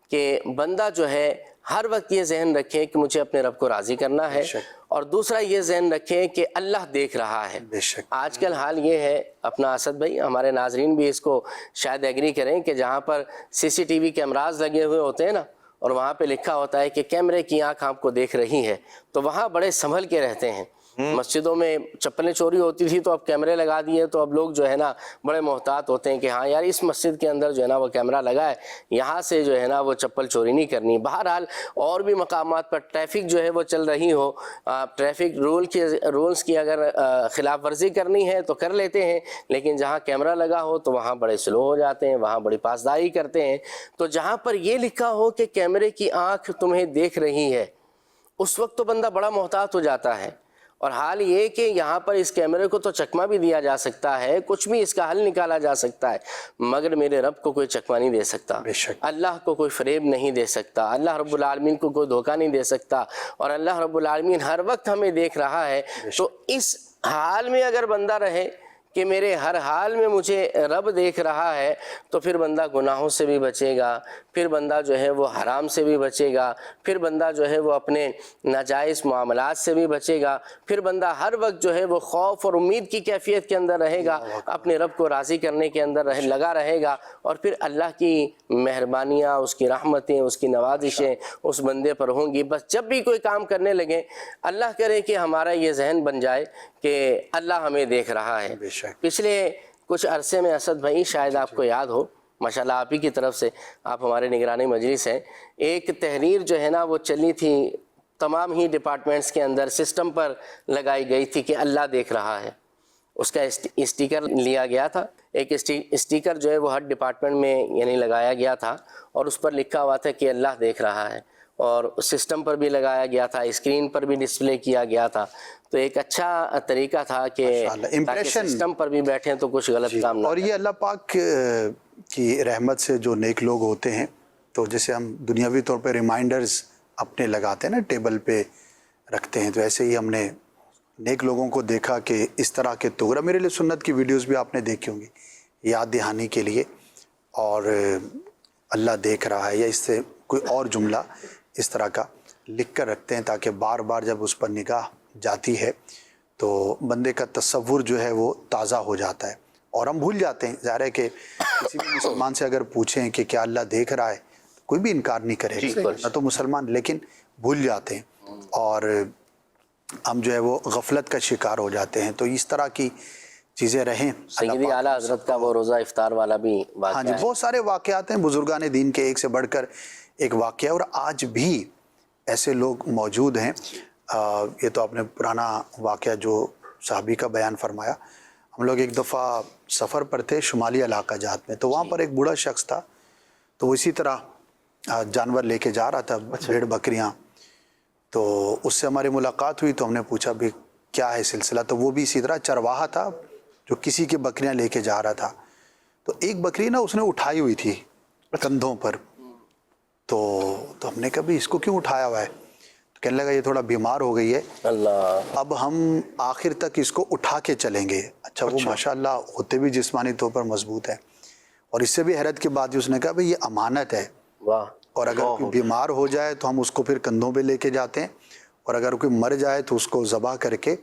کہ بندہ جو ہے ہر وقت یہ ذہن رکھے کہ مجھے اپنے رب کو راضی کرنا ہے، اور دوسرا یہ ذہن رکھے کہ اللہ دیکھ رہا ہے. بے شک. آج کل حال یہ ہے اپنا اسد بھائی، ہمارے ناظرین بھی اس کو شاید ایگری کریں کہ جہاں پر CCTV کیمراز لگے ہوئے ہوتے ہیں نا، اور وہاں پہ لکھا ہوتا ہے کہ کیمرے کی آنکھ آپ کو دیکھ رہی ہے، تو وہاں بڑے سنبھل کے رہتے ہیں. مسجدوں میں چپلیں چوری ہوتی تھی تو اب کیمرے لگا دیے، تو اب لوگ جو ہے نا بڑے محتاط ہوتے ہیں کہ ہاں یار اس مسجد کے اندر جو ہے نا وہ کیمرہ لگا ہے، یہاں سے جو ہے نا وہ چپل چوری نہیں کرنی. بہرحال اور بھی مقامات پر ٹریفک جو ہے وہ چل رہی ہو، ٹریفک رولز کی اگر خلاف ورزی کرنی ہے تو کر لیتے ہیں، لیکن جہاں کیمرہ لگا ہو تو وہاں بڑے سلو ہو جاتے ہیں، وہاں بڑی پاسداری کرتے ہیں. تو جہاں پر یہ لکھا ہو کہ کیمرے کی آنکھ تمہیں دیکھ رہی ہے، اس وقت تو بندہ بڑا محتاط ہو جاتا ہے. اور حال یہ کہ یہاں پر اس کیمرے کو تو چکمہ بھی دیا جا سکتا ہے، کچھ بھی اس کا حل نکالا جا سکتا ہے، مگر میرے رب کو کوئی چکمہ نہیں دے سکتا، اللہ کو کوئی فریب نہیں دے سکتا، اللہ رب العالمین کو کوئی دھوکہ نہیں دے سکتا، اور اللہ رب العالمین ہر وقت ہمیں دیکھ رہا ہے. تو اس حال میں اگر بندہ رہے کہ میرے ہر حال میں مجھے رب دیکھ رہا ہے، تو پھر بندہ گناہوں سے بھی بچے گا، پھر بندہ جو ہے وہ حرام سے بھی بچے گا، پھر بندہ جو ہے وہ اپنے ناجائز معاملات سے بھی بچے گا، پھر بندہ ہر وقت جو ہے وہ خوف اور امید کی کیفیت کے اندر رہے گا، اپنے رب کو راضی کرنے کے اندر لگا رہے گا، اور پھر اللہ کی مہربانیاں، اس کی رحمتیں، اس کی نوازشیں اس بندے پر ہوں گی. بس جب بھی کوئی کام کرنے لگے، اللہ کرے کہ ہمارا یہ ذہن بن جائے کہ اللہ ہمیں دیکھ رہا ہے. پچھلے کچھ عرصے میں اسد بھائی شاید آپ کو یاد ہو، ماشاءاللہ آپ ہی کی طرف سے، آپ ہمارے نگرانی مجلس ہیں، ایک تحریر جو ہے نا وہ چلی تھی، تمام ہی ڈپارٹمنٹس کے اندر سسٹم پر لگائی گئی تھی کہ اللہ دیکھ رہا ہے. اس کا اسٹیکر لیا گیا تھا، ایک اسٹیکر جو ہے وہ ہر ڈپارٹمنٹ میں یعنی لگایا گیا تھا، اور اس پر لکھا ہوا تھا کہ اللہ دیکھ رہا ہے، اور سسٹم پر بھی لگایا گیا تھا، اسکرین پر بھی ڈسپلے کیا گیا تھا. تو ایک اچھا طریقہ تھا کہ سسٹم پر بھی بیٹھیں تو کچھ غلط کام نہ. اور یہ اللہ پاک کی رحمت سے جو نیک لوگ ہوتے ہیں، تو جیسے ہم دنیاوی طور پہ ریمائنڈرز اپنے لگاتے ہیں نا، ٹیبل پہ رکھتے ہیں، تو ایسے ہی ہم نے نیک لوگوں کو دیکھا کہ اس طرح کے توغرا میرے لیے سنت کی ویڈیوز بھی آپ نے دیکھی ہوں گی، یاد دہانی کے لیے، اور اللہ دیکھ رہا ہے یا اس سے کوئی اور جملہ اس طرح کا لکھ کر رکھتے ہیں، تاکہ بار بار جب اس پر نگاہ جاتی ہے تو بندے کا تصور جو ہے وہ تازہ ہو جاتا ہے، اور ہم بھول جاتے ہیں. ظاہر ہے کہ کسی بھی مسلمان سے اگر پوچھیں کہ کیا اللہ دیکھ رہا ہے، کوئی بھی انکار نہیں کرے گا، نہ تو مسلمان، لیکن بھول جاتے ہیں، اور ہم جو ہے وہ غفلت کا شکار ہو جاتے ہیں. تو اس طرح کی چیزیں رہیں. سیدی اعلیٰ حضرت کا وہ روزہ افطار والا بھی واقعہ ہاں جی، بہت سارے واقعات ہیں بزرگان دین کے، ایک سے بڑھ کر ایک واقعہ، اور آج بھی ایسے لوگ موجود ہیں. یہ تو آپ نے پرانا واقعہ جو صحابی کا بیان فرمایا. ہم لوگ ایک دفعہ سفر پر تھے شمالی علاقہ جات میں، تو وہاں پر ایک بوڑھا شخص تھا، تو وہ اسی طرح جانور لے کے جا رہا تھا، بھیڑ بکریاں. تو اس سے ہماری ملاقات ہوئی، تو ہم نے پوچھا بھی کیا ہے سلسلہ، تو وہ بھی اسی طرح چرواہا تھا جو کسی کی بکریاں لے کے جا رہا تھا. تو ایک بکری نا اس نے اٹھائی ہوئی تھی کندھوں پر، تو ہم نے کہا بھی اس کو کیوں اٹھایا ہوا ہے؟ تو کہنے لگا یہ تھوڑا بیمار ہو گئی ہے، اللہ، اب ہم آخر تک اس کو اٹھا کے چلیں گے. اچھا وہ ماشاءاللہ ہوتے بھی جسمانی طور پر مضبوط ہے، اور اس سے بھی حیرت کی بات اس نے کہا بھئی یہ امانت ہے، واہ، اور اگر کوئی بیمار ہو جائے تو ہم اس کو پھر کندھوں پہ لے کے جاتے ہیں، اور اگر کوئی مر جائے تو اس کو ذبح کر کے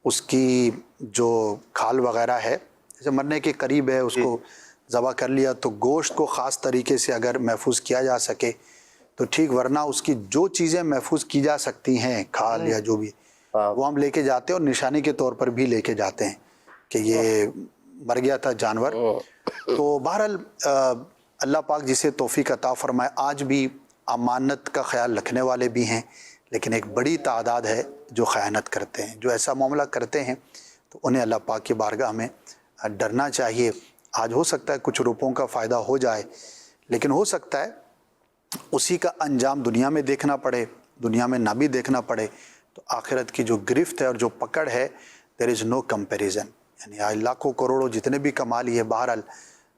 اس کی جو کھال وغیرہ ہے، جیسے مرنے کے قریب ہے، اس کو ذبح کر لیا، تو گوشت کو خاص طریقے سے اگر محفوظ کیا جا سکے تو ٹھیک، ورنہ اس کی جو چیزیں محفوظ کی جا سکتی ہیں، کھال یا جو بھی، وہ ہم لے کے جاتے ہیں اور نشانی کے طور پر بھی لے کے جاتے ہیں کہ یہ مر گیا تھا جانور۔ تو بہرحال اللہ پاک جسے توفیق عطا فرمائے، آج بھی امانت کا خیال رکھنے والے بھی ہیں، لیکن ایک بڑی تعداد ہے جو خیانت کرتے ہیں، جو ایسا معاملہ کرتے ہیں، تو انہیں اللہ پاک کی بارگاہ میں ڈرنا چاہیے۔ آج ہو سکتا ہے کچھ روپوں کا فائدہ ہو جائے، لیکن ہو سکتا ہے اسی کا انجام دنیا میں دیکھنا پڑے، دنیا میں نہ بھی دیکھنا پڑے۔ تو آخرت کی جو گرفت ہے اور جو پکڑ ہے، there is no comparison، یعنی آج لاکھوں کروڑوں جتنے بھی کما لیے، بہرحال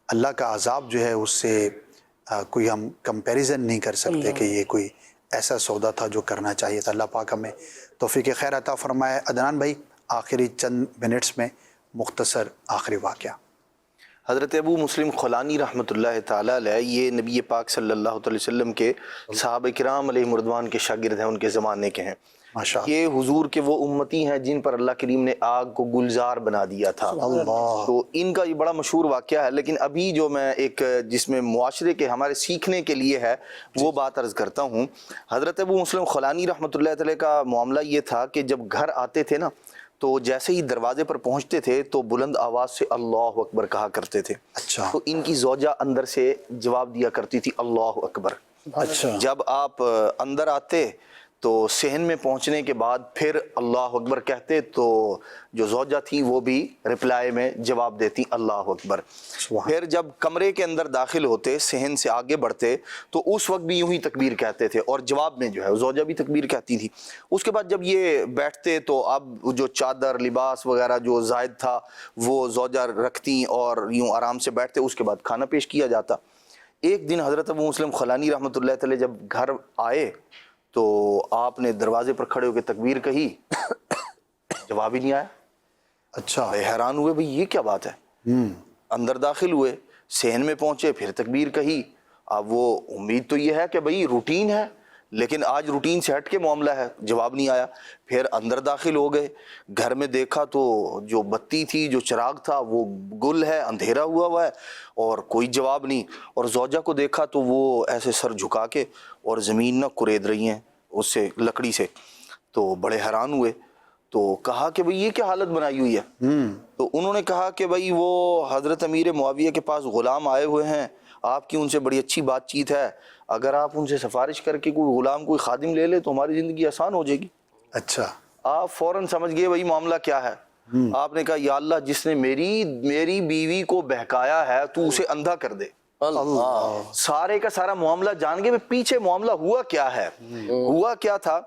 اللہ کا عذاب جو ہے اس سے کوئی ہم کمپیریزن نہیں کر سکتے کہ یہ کوئی ایسا سودا تھا جو کرنا چاہیے تھا۔ اللہ پاک ہمیں توفیق خیر عطا فرمائے۔ عدنان بھائی، آخری چند منٹس میں مختصر آخری واقعہ۔ حضرت ابو مسلم خولانی رحمۃ اللہ تعالیٰ علیہ، یہ نبی پاک صلی اللہ علیہ وسلم کے صحابہ کرام علیہ رضوان کے شاگرد ہیں، ان کے زمانے کے ہیں۔ یہ حضور کے وہ امتی ہیں جن پر اللہ کریم نے آگ کو گلزار بنا دیا تھا۔ تو ان کا یہ بڑا مشہور واقعہ ہے، لیکن ابھی جو میں ایک جس میں معاشرے کے ہمارے سیکھنے کے لیے ہے وہ بات عرض کرتا ہوں۔ حضرت ابو مسلم خولانی رحمۃ اللہ تعالیٰ کا معاملہ یہ تھا کہ جب گھر آتے تھے نا، تو جیسے ہی دروازے پر پہنچتے تھے تو بلند آواز سے اللہ اکبر کہا کرتے تھے۔ اچھا۔ تو ان کی زوجہ اندر سے جواب دیا کرتی تھی اللہ اکبر۔ اچھا۔ جب آپ اندر آتے تو صحن میں پہنچنے کے بعد پھر اللہ اکبر کہتے تو جو زوجہ تھی وہ بھی رپلائی میں جواب دیتی اللہ اکبر۔ پھر جب کمرے کے اندر داخل ہوتے، صحن سے آگے بڑھتے، تو اس وقت بھی یوں ہی تکبیر کہتے تھے اور جواب میں جو ہے زوجہ بھی تکبیر کہتی تھی۔ اس کے بعد جب یہ بیٹھتے تو اب جو چادر لباس وغیرہ جو زائد تھا وہ زوجہ رکھتی اور یوں آرام سے بیٹھتے، اس کے بعد کھانا پیش کیا جاتا۔ ایک دن حضرت ابو مسلم خولانی رحمۃ اللہ تعالی جب گھر آئے تو آپ نے دروازے پر کھڑے ہو کے تکبیر کہی، جواب ہی نہیں آیا۔ اچھا۔ حیران ہوئے، بھئی یہ کیا بات ہے۔ اندر داخل ہوئے، صحن میں پہنچے، پھر تکبیر کہی۔ اب وہ امید تو یہ ہے کہ بھئی روٹین ہے، لیکن آج روٹین سے ہٹ کے معاملہ ہے، جواب نہیں آیا۔ پھر اندر داخل ہو گئے، گھر میں دیکھا تو جو بتی تھی، جو چراغ تھا وہ گل ہے، اندھیرا ہوا ہے اور کوئی جواب نہیں۔ اور زوجہ کو دیکھا تو وہ ایسے سر جھکا کے اور زمین نہ کرید رہی ہیں اس سے لکڑی سے۔ تو بڑے حیران ہوئے، تو کہا کہ بھئی یہ کیا حالت بنائی ہوئی ہے۔ تو انہوں نے کہا کہ بھئی وہ حضرت امیر معاویہ کے پاس غلام آئے ہوئے ہیں، آپ کی ان سے بڑی اچھی بات چیت ہے، اگر آپ ان سے سفارش کر کے کوئی غلام کوئی خادم لے لے تو ہماری زندگی آسان ہو جائے گی۔ اچھا۔ آپ فوراً سمجھ گئے بھئی معاملہ کیا ہے۔ آپ نے کہا یا اللہ جس نے میری بیوی کو بہکایا ہے تو اسے اندھا کر دے۔ سارے کا سارا معاملہ جان گئے، پیچھے معاملہ ہوا کیا ہے۔ ہوا کیا تھا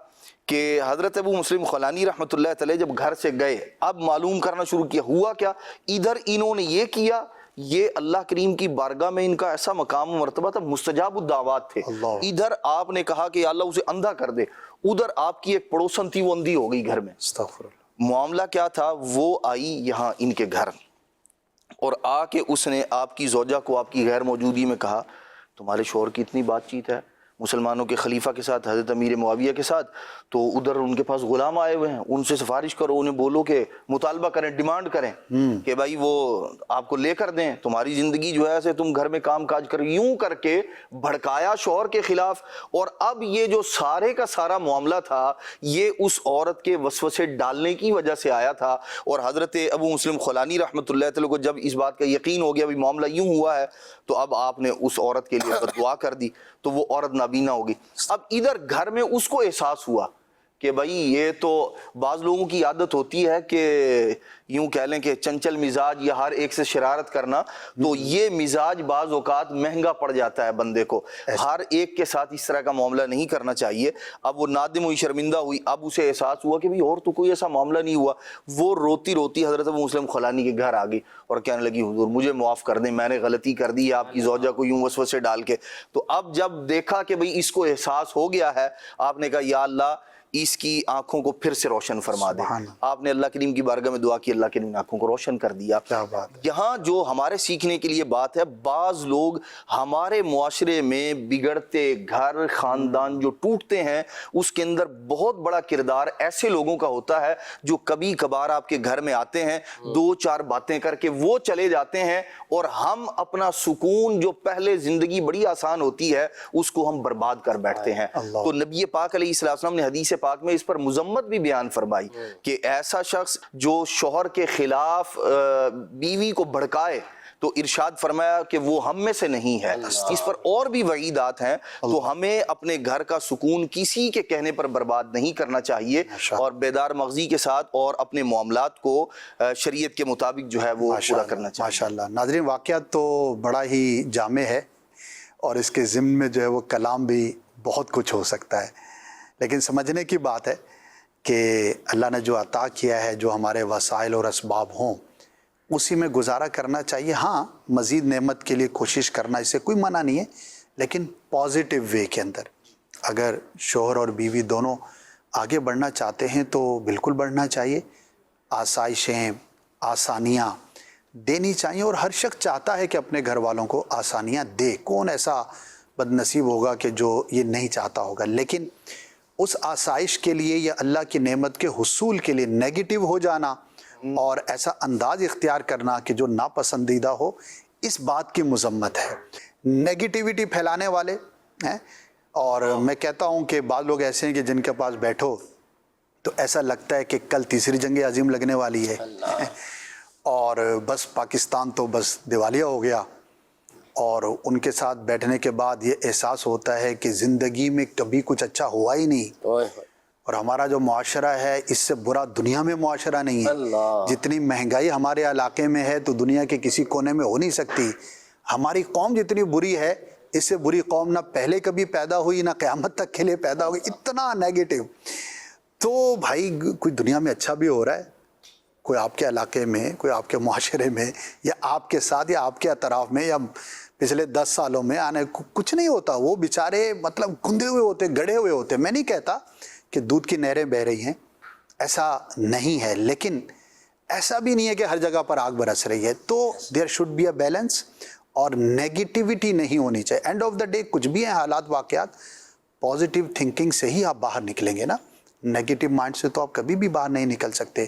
کہ حضرت ابو مسلم خولانی رحمۃ اللہ تعالی جب گھر سے گئے، اب معلوم کرنا شروع کیا، ہوا کیا۔ ادھر انہوں نے یہ کیا، یہ اللہ کریم کی بارگاہ میں ان کا ایسا مقام و مرتبہ تھا، مستجاب الدعوات تھے۔ ادھر آپ نے کہا کہ یا اللہ اسے اندھا کر دے، ادھر آپ کی ایک پڑوسن تھی وہ اندھی ہو گئی گھر میں۔ استغفر اللہ۔ معاملہ کیا تھا، وہ آئی یہاں ان کے گھر اور آ کے اس نے آپ کی زوجہ کو آپ کی غیر موجودگی میں کہا تمہارے شوہر کی اتنی بات چیت ہے مسلمانوں کے خلیفہ کے ساتھ، حضرت امیر معاویہ کے ساتھ، تو ادھر ان کے پاس غلام آئے ہوئے ہیں، ان سے سفارش کرو، انہیں بولو کہ مطالبہ کریں، ڈیمانڈ کریں کہ بھائی وہ آپ کو لے کر دیں، تمہاری زندگی جو ہے ایسے تم گھر میں کام کاج کرو، یوں کر کے بھڑکایا شوہر کے خلاف۔ اور اب یہ جو سارے کا سارا معاملہ تھا یہ اس عورت کے وسوسے ڈالنے کی وجہ سے آیا تھا۔ اور حضرت ابو مسلم خولانی رحمۃ اللہ تعالی کو جب اس بات کا یقین ہو گیا بھی معاملہ یوں ہوا ہے، تو اب آپ نے اس عورت کے لیے دعا کر دی، تو وہ عورت نابینا ہوگی۔ اب ادھر گھر میں اس کو احساس ہوا کہ بھائی یہ تو بعض لوگوں کی عادت ہوتی ہے کہ یوں کہہ لیں کہ چنچل مزاج یا ہر ایک سے شرارت کرنا، تو یہ مزاج بعض اوقات مہنگا پڑ جاتا ہے بندے کو، ہر ایک کے ساتھ اس طرح کا معاملہ نہیں کرنا چاہیے۔ اب وہ نادم ہوئی، شرمندہ ہوئی، اب اسے احساس ہوا کہ بھائی اور تو کوئی ایسا معاملہ نہیں ہوا۔ وہ روتی روتی حضرت ابو مسلم خولانی کے گھر آ گئی اور کہنے لگی حضور مجھے معاف کر دیں، میں نے غلطی کر دی آپ کی زوجہ کو یوں وسوسے ڈال کے۔ تو اب جب دیکھا کہ بھائی اس کو احساس ہو گیا ہے، آپ نے کہا یا اللہ اس کی آنکھوں کو پھر سے روشن فرما دے۔ آپ نے اللہ کریم کی بارگاہ میں دعا کی، اللہ کے ان آنکھوں کو روشن کر دیا. کیا بات ہے. یہاں جو ہمارے سیکھنے کے لیے بات ہے، بعض لوگ ہمارے معاشرے میں بگڑتے گھر خاندان جو ٹوٹتے ہیں اس کے اندر بہت بڑا کردار ایسے لوگوں کا ہوتا ہے جو کبھی کبھار آپ کے گھر میں آتے ہیں، 2-4 باتیں کر کے وہ چلے جاتے ہیں، اور ہم اپنا سکون جو پہلے زندگی بڑی آسان ہوتی ہے اس کو ہم برباد کر بیٹھتے ہیں. تو نبی پاک علیہ السلام نے حدیث پاک میں اس پر مذمت بھی بیان فرمائی کہ ایسا شخص جو شوہر کے خلاف بیوی کو بھڑکائے تو ارشاد فرمایا کہ وہ ہم میں سے نہیں ہے. اس پر اور بھی وعیدات ہیں. تو ہمیں اپنے گھر کا سکون کسی کے کہنے پر برباد نہیں کرنا چاہیے، اور بیدار مغزی کے ساتھ اور اپنے معاملات کو شریعت کے مطابق جو ہے وہ پورا کرنا چاہیے. ماشاءاللہ. ناظرین، واقعات تو بڑا ہی جامع ہے اور اس کے ضمن میں جو ہے وہ کلام بھی بہت کچھ ہو سکتا ہے، لیکن سمجھنے کی بات ہے کہ اللہ نے جو عطا کیا ہے، جو ہمارے وسائل اور اسباب ہوں اسی میں گزارا کرنا چاہیے. ہاں، مزید نعمت کے لیے کوشش کرنا، اس سے کوئی منع نہیں ہے، لیکن پازیٹیو وے کے اندر. اگر شوہر اور بیوی دونوں آگے بڑھنا چاہتے ہیں تو بالکل بڑھنا چاہیے. آسائشیں، آسانیاں دینی چاہیے، اور ہر شخص چاہتا ہے کہ اپنے گھر والوں کو آسانیاں دے. کون ایسا بد نصیب ہوگا کہ جو یہ نہیں چاہتا ہوگا؟ لیکن اس آسائش کے لیے یا اللہ کی نعمت کے حصول کے لیے نیگیٹو ہو جانا اور ایسا انداز اختیار کرنا کہ جو ناپسندیدہ ہو، اس بات کی مذمت ہے. نیگیٹیوٹی پھیلانے والے ہیں، اور میں کہتا ہوں کہ بعض لوگ ایسے ہیں کہ جن کے پاس بیٹھو تو ایسا لگتا ہے کہ کل تیسری جنگ عظیم لگنے والی ہے اور بس پاکستان تو بس دیوالیہ ہو گیا. اور ان کے ساتھ بیٹھنے کے بعد یہ احساس ہوتا ہے کہ زندگی میں کبھی کچھ اچھا ہوا ہی نہیں، اور ہمارا جو معاشرہ ہے اس سے برا دنیا میں معاشرہ نہیں ہے. جتنی مہنگائی ہمارے علاقے میں ہے تو دنیا کے کسی کونے میں ہو نہیں سکتی. ہماری قوم جتنی بری ہے، اس سے بری قوم نہ پہلے کبھی پیدا ہوئی نہ قیامت تک کے لیے پیدا ہوگی. اتنا نیگیٹو. تو بھائی کوئی دنیا میں اچھا بھی ہو رہا ہے، کوئی آپ کے علاقے میں، کوئی آپ کے معاشرے میں، یا آپ کے ساتھ یا آپ کے اطراف میں، یا پچھلے 10 سالوں میں آنے کچھ نہیں ہوتا. وہ بیچارے مطلب گندے ہوئے ہوتے، گڑے ہوئے ہوتے. میں نہیں کہتا کہ دودھ کی نہریں بہہ رہی ہیں، ایسا نہیں ہے، لیکن ایسا بھی نہیں ہے کہ ہر جگہ پر آگ برس رہی ہے. تو there should be a balance, اور نیگیٹیوٹی نہیں ہونی چاہیے. اینڈ آف دا ڈے کچھ بھی ہیں حالات واقعات، پازیٹیو تھنکنگ سے ہی آپ باہر نکلیں گے نا. نیگیٹو مائنڈ سے تو آپ کبھی بھی باہر نہیں نکل سکتے.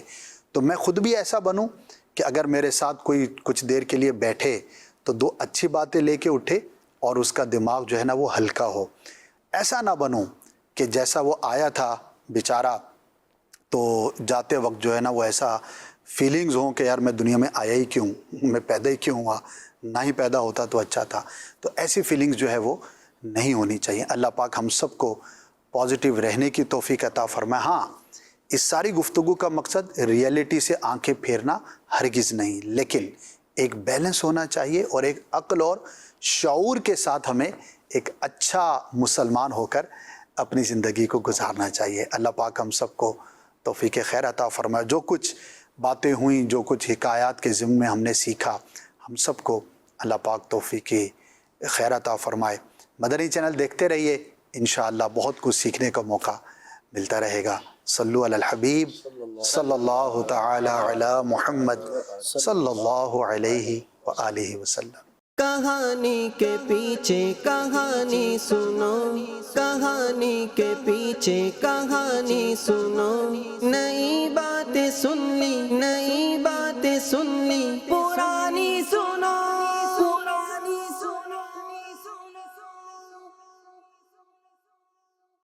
تو میں خود بھی ایسا بنوں کہ اگر میرے ساتھ کوئی کچھ دیر کے لیے بیٹھے تو 2 اچھی باتیں لے کے اٹھے اور اس کا دماغ جو ہے نا وہ ہلکا ہو. ایسا نہ بنوں کہ جیسا وہ آیا تھا بیچارہ تو جاتے وقت جو ہے نا وہ ایسا فیلنگز ہوں کہ یار میں دنیا میں آیا ہی کیوں، میں پیدا ہی کیوں ہوا، نہ ہی پیدا ہوتا تو اچھا تھا. تو ایسی فیلنگز جو ہے وہ نہیں ہونی چاہیے. اللہ پاک ہم سب کو پازیٹیو رہنے کی توفیق عطا فرمائے. ہاں، اس ساری گفتگو کا مقصد ریئلٹی سے آنکھیں پھیرنا ہرگز نہیں، لیکن ایک بیلنس ہونا چاہیے، اور ایک عقل اور شعور کے ساتھ ہمیں ایک اچھا مسلمان ہو کر اپنی زندگی کو گزارنا چاہیے. اللہ پاک ہم سب کو توفیق خیر عطا فرمائے. جو کچھ باتیں ہوئیں، جو کچھ حکایات کے ضمن میں ہم نے سیکھا، ہم سب کو اللہ پاک توفیق خیر عطا فرمائے. مدنی چینل دیکھتے رہیے، انشاءاللہ بہت کچھ سیکھنے کا موقع ملتا رہے گا. صلو علی الحبیب صلی اللہ تعالی علی محمد صلی اللہ علیہ وآلہ وسلم. کہانی کے پیچھے کہانی سنو، کہانی کے پیچھے کہانی سنو. نئی باتیں سن لی، نئی باتیں سن لی، پرانی سن